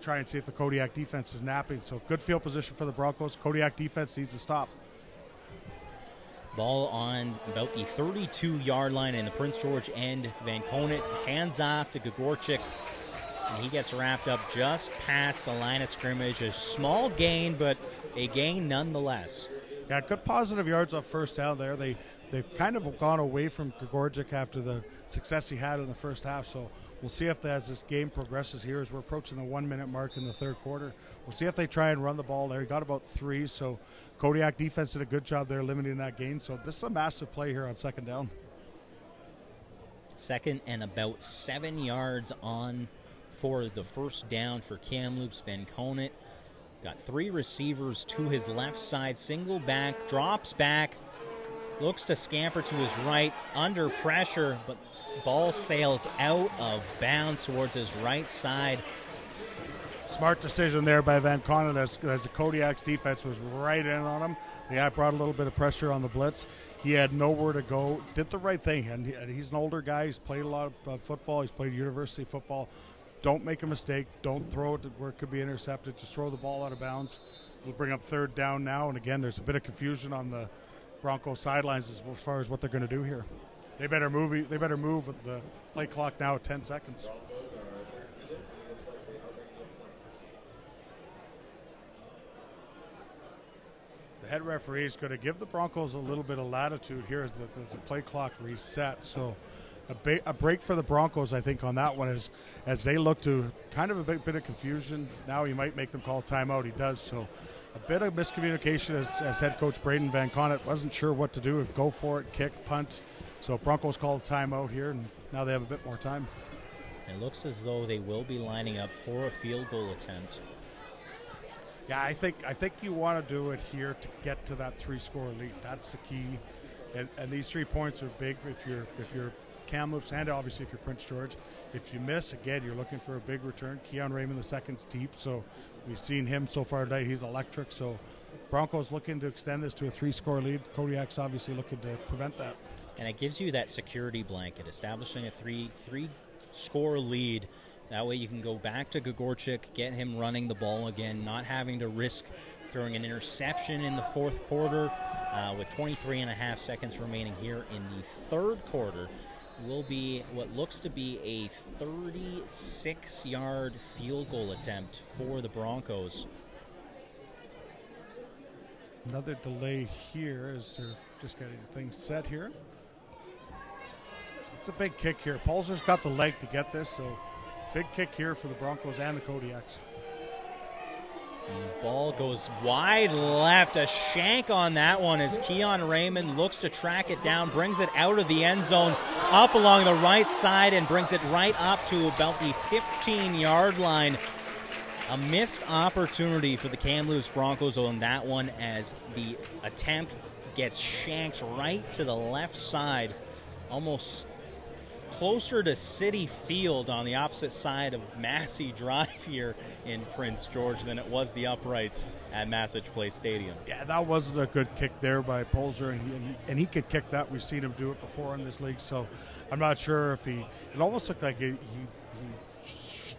try and see if the Kodiak defense is napping. So good field position for the Broncos. Kodiak defense needs to stop. Ball on about the 32-yard line in the Prince George end. Van Conant hands off to Gagorchik, and he gets wrapped up just past the line of scrimmage. A small gain, but a gain nonetheless. Yeah, good positive yards on first down there. They've kind of gone away from Gagorchik after the success he had in the first half. So we'll see if as this game progresses here, as we're approaching the 1-minute mark in the third quarter, we'll see if they try and run the ball there. He got about 3, so Kodiak defense did a good job there limiting that gain. So this is a massive play here on second down. Second and about 7 yards on for the first down for Kamloops. Van Conant got 3 receivers to his left side, single back, drops back, looks to scamper to his right, under pressure, but ball sails out of bounds towards his right side. Smart decision there by Van Conant as the Kodiak's defense was right in on him. Yeah, brought a little bit of pressure on the blitz. He had nowhere to go, did the right thing, and he's an older guy. He's played a lot of football. He's played university football. Don't make a mistake. Don't throw it where it could be intercepted. Just throw the ball out of bounds. We'll bring up third down now, and again, there's a bit of confusion on the Broncos sidelines as far as what they're going to do here. They better move with the play clock now at 10 seconds. The head referee is going to give the Broncos a little bit of latitude here as the play clock resets. So a break for the Broncos, I think, on that one is as they look to kind of a bit of confusion. Now he might make them call timeout. He does. So a bit of miscommunication as head coach Braden Van Conant wasn't sure what to do. Go for it, kick, punt. So Broncos called timeout here, and now they have a bit more time. It looks as though they will be lining up for a field goal attempt. Yeah, I think you want to do it here to get to that 3-score lead. That's the key, and these 3 points are big if you're Kamloops and obviously if you're Prince George. If you miss, again, you're looking for a big return. Keon Raymond II's deep, so we've seen him so far today. He's electric, so Broncos looking to extend this to a 3-score lead. Kodiak's obviously looking to prevent that. And it gives you that security blanket, establishing a three-score lead. That way you can go back to Gagorchik, get him running the ball again, not having to risk throwing an interception in the fourth quarter. With 23 and a half seconds remaining here in the third quarter, will be what looks to be a 36-yard field goal attempt for the Broncos. Another delay here as they're just getting things set here. It's a big kick here. Pulser's got the leg to get this, so big kick here for the Broncos and the Kodiaks. And the ball goes wide left. A shank on that one as Keon Raymond looks to track it down, brings it out of the end zone, up along the right side, and brings it right up to about the 15-yard line. A missed opportunity for the Kamloops Broncos on that one as the attempt gets shanked right to the left side, almost closer to Citi Field on the opposite side of Massey Drive here in Prince George than it was the uprights at Massage Place Stadium. Yeah, that wasn't a good kick there by Pulser, and he could kick that. We've seen him do it before in this league, so I'm not sure if it almost looked like he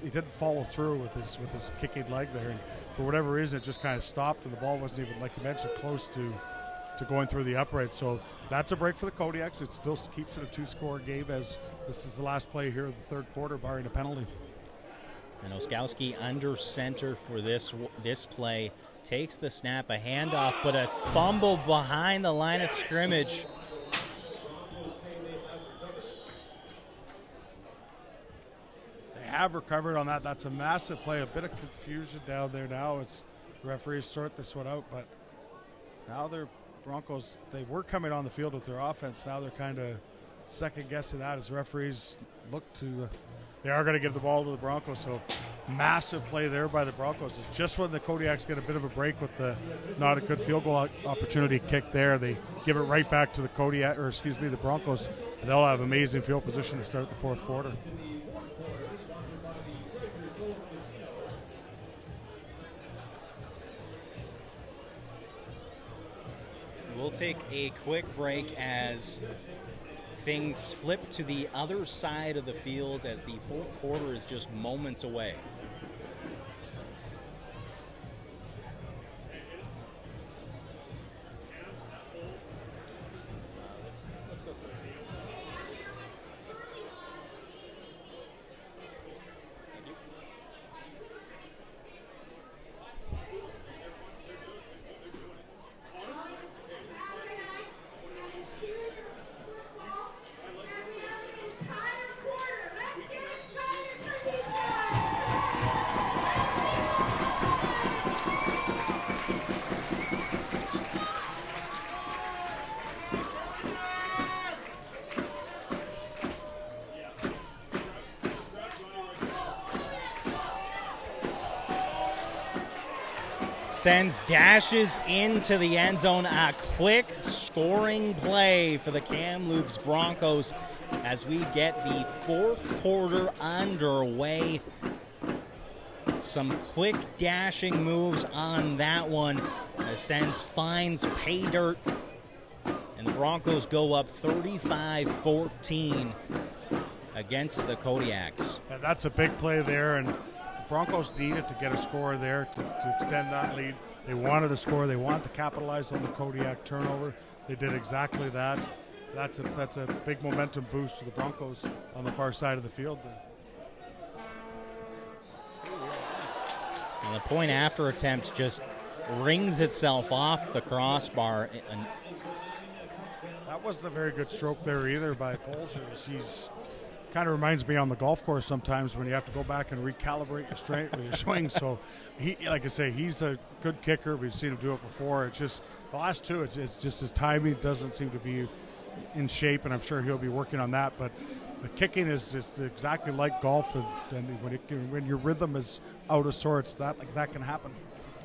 didn't follow through with his kicking leg there, and for whatever reason it just kind of stopped, and the ball wasn't even, like you mentioned, close to to going through the upright. So that's a break for the Kodiaks. It still keeps it a 2-score game, as this is the last play here of the third quarter, barring a penalty. And Oskowski under center for this play. Takes the snap, a handoff, but a fumble behind the line of scrimmage. They have recovered on that. That's a massive play. A bit of confusion down there now as referees sort this one out. But now they're Broncos, they were coming on the field with their offense. Now they're kind of second-guessing that as referees look to they are going to give the ball to the Broncos. So massive play there by the Broncos. It's just when the Kodiaks get a bit of a break with the not a good field goal opportunity kick there, they give it right back to the the Broncos. And they'll have amazing field position to start the fourth quarter. We'll take a quick break as things flip to the other side of the field as the fourth quarter is just moments away. Sends dashes into the end zone. A quick scoring play for the Kamloops Broncos as we get the fourth quarter underway. Some quick dashing moves on that one. Sends finds pay dirt. And the Broncos go up 35-14 against the Kodiaks. Yeah, that's a big play there, and Broncos needed to get a score there to extend that lead. They wanted a score. They wanted to capitalize on the Kodiak turnover. They did exactly that. That's a big momentum boost to the Broncos on the far side of the field. And the point after attempt just rings itself off the crossbar. And that wasn't a very good stroke there either by Polzer. He's kind of reminds me on the golf course sometimes when you have to go back and recalibrate your strength with your swing. So he, like I say, he's a good kicker. We've seen him do it before. It's just the last two, it's just his timing doesn't seem to be in shape, and I'm sure he'll be working on that. But the kicking is just exactly like golf, and when your rhythm is out of sorts, that can happen.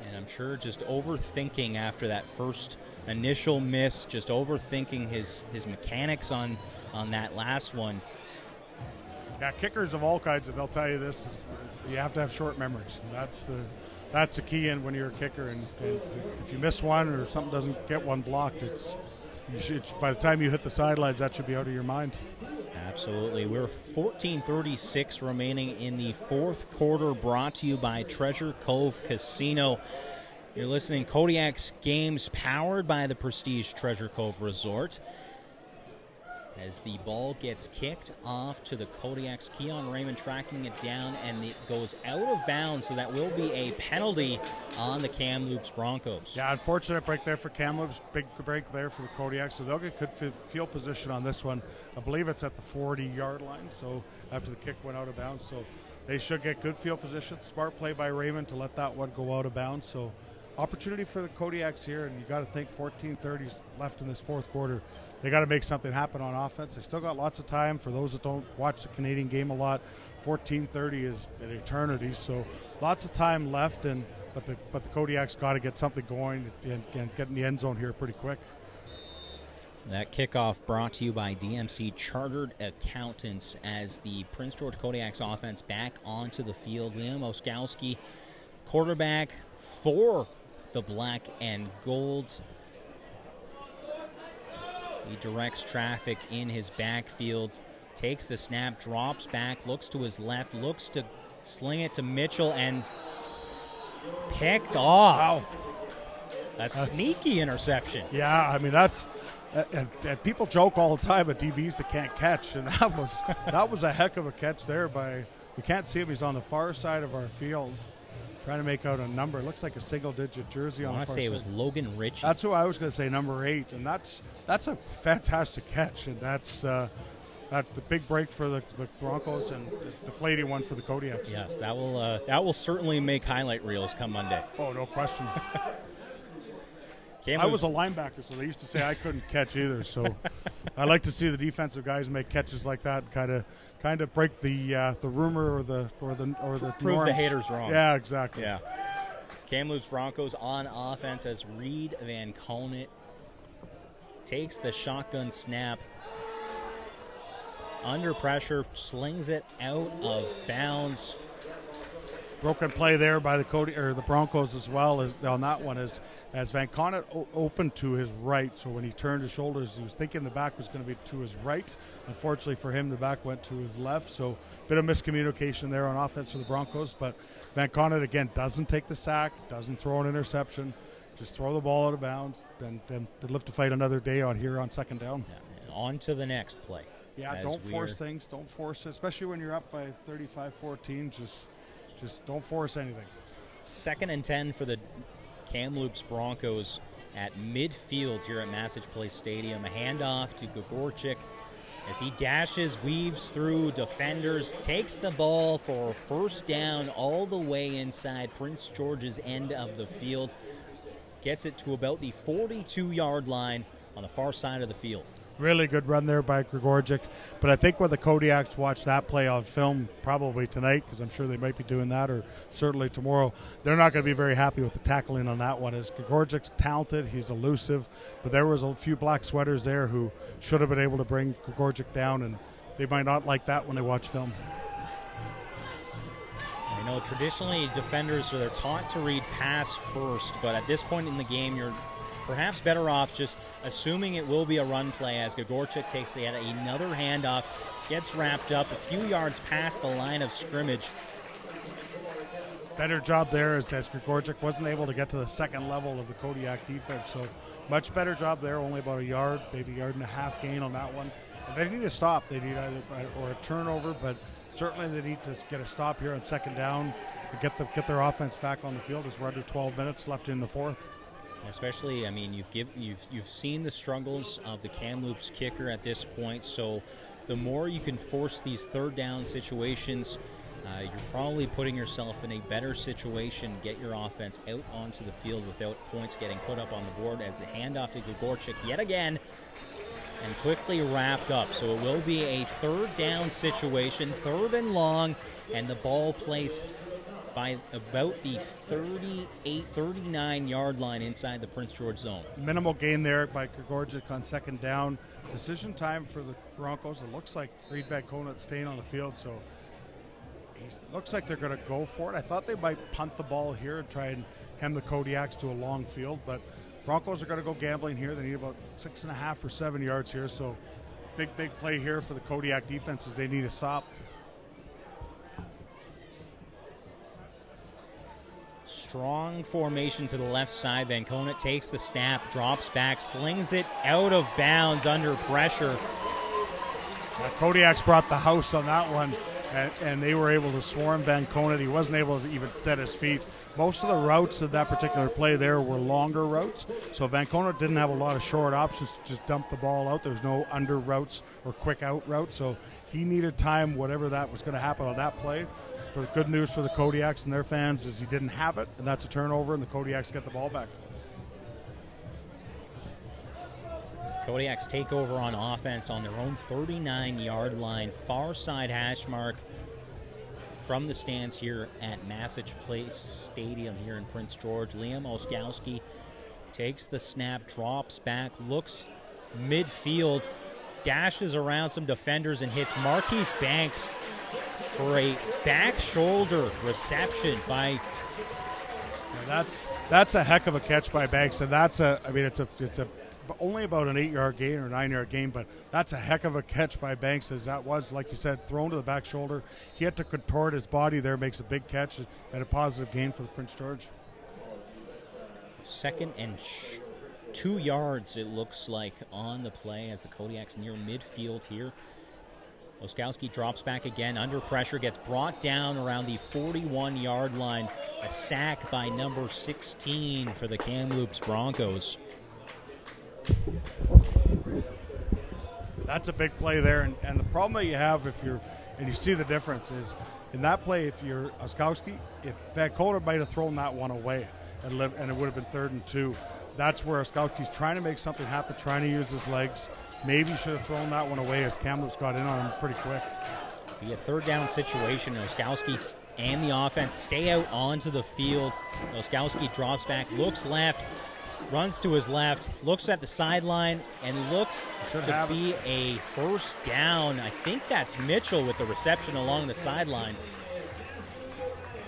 And I'm sure just overthinking after that first initial miss, just overthinking his mechanics on that last one. Yeah, kickers of all kinds, and they'll tell you this, is you have to have short memories. That's the key in when you're a kicker, and if you miss one or something doesn't get one blocked, by the time you hit the sidelines, that should be out of your mind. Absolutely. We're 14:36 remaining in the fourth quarter, brought to you by Treasure Cove Casino. You're listening Kodiaks games powered by the Prestige Treasure Cove Resort. As the ball gets kicked off to the Kodiaks, Keon Raymond tracking it down, and it goes out of bounds, so that will be a penalty on the Kamloops Broncos. Yeah, unfortunate break there for Kamloops, big break there for the Kodiaks, so they'll get good field position on this one. I believe it's at the 40-yard line, so after the kick went out of bounds, so they should get good field position. Smart play by Raymond to let that one go out of bounds, so opportunity for the Kodiaks here, and you got to think 14:30 left in this fourth quarter. They got to make something happen on offense. They still got lots of time. For those that don't watch the Canadian game a lot, 14:30 is an eternity. So lots of time left, but the Kodiaks got to get something going and get in the end zone here pretty quick. That kickoff brought to you by DMC Chartered Accountants as the Prince George Kodiaks offense back onto the field. Liam Oskowski, quarterback for the black and gold. He directs traffic in his backfield, takes the snap, drops back, looks to his left, looks to sling it to Mitchell, and picked off. Wow. A sneaky interception. Yeah, I mean, that's and people joke all the time about DBs that can't catch, and that was a heck of a catch there by, we can't see him, he's on the far side of our field, trying to make out a number. It looks like a single-digit jersey on the far side. I want to say it was Logan Ritchie. That's who I was going to say, number 8, and that's a fantastic catch, and that's the big break for the Broncos and the deflating one for the Kodiaks. Yes, that will certainly make highlight reels come Monday. Oh, no question. I was a linebacker, so they used to say I couldn't catch either. So I like to see the defensive guys make catches like that, kind of break the rumor or the prove norms. The haters wrong. Yeah, exactly. Yeah. Kamloops Broncos on offense as Reed Van Conant takes the shotgun snap. Under pressure, slings it out of bounds. Broken play there by the Broncos as well as on that one as Van Conant opened to his right. So when he turned his shoulders, he was thinking the back was going to be to his right. Unfortunately for him, the back went to his left. So a bit of miscommunication there on offense for the Broncos. But Van Conant again doesn't take the sack, doesn't throw an interception, just throw the ball out of bounds, then live to fight another day on second down. Yeah, and on to the next play. Yeah, don't force things. Don't force it, especially when you're up by 35-14. Just don't force anything. 2nd and 10 for the Kamloops Broncos at midfield here at Massage Place Stadium. A handoff to Gogorchik as he dashes, weaves through defenders, takes the ball for a first down all the way inside Prince George's end of the field. Gets it to about the 42-yard line on the far side of the field. Really good run there by Gregorczyk. But I think when the Kodiaks watch that play on film, probably tonight, because I'm sure they might be doing that, or certainly tomorrow, they're not going to be very happy with the tackling on that one. As Gregorczyk's talented, he's elusive, but there was a few black sweaters there who should have been able to bring Gregorczyk down, and they might not like that when they watch film. I know traditionally defenders they're taught to read pass first, but at this point in the game, you're perhaps better off just assuming it will be a run play as Gogorchik takes yet another handoff, gets wrapped up a few yards past the line of scrimmage. Better job there as Gregorczyk wasn't able to get to the second level of the Kodiak defense, so much better job there, only about a yard, maybe a yard and a half gain on that one. And they need to stop. They need either or a turnover, but certainly they need to get a stop here on second down to get their offense back on the field as we're under 12 minutes left in the fourth. Especially, I mean, you've seen the struggles of the Kamloops kicker at this point, so the more you can force these third down situations, you're probably putting yourself in a better situation, get your offense out onto the field without points getting put up on the board as the handoff to Gogorchik yet again and quickly wrapped up. So it will be a third down situation, 3rd and long, and the ball placed by about the 39-yard line inside the Prince George zone. Minimal gain there by Gregorczyk on second down. Decision time for the Broncos. It looks like Reed Van Conant staying on the field, so it looks like they're going to go for it. I thought they might punt the ball here and try and hem the Kodiaks to a long field, but Broncos are going to go gambling here. They need about 6.5 or 7 yards here, so big play here for the Kodiak defense as they need to stop. Strong formation to the left side. Van Conant takes the snap, drops back, slings it out of bounds under pressure. Kodiaks brought the house on that one, and they were able to swarm Van Conant. He wasn't able to even set his feet. Most of the routes of that particular play there were longer routes, so Van Conant didn't have a lot of short options to just dump the ball out. There was no under routes or quick out routes, so he needed time, whatever that was going to happen on that play. For the good news for the Kodiaks and their fans is he didn't have it, and that's a turnover, and the Kodiaks get the ball back. Kodiaks take over on offense on their own 39-yard line, far side hash mark from the stands here at Massage Place Stadium here in Prince George. Liam Oskowski takes the snap, drops back, looks midfield, dashes around some defenders and hits Marquise Banks for a back shoulder reception by. That's a heck of a catch by Banks, and it's only about an 8-yard gain or 9-yard gain, but that's a heck of a catch by Banks, as that was, like you said, thrown to the back shoulder. He had to contort his body there, makes a big catch and a positive gain for the Prince George. 2nd and 2 yards, it looks like, on the play as the Kodiaks near midfield here. Oskowski drops back again under pressure, gets brought down around the 41-yard line. A sack by number 16 for the Kamloops Broncos. That's a big play there, and the problem that you have and you see the difference is in that play, if you're Oskowski, if Vancouver might have thrown that one away and it would have been 3rd and 2. That's where Oskowski's trying to make something happen, trying to use his legs. Maybe should have thrown that one away as Kamloops got in on him pretty quick. Be a 3rd down situation. Oskowski and the offense stay out onto the field. Oskowski drops back, looks left, runs to his left, looks at the sideline, and looks to be a 1st down. I think that's Mitchell with the reception along the sideline.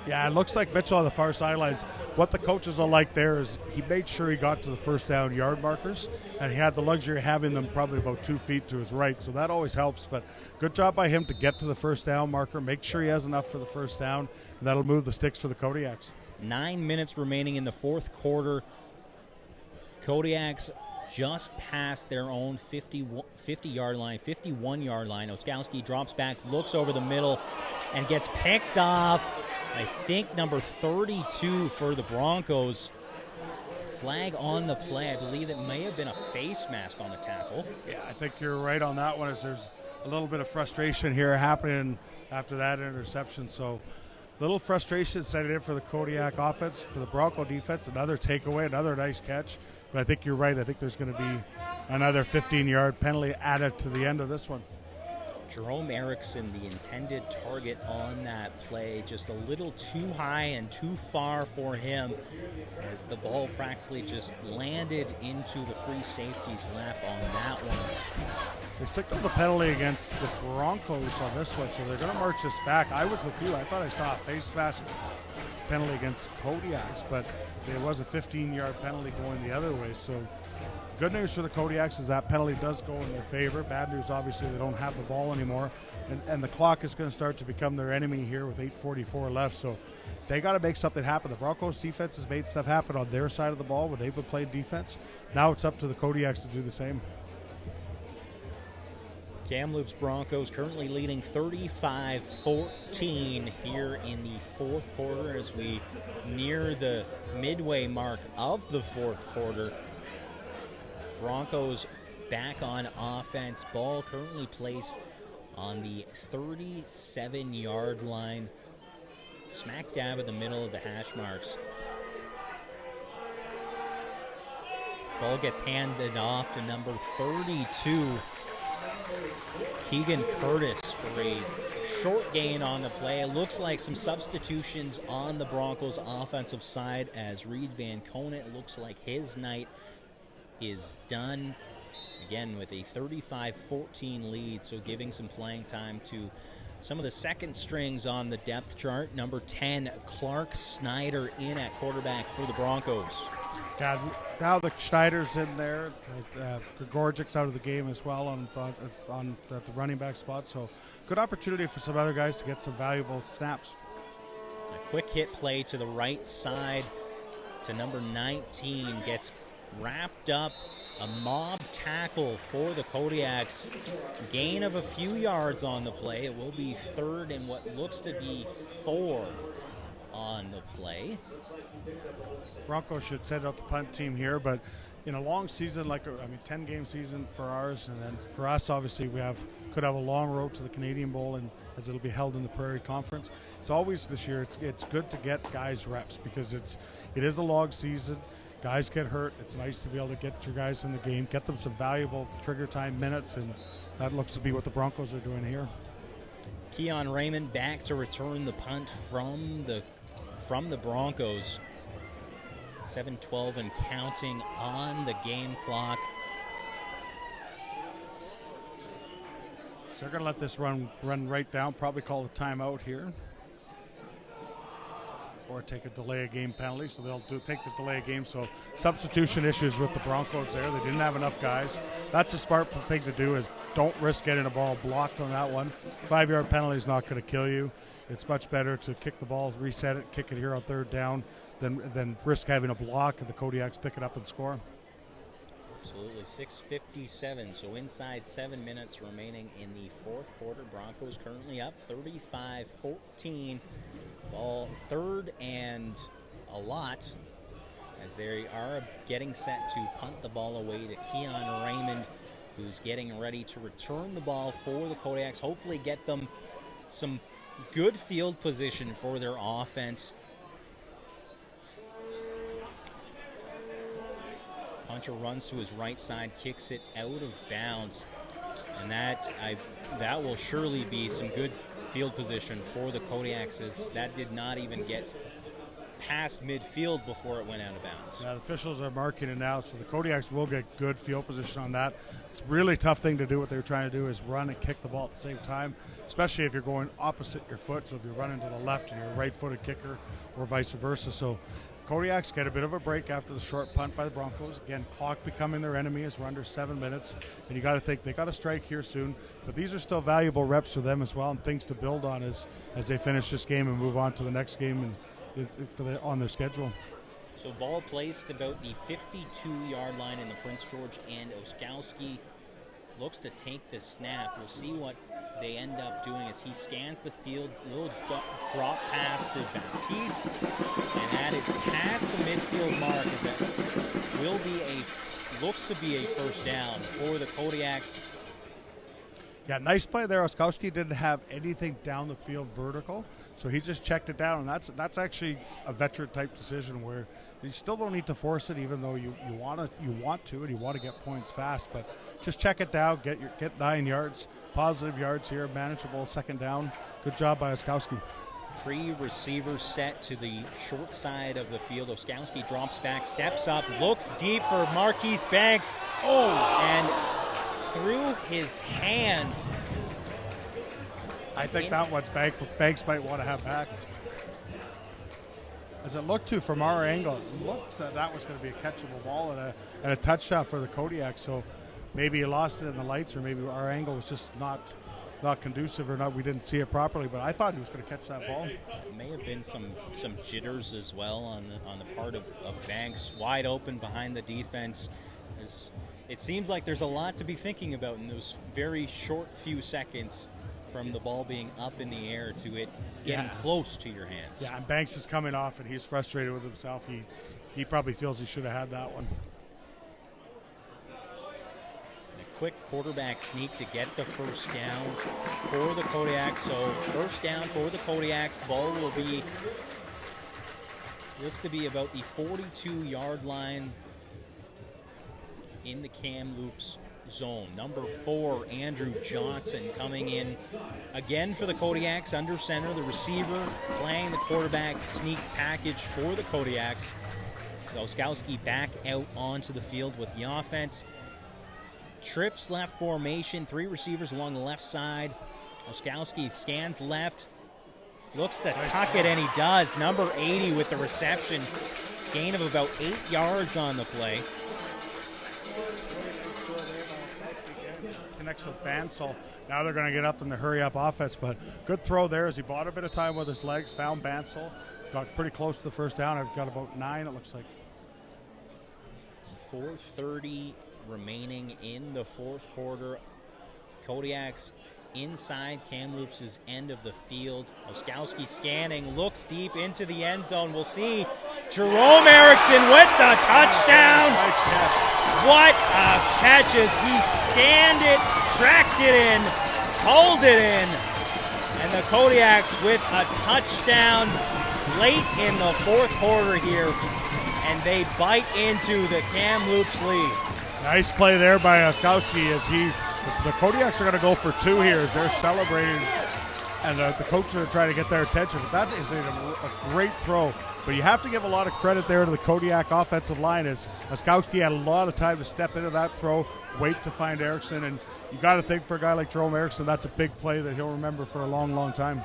Yeah, it looks like Mitchell on the far sidelines. What the coaches are like there is he made sure he got to the 1st down yard markers, and he had the luxury of having them probably about 2 feet to his right, so that always helps. But good job by him to get to the 1st down marker, make sure he has enough for the 1st down, and that'll move the sticks for the Kodiaks. 9 minutes remaining in the 4th quarter. Kodiaks just past their own 50-yard line, 51-yard line. Oskowski drops back, looks over the middle, and gets picked off. I think number 32 for the Broncos. Flag on the play. I believe it may have been a face mask on the tackle. Yeah, I think you're right on that one, as there's a little bit of frustration here happening after that interception. So a little frustration setting in for the Kodiak offense, for the Bronco defense. Another takeaway, another nice catch. But I think you're right. I think there's going to be another 15-yard penalty added to the end of this one. Jerome Erickson, the intended target on that play, just a little too high and too far for him as the ball practically just landed into the free safety's lap on that one. They signaled the penalty against the Broncos on this one, so they're going to march this back. I was with you. I thought I saw a face mask penalty against Kodiaks, but there was a 15-yard penalty going the other way. So good news for the Kodiaks is that penalty does go in their favor. Bad news, obviously, they don't have the ball anymore. And the clock is going to start to become their enemy here with 8:44 left. So they got to make something happen. The Broncos defense has made stuff happen on their side of the ball when they've been playing defense. Now it's up to the Kodiaks to do the same. Kamloops Broncos currently leading 35-14 here in the 4th quarter as we near the midway mark of the 4th quarter. Broncos back on offense. Ball currently placed on the 37-yard line, smack dab in the middle of the hash marks. Ball gets handed off to number 32, Keegan Curtis, for a short gain on the play. It looks like some substitutions on the Broncos offensive side as Reed Van Conant looks like his night is done. Again, with a 35-14 lead, so giving some playing time to some of the second strings on the depth chart. Number 10, Clark Snyder in at quarterback for the Broncos. Yeah, now the Schneider's in there. Gregorczyk's out of the game as well on the running back spot. So good opportunity for some other guys to get some valuable snaps. A quick hit play to the right side to number 19 gets wrapped up. A mob tackle for the Kodiaks. Gain of a few yards on the play. It will be 3rd and what looks to be 4 on the play. Broncos should send out the punt team here, but in a long season, 10-game season for ours, and then for us, obviously, could have a long road to the Canadian Bowl, and as it'll be held in the Prairie Conference. It's always this year. It's good to get guys reps because it is a long season. Guys get hurt. It's nice to be able to get your guys in the game, get them some valuable trigger time minutes, and that looks to be what the Broncos are doing here. Keon Raymond back to return the punt from the Broncos. 7:12 and counting on the game clock. So they're going to let this run right down, probably call a timeout here. Or take a delay of game penalty, so they'll take the delay of game. So substitution issues with the Broncos there. They didn't have enough guys. That's the smart thing to do, is don't risk getting a ball blocked on that one. 5-yard penalty is not going to kill you. It's much better to kick the ball, reset it, kick it here on 3rd down, than risk having a block and the Kodiaks pick it up and score. Absolutely. 6:57, so inside 7 minutes remaining in the fourth quarter. Broncos currently up 35-14. Ball third and a lot as they are getting set to punt the ball away to Keon Raymond, who's getting ready to return the ball for the Kodiaks. Hopefully get them some good field position for their offense. Punter runs to his right side, kicks it out of bounds, and that will surely be some good field position for the Kodiaks, as that did not even get past midfield before it went out of bounds. Yeah, the officials are marking it now, so the Kodiaks will get good field position on that. It's a really tough thing to do. What they're trying to do is run and kick the ball at the same time, especially if you're going opposite your foot. So if you're running to the left and you're a right-footed kicker, or vice versa. So Kodiaks get a bit of a break after the short punt by the Broncos. Again, clock becoming their enemy as we're under 7 minutes. And you got to think they got to strike here soon. But these are still valuable reps for them as well, and things to build on as they finish this game and move on to the next game and on their schedule. So ball placed about the 52-yard line in the Prince George end. Oskowski looks to take the snap. We'll see what they end up doing as he scans the field. Little drop pass to Baptiste, and that is past the midfield mark, as that looks to be a first down for the Kodiaks. Yeah, nice play there. Oskowski didn't have anything down the field vertical, so he just checked it down, and that's actually a veteran type decision where you still don't need to force it, even though you want to and you want to get points fast, but just check it down, get 9 yards, positive yards here, manageable second down. Good job by Oskowski. 3 receivers set to the short side of the field. Oskowski drops back, steps up, looks deep for Marquise Banks. And through his hands. I think that one's Banks might want to have back. As it looked to from our angle, it looked that was going to be a catchable ball and a touchdown for the Kodiaks. So maybe he lost it in the lights, or maybe our angle was just not conducive, or not. We didn't see it properly. But I thought he was going to catch that ball. May have been some jitters as well on the part of Banks, wide open behind the defense. It seems like there's a lot to be thinking about in those very short few seconds, from the ball being up in the air to it getting close to your hands. Yeah, and Banks is coming off, and he's frustrated with himself. He probably feels he should have had that one. And a quick quarterback sneak to get the first down for the Kodiaks. So first down for the Kodiaks. The ball will be, looks to be about the 42-yard line in the Kamloops zone. Number 4, Andrew Johnson, coming in again for the Kodiaks, under center. The receiver playing the quarterback sneak package for the Kodiaks. Oskowski back out onto the field with the offense. Trips left formation, 3 receivers along the left side. Oskowski scans left, looks to tuck it, and he does. Number 80 with the reception. Gain of about 8 yards on the play. Connects with Bansal. Now they're going to get up in the hurry-up offense, but good throw there as he bought a bit of time with his legs, found Bansal, got pretty close to the first down. I've got about 9, it looks like. 4:30 remaining in the fourth quarter. Kodiaks inside Kamloops' end of the field. Oskowski scanning, looks deep into the end zone. We'll see Jerome Erickson with the touchdown. Nice catch. What a catch as he scanned it, tracked it in, pulled it in, and the Kodiaks with a touchdown late in the fourth quarter here, and they bite into the Kamloops lead. Nice play there by Oskowski as the Kodiaks are going to go for 2 here as they're celebrating, and the coaches are trying to get their attention. But that is a great throw. But you have to give a lot of credit there to the Kodiak offensive line, as Oskowski had a lot of time to step into that throw, wait to find Erickson, and you got to think for a guy like Jerome Erickson, that's a big play that he'll remember for a long, long time.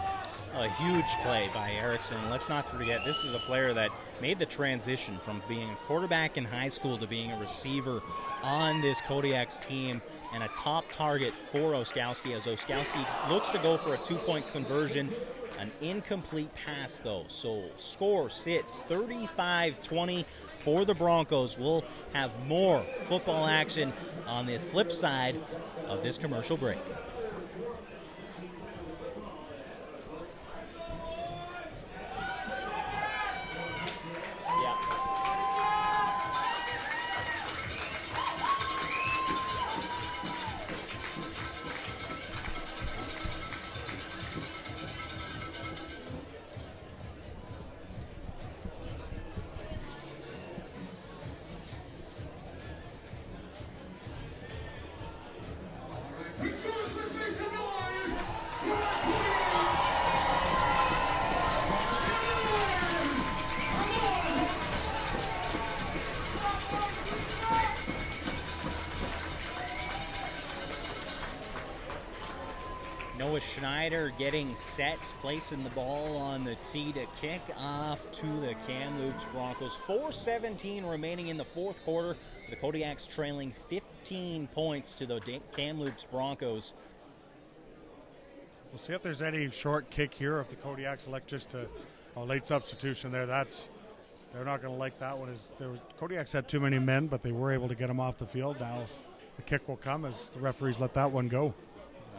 A huge play by Erickson. Let's not forget, this is a player that made the transition from being a quarterback in high school to being a receiver on this Kodiaks team, and a top target for Oskowski, as Oskowski looks to go for a 2-point conversion. An incomplete pass, though. So score sits 35-20 for the Broncos. We'll have more football action on the flip side of this commercial break. Schneider getting set, placing the ball on the tee to kick off to the Kamloops Broncos. 4:17 remaining in the fourth quarter. The Kodiaks trailing 15 points to the Kamloops Broncos. We'll see if there's any short kick here. If the Kodiaks elect just to late substitution there, they're not going to like that one. Kodiaks had too many men, but they were able to get them off the field. Now the kick will come as the referees let that one go.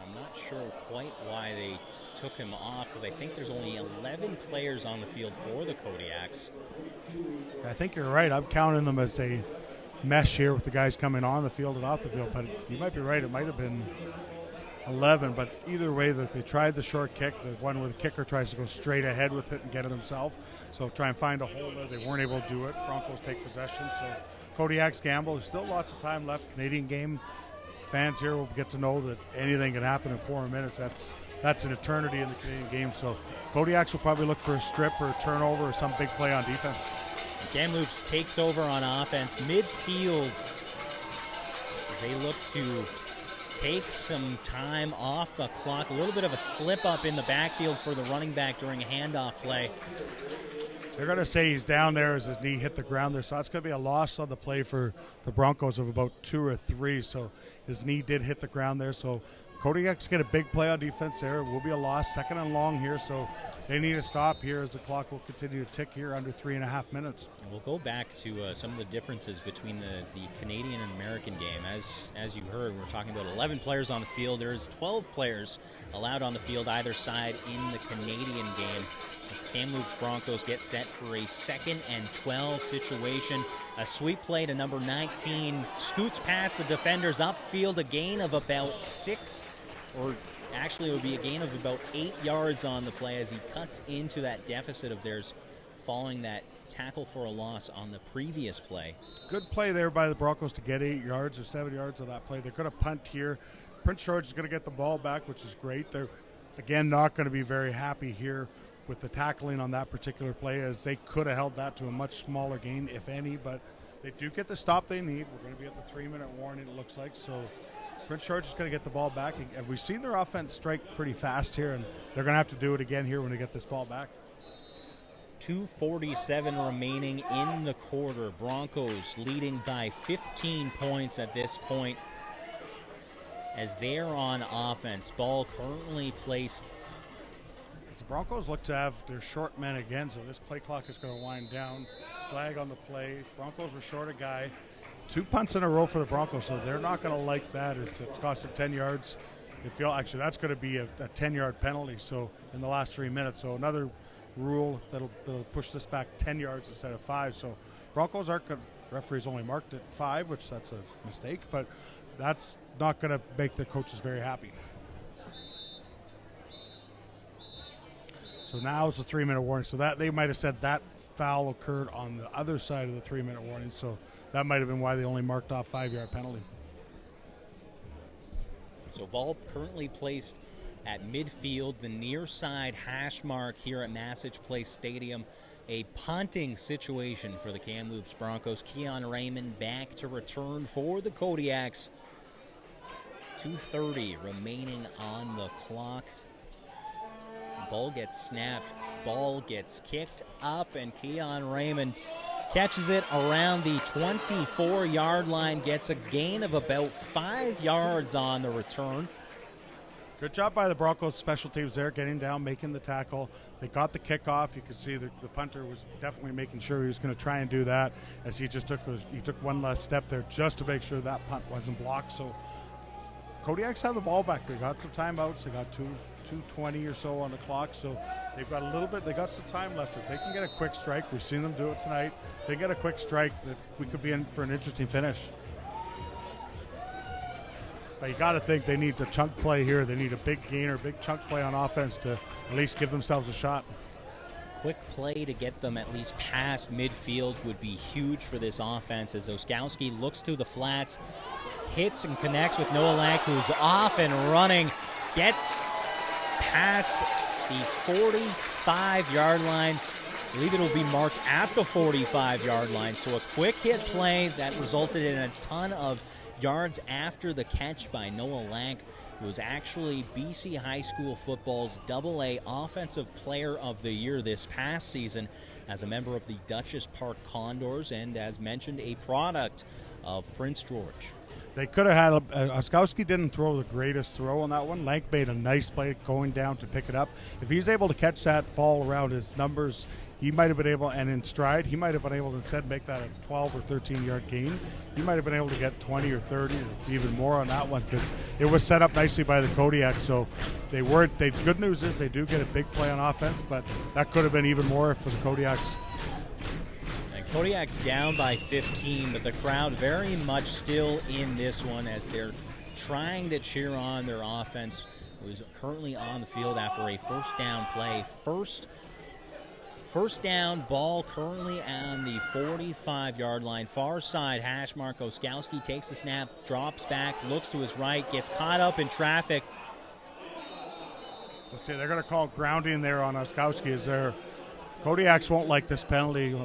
I'm not sure quite why they took him off, because I think there's only 11 players on the field for the Kodiaks. I think you're right. I'm counting them as a mesh here with the guys coming on the field and off the field, but you might be right. It might have been 11, but either way, that they tried the short kick, the one where the kicker tries to go straight ahead with it and get it himself. So try and find a hole there. They weren't able to do it. Broncos take possession. So Kodiaks gamble. There's still lots of time left. Canadian game. Fans here will get to know that anything can happen in 4 minutes. That's an eternity in the Canadian game. So Kodiaks will probably look for a strip or a turnover or some big play on defense. Kamloops takes over on offense midfield as they look to take some time off the clock. A little bit of a slip up in the backfield for the running back during a handoff play. They're going to say he's down there as his knee hit the ground there. So that's going to be a loss on the play for the Broncos of about 2 or 3. So his knee did hit the ground there. So Kodiaks get a big play on defense there. It will be a loss. 2nd and long here. So they need to stop here as the clock will continue to tick here under 3.5 minutes. We'll go back to some of the differences between the Canadian and American game. As you heard, we're talking about 11 players on the field. There's 12 players allowed on the field either side in the Canadian game. As the Kamloops Broncos get set for a 2nd and 12 situation. A sweep play to number 19. Scoots past the defenders upfield, a gain of about 6, or actually it would be a gain of about 8 yards on the play as he cuts into that deficit of theirs following that tackle for a loss on the previous play. Good play there by the Broncos to get 8 yards or 7 yards of that play. They're going to punt here. Prince George is going to get the ball back, which is great. They're, again, not going to be very happy here with the tackling on that particular play, as they could have held that to a much smaller gain, if any, but they do get the stop they need. We're going to be at the 3-minute warning, it looks like, so Prince George is going to get the ball back, and we've seen their offense strike pretty fast here, and they're going to have to do it again here when they get this ball back. 2:47 remaining in the quarter. Broncos leading by 15 points at this point as they're on offense. Ball currently placed. The Broncos look to have their short men again, so this play clock is going to wind down. Flag on the play. Broncos were short a guy. 2 punts in a row for the Broncos, so they're not going to like that. It's cost them 10 yards. They feel actually that's going to be a 10-yard penalty. So in the last 3 minutes, so another rule that'll push this back 10 yards instead of 5. So Broncos aren't going. Referees only marked it 5, which that's a mistake, but that's not going to make the coaches very happy. So now it's a 3-minute warning. So that they might have said that foul occurred on the other side of the 3-minute warning. So that might have been why they only marked off 5-yard penalty. So ball currently placed at midfield, the near side hash mark here at Massage Place Stadium. A punting situation for the Kamloops Broncos. Keon Raymond back to return for the Kodiaks. 2:30 remaining on the clock. Ball gets snapped, ball gets kicked up, and Keon Raymond catches it around the 24-yard line, gets a gain of about 5 yards on the return. Good job by the Broncos special teams there, getting down, making the tackle. They got the kickoff. You could see the punter was definitely making sure he was going to try and do that, as he just took one last step there just to make sure that punt wasn't blocked. So Kodiaks have the ball back. They got some timeouts. They got 2:20 or so on the clock, so they've got a little bit. They got some time left. If they can get a quick strike, we've seen them do it tonight. If they get a quick strike, that we could be in for an interesting finish. But you got to think they need the chunk play here. They need a big gainer, big chunk play on offense to at least give themselves a shot. Quick play to get them at least past midfield would be huge for this offense, as Oskowski looks to the flats, hits and connects with Noah Lank, who's off and running, gets past the 45-yard line. I believe it'll be marked at the 45-yard line. So a quick hit play that resulted in a ton of yards after the catch by Noah Lank, who was actually BC High School football's AA Offensive Player of the Year this past season as a member of the Duchess Park Condors and, as mentioned, a product of Prince George. They could have had Oskowski didn't throw the greatest throw on that one. Lank made a nice play going down to pick it up. If he's able to catch that ball around his numbers, he might have been able, and in stride, he might have been able to instead make that a 12 or 13-yard gain. He might have been able to get 20 or 30 or even more on that one, because it was set up nicely by the Kodiaks. So they weren't. The good news is they do get a big play on offense, but that could have been even more for the Kodiaks. Kodiak's down by 15, but the crowd very much still in this one as they're trying to cheer on their offense, who's currently on the field after a first down play. First down, ball currently on the 45-yard line. Far side, hash mark. Oskowski takes the snap, drops back, looks to his right, gets caught up in traffic. Let's see, they're going to call grounding there on Oskowski. Is there? Kodiaks won't like this penalty.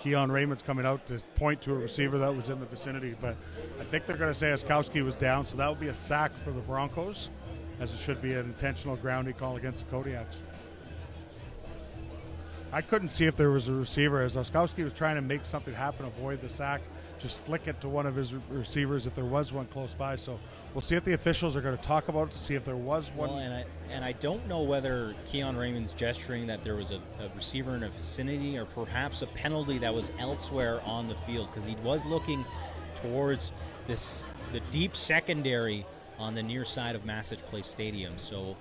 Keon Raymond's coming out to point to a receiver that was in the vicinity, but I think they're going to say Oskowski was down, so that would be a sack for the Broncos, as it should be an intentional grounding call against the Kodiaks. I couldn't see if there was a receiver, as Oskowski was trying to make something happen, avoid the sack, just flick it to one of his receivers if there was one close by. So we'll see if the officials are going to talk about it to see if there was one. Well, and I don't know whether Keon Raymond's gesturing that there was a receiver in a vicinity or perhaps a penalty that was elsewhere on the field, because he was looking towards the deep secondary on the near side of Massage Place Stadium. So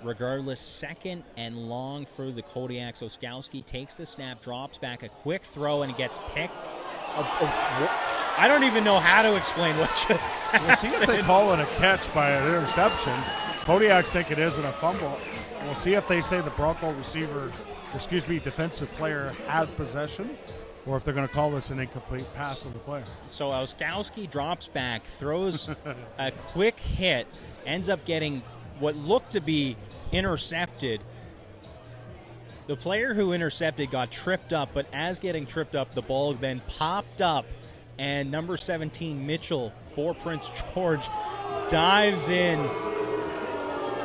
regardless, second and long for the Kodiaks. Oskowski takes the snap, drops back, a quick throw, and it gets picked. I don't even know how to explain what just happened. We'll see if they call it a catch by an interception. Kodiaks think it isn't a fumble. We'll see if they say the Bronco defensive player had possession, or if they're going to call this an incomplete pass of the player. So Oskowski drops back, throws a quick hit, ends up getting what looked to be intercepted. The player who intercepted got tripped up, but as getting tripped up, the ball then popped up, and number 17, Mitchell, for Prince George, dives in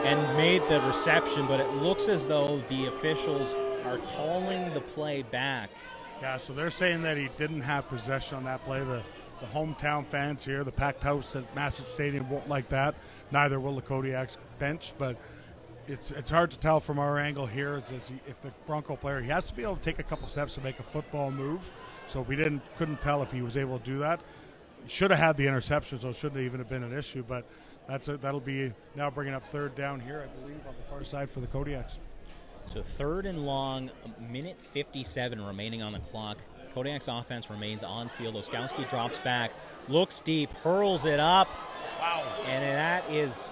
and made the reception, but it looks as though the officials are calling the play back. Yeah, so they're saying that he didn't have possession on that play. The hometown fans here, the packed house at Massage Stadium won't like that. Neither will the Kodiaks bench, but it's hard to tell from our angle here. If the Bronco player, he has to be able to take a couple steps to make a football move. So we couldn't tell if he was able to do that. He should have had the interception, so it shouldn't even have been an issue. But that'll be now bringing up third down here, I believe, on the far side for the Kodiaks. So third and long, minute 57 remaining on the clock. Kodiak's offense remains on field. Oskowski drops back, looks deep, hurls it up. Wow. And that is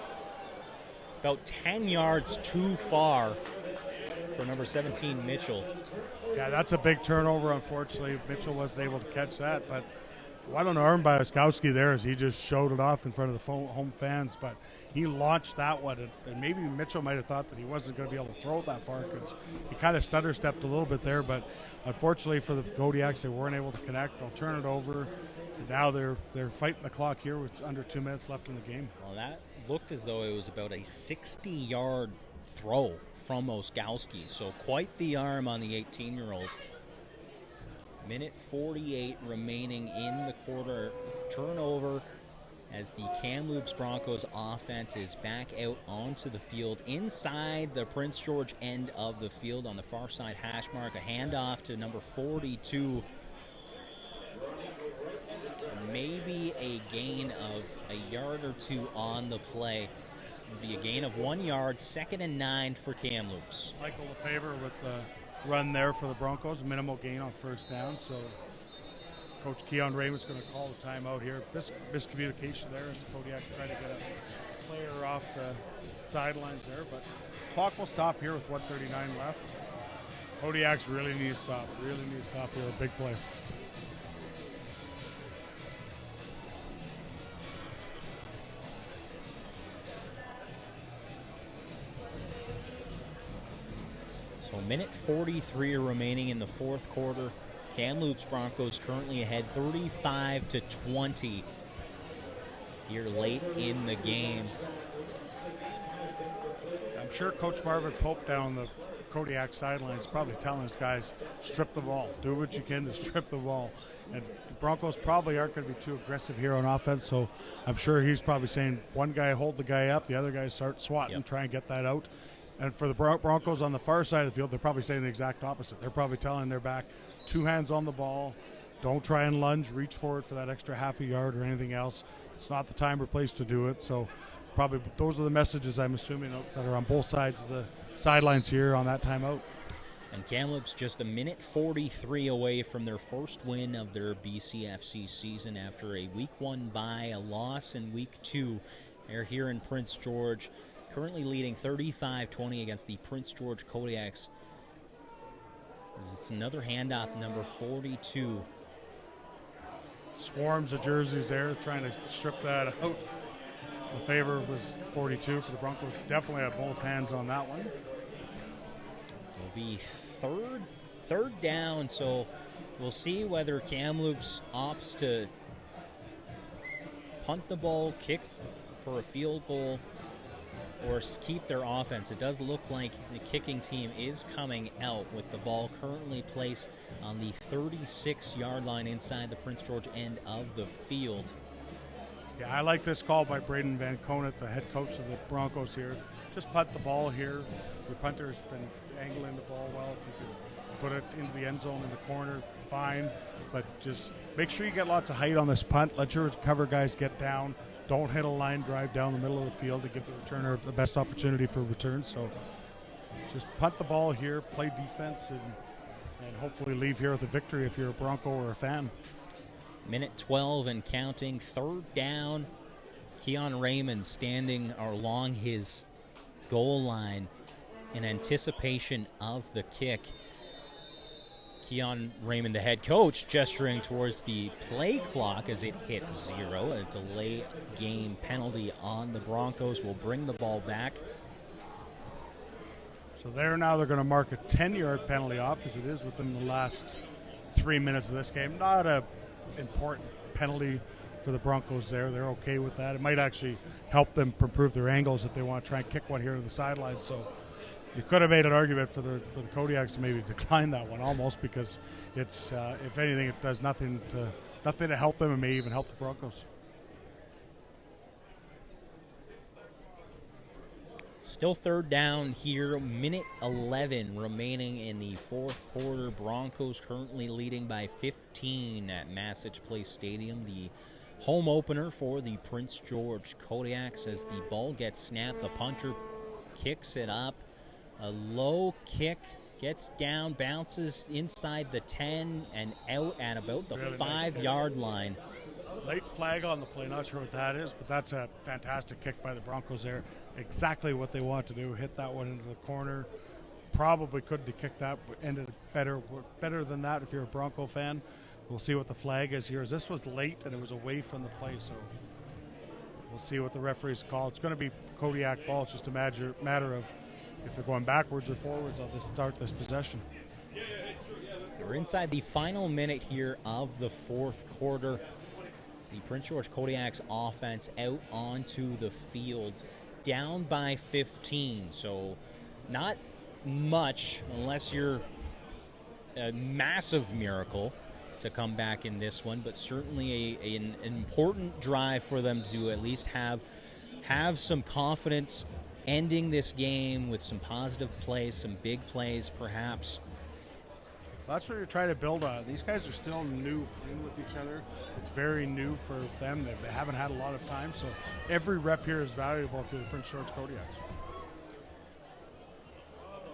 about 10 yards too far for number 17, Mitchell. Yeah, that's a big turnover, unfortunately. Mitchell wasn't able to catch that, but what an arm by Oskowski there as he just showed it off in front of the home fans. But he launched that one, and maybe Mitchell might have thought that he wasn't going to be able to throw it that far because he kind of stutter-stepped a little bit there. But unfortunately for the Kodiaks, they weren't able to connect. They'll turn it over. And now they're fighting the clock here with under 2 minutes left in the game. Well, that looked as though it was about a 60-yard throw from Oskowski. So quite the arm on the 18-year-old. Minute 48 remaining in the quarter. Turnover as the Kamloops Broncos offense is back out onto the field inside the Prince George end of the field on the far side hash mark. A handoff to number 42. Maybe a gain of a yard or two on the play. It'll be a gain of 1 yard, 2nd and 9 for Kamloops. Michael LeFevre with the run there for the Broncos, minimal gain on first down. So Coach Keon Raymond's going to call the timeout here. Miscommunication there as Kodiaks trying to get a player off the sidelines there. But clock will stop here with 1:39 left. Kodiaks really need to stop. Really need to stop here. A big play. So minute 43 remaining in the fourth quarter. Kamloops Broncos currently ahead 35-20 here late in the game. I'm sure Coach Marvin Pope down the Kodiak sidelines is probably telling his guys, strip the ball. Do what you can to strip the ball. And the Broncos probably aren't going to be too aggressive here on offense, so I'm sure he's probably saying one guy hold the guy up, the other guy start swatting, try and get that out. And for the Broncos on the far side of the field, they're probably saying the exact opposite. They're probably telling their back, 2 hands on the ball, don't try and lunge, reach forward for that extra half a yard or anything else. It's not the time or place to do it. So probably those are the messages, I'm assuming, that are on both sides of the sidelines here on that timeout. And Kamloops just a minute 43 away from their first win of their BCFC season after a week 1 bye, a loss in week 2. They're here in Prince George, currently leading 35-20 against the Prince George Kodiaks. It's another handoff, number 42. Swarms of jerseys there, trying to strip that out. LeFevre was 42 for the Broncos. Definitely have both hands on that one. It'll be third down, so we'll see whether Kamloops opts to punt the ball, kick for a field goal, or keep their offense. It does look like the kicking team is coming out with the ball currently placed on the 36-yard line inside the Prince George end of the field. Yeah, I like this call by Braden Van Conant, the head coach of the Broncos here. Just punt the ball here. Your punter's been angling the ball well. If you could put it into the end zone in the corner, fine. But just make sure you get lots of height on this punt. Let your cover guys get down. Don't hit a line drive down the middle of the field to give the returner the best opportunity for returns. So just punt the ball here, play defense, and hopefully leave here with a victory if you're a Bronco or a fan. Minute 12 and counting, third down. Keon Raymond standing along his goal line in anticipation of the kick. Keon Raymond, the head coach, gesturing towards the play clock as it hits 0. A delay game penalty on the Broncos will bring the ball back. So they're going to mark a 10-yard penalty off because it is within the last 3 minutes of this game. Not a important penalty for the Broncos there. They're okay with that. It might actually help them improve their angles if they want to try and kick one here to the sideline. So you could have made an argument for the Kodiaks to maybe decline that one almost, because it's if anything, it does nothing to help them and may even help the Broncos. Still third down here, minute 11 remaining in the fourth quarter. Broncos currently leading by 15 at Massage Place Stadium. The home opener for the Prince George Kodiaks as the ball gets snapped. The punter kicks it up. A low kick, gets down, bounces inside the 10 and out at about the Really 5-yard line. Late flag on the play, not sure what that is, but that's a fantastic kick by the Broncos there. Exactly what they want to do, hit that one into the corner. Probably couldn't have kicked that, but ended better than that if you're a Bronco fan. We'll see what the flag is here. This was late and it was away from the play, so we'll see what the referees call. It's going to be Kodiak ball. It's just a matter of if they're going backwards or forwards, I'll just start this possession. We're inside the final minute here of the fourth quarter. The Prince George Kodiaks offense out onto the field, down by 15. So not much, unless you're a massive miracle, to come back in this one, but certainly an important drive for them to at least have some confidence ending this game with some positive plays, some big plays perhaps. That's what you're trying to build on. These guys are still new playing with each other. It's very new for them. They haven't had a lot of time, so every rep here is valuable if you're the Prince George Kodiaks.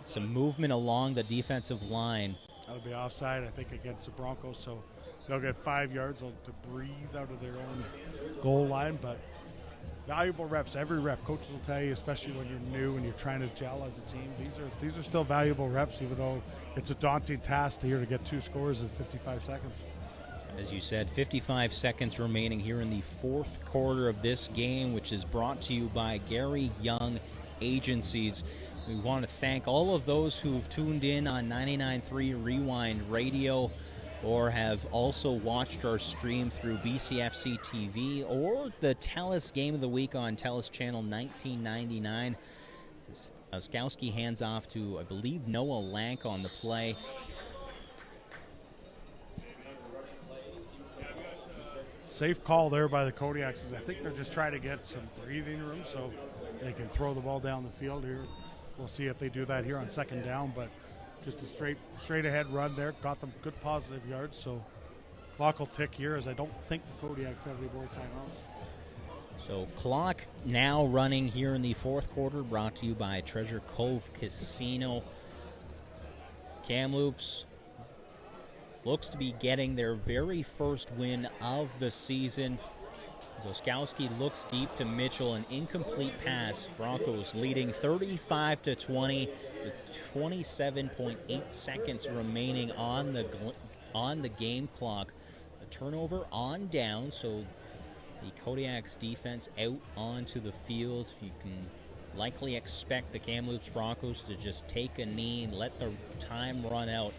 Some movement along the defensive line. That'll be offside, I think, against the Broncos, so they'll get 5 yards to breathe out of their own goal line, but valuable reps. Every rep, coaches will tell you, especially when you're new and you're trying to gel as a team. These are still valuable reps, even though it's a daunting task here to get 2 scores in 55 seconds. As you said, 55 seconds remaining here in the fourth quarter of this game, which is brought to you by Gary Young Agencies. We want to thank all of those who've tuned in on 99.3 Rewind Radio, or have also watched our stream through BCFC TV or the TELUS Game of the Week on TELUS Channel 1999. Oskowski hands off to, I believe, Noah Lank on the play. Safe call there by the Kodiaks. I think they're just trying to get some breathing room so they can throw the ball down the field here. We'll see if they do that here on second down, but just a straight ahead run there. Got them good positive yards, so clock will tick here, as I don't think the Kodiaks have any more timeouts. So clock now running here in the fourth quarter, brought to you by Treasure Cove Casino. Kamloops looks to be getting their very first win of the season. Oskowski looks deep to Mitchell, an incomplete pass. Broncos leading 35-20 with 27.8 seconds remaining on the game clock. A turnover on down, so the Kodiaks defense out onto the field. You can likely expect the Kamloops Broncos to just take a knee and let the time run out,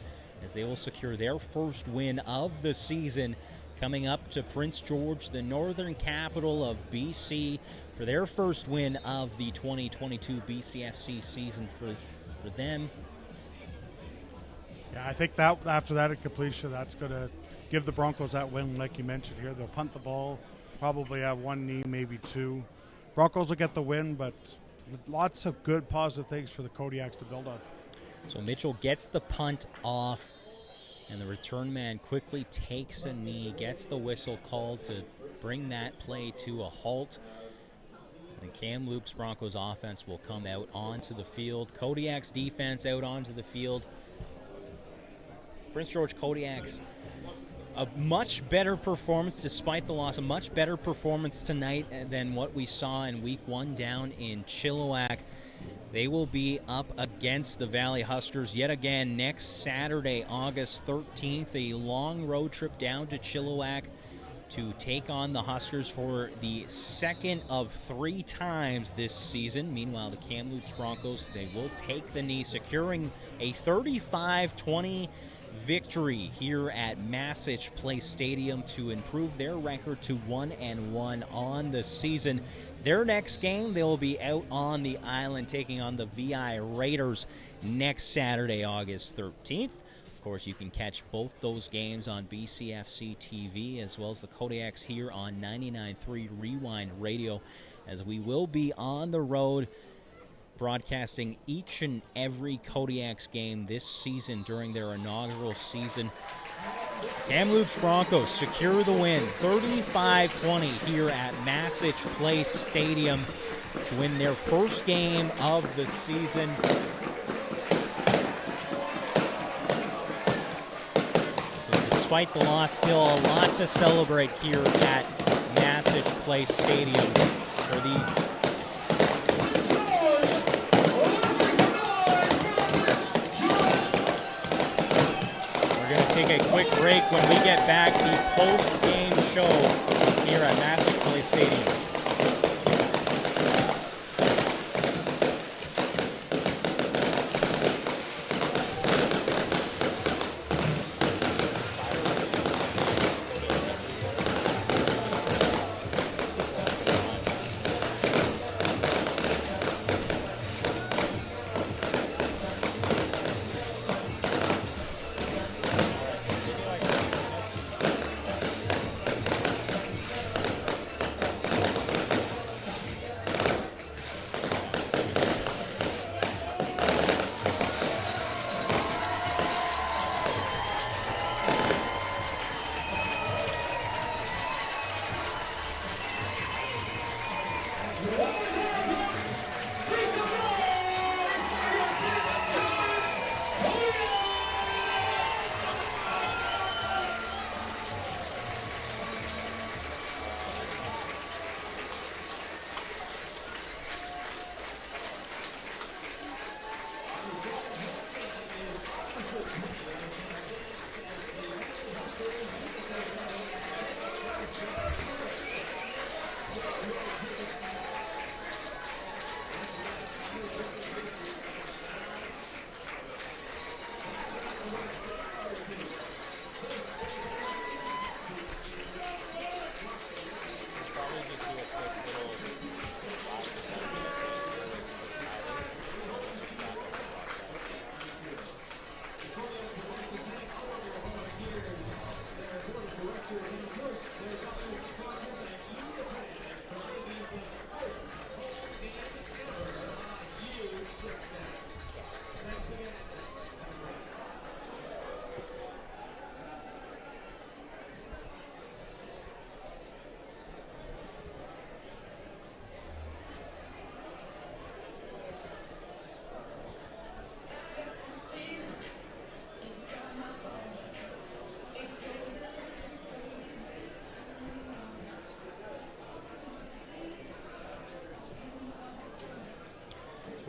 as they will secure their first win of the season, coming up to Prince George, the northern capital of BC, for their first win of the 2022 BCFC season for them. Yeah, I think that after that at completion, that's going to give the Broncos that win, like you mentioned here. They'll punt the ball, probably have 1 knee, maybe 2. Broncos will get the win, but lots of good positive things for the Kodiaks to build on. So Mitchell gets the punt off, and the return man quickly takes a knee, gets the whistle called to bring that play to a halt. The Kamloops Broncos offense will come out onto the field. Kodiaks defense out onto the field. Prince George Kodiaks, a much better performance despite the loss, a much better performance tonight than what we saw in week 1 down in Chilliwack. They will be up against the Valley Huskers yet again next Saturday, August 13th, a long road trip down to Chilliwack to take on the Huskers for the second of 3 times this season. Meanwhile, the Kamloops Broncos, they will take the knee, securing a 35-20 victory here at Massich Place Stadium to improve their record to 1-1 on the season. Their next game, they will be out on the island taking on the VI Raiders next Saturday, August 13th. Of course, you can catch both those games on BCFC TV, as well as the Kodiaks here on 99.3 Rewind Radio, as we will be on the road broadcasting each and every Kodiaks game this season during their inaugural season. Kamloops Broncos secure the win, 35-20 here at Massich Place Stadium to win their first game of the season. So despite the loss, still a lot to celebrate here at Massich Place Stadium for the take a quick break. When we get back, the post-game show here at Massich Place Stadium.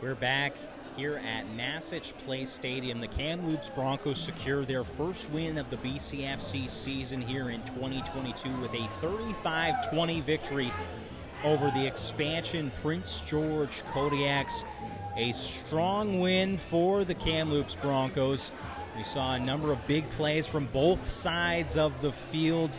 We're back here at Massage Place Stadium. The Kamloops Broncos secure their first win of the BCFC season here in 2022 with a 35-20 victory over the expansion Prince George Kodiaks. A strong win for the Kamloops Broncos. We saw a number of big plays from both sides of the field.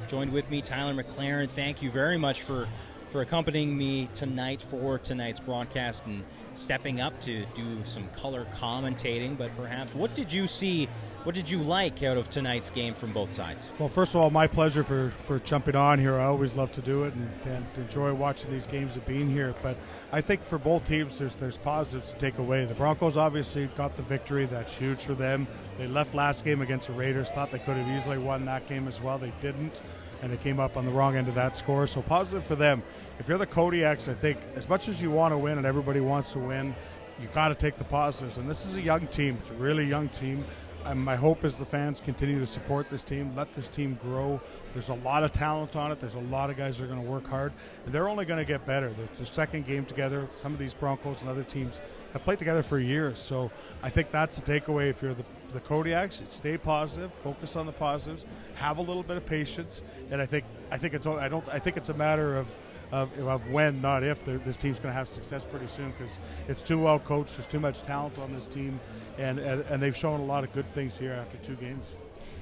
Joined with me, Tyler McLaren. Thank you very much for accompanying me tonight for tonight's broadcast and stepping up to do some color commentating. But perhaps, what did you see, what did you like out of tonight's game from both sides? Well, first of all, my pleasure for jumping on here. I always love to do it and enjoy watching these games and being here. But I think for both teams, there's positives to take away. The Broncos obviously got the victory. That's huge for them. They left last game against the Raiders. Thought they could have easily won that game as well. They didn't, and they came up on the wrong end of that score. So positive for them. If you're the Kodiaks, I think as much as you want to win and everybody wants to win, you got to take the positives. And this is a young team. It's a really young team. And my hope is the fans continue to support this team, let this team grow. There's a lot of talent on it. There's a lot of guys that are going to work hard, and they're only going to get better. It's their second game together. Some of these Broncos and other teams have played together for years. So I think that's the takeaway if you're the Kodiaks. Stay positive, focus on the positives, have a little bit of patience, and I think it's a matter of when, not if, this team's going to have success pretty soon, because it's too well coached. There's too much talent on this team, and they've shown a lot of good things here after 2 games.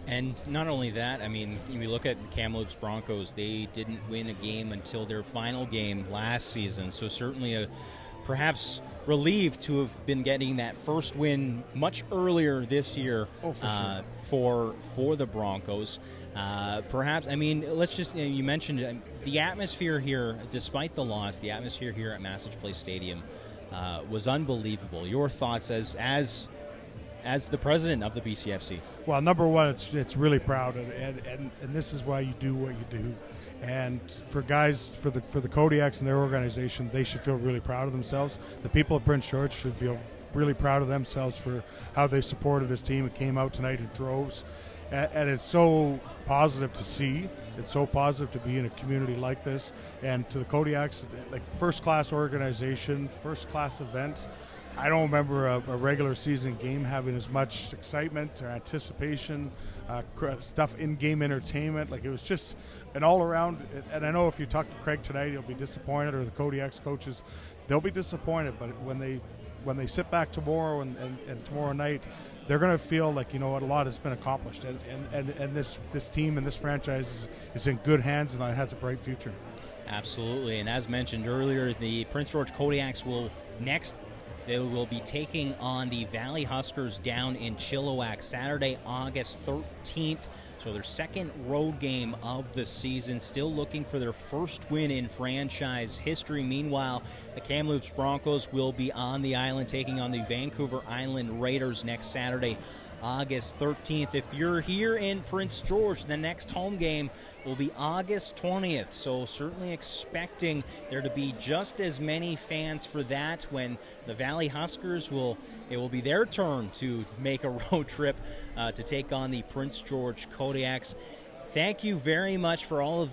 And not only that, I mean, you look at the Kamloops Broncos, they didn't win a game until their final game last season, so certainly perhaps relieved to have been getting that first win much earlier this year. For the Broncos. Perhaps, I mean, let's just, you mentioned the atmosphere here, despite the loss, the atmosphere here at Massage Place Stadium was unbelievable. Your thoughts as the president of the BCFC? Well, number one, it's really proud, and this is why you do what you do. And for guys, for the Kodiaks and their organization, they should feel really proud of themselves. The people of Prince George should feel really proud of themselves for how they supported this team. It came out tonight in droves, and it's so positive to see. It's so positive to be in a community like this. And to the Kodiaks, like first-class organization, first-class event. I don't remember a regular season game having as much excitement or anticipation, stuff, in-game entertainment. Like, it was just an all-around. And I know if you talk to Craig tonight, he'll be disappointed, or the Kodiaks coaches, they'll be disappointed. But when they sit back tomorrow and tomorrow night, they're going to feel like, you know what, a lot has been accomplished. And this team and this franchise is in good hands, and it has a bright future. Absolutely. And as mentioned earlier, the Prince George Kodiaks they will be taking on the Valley Huskers down in Chilliwack Saturday, August 13th. So their second road game of the season, still looking for their first win in franchise history. Meanwhile, the Kamloops Broncos will be on the island taking on the Vancouver Island Raiders next Saturday, August 13th. If you're here in Prince George, the next home game will be August 20th. So certainly expecting there to be just as many fans for that, when the Valley Huskers it will be their turn to make a road trip to take on the Prince George Kodiaks. Thank you very much for all of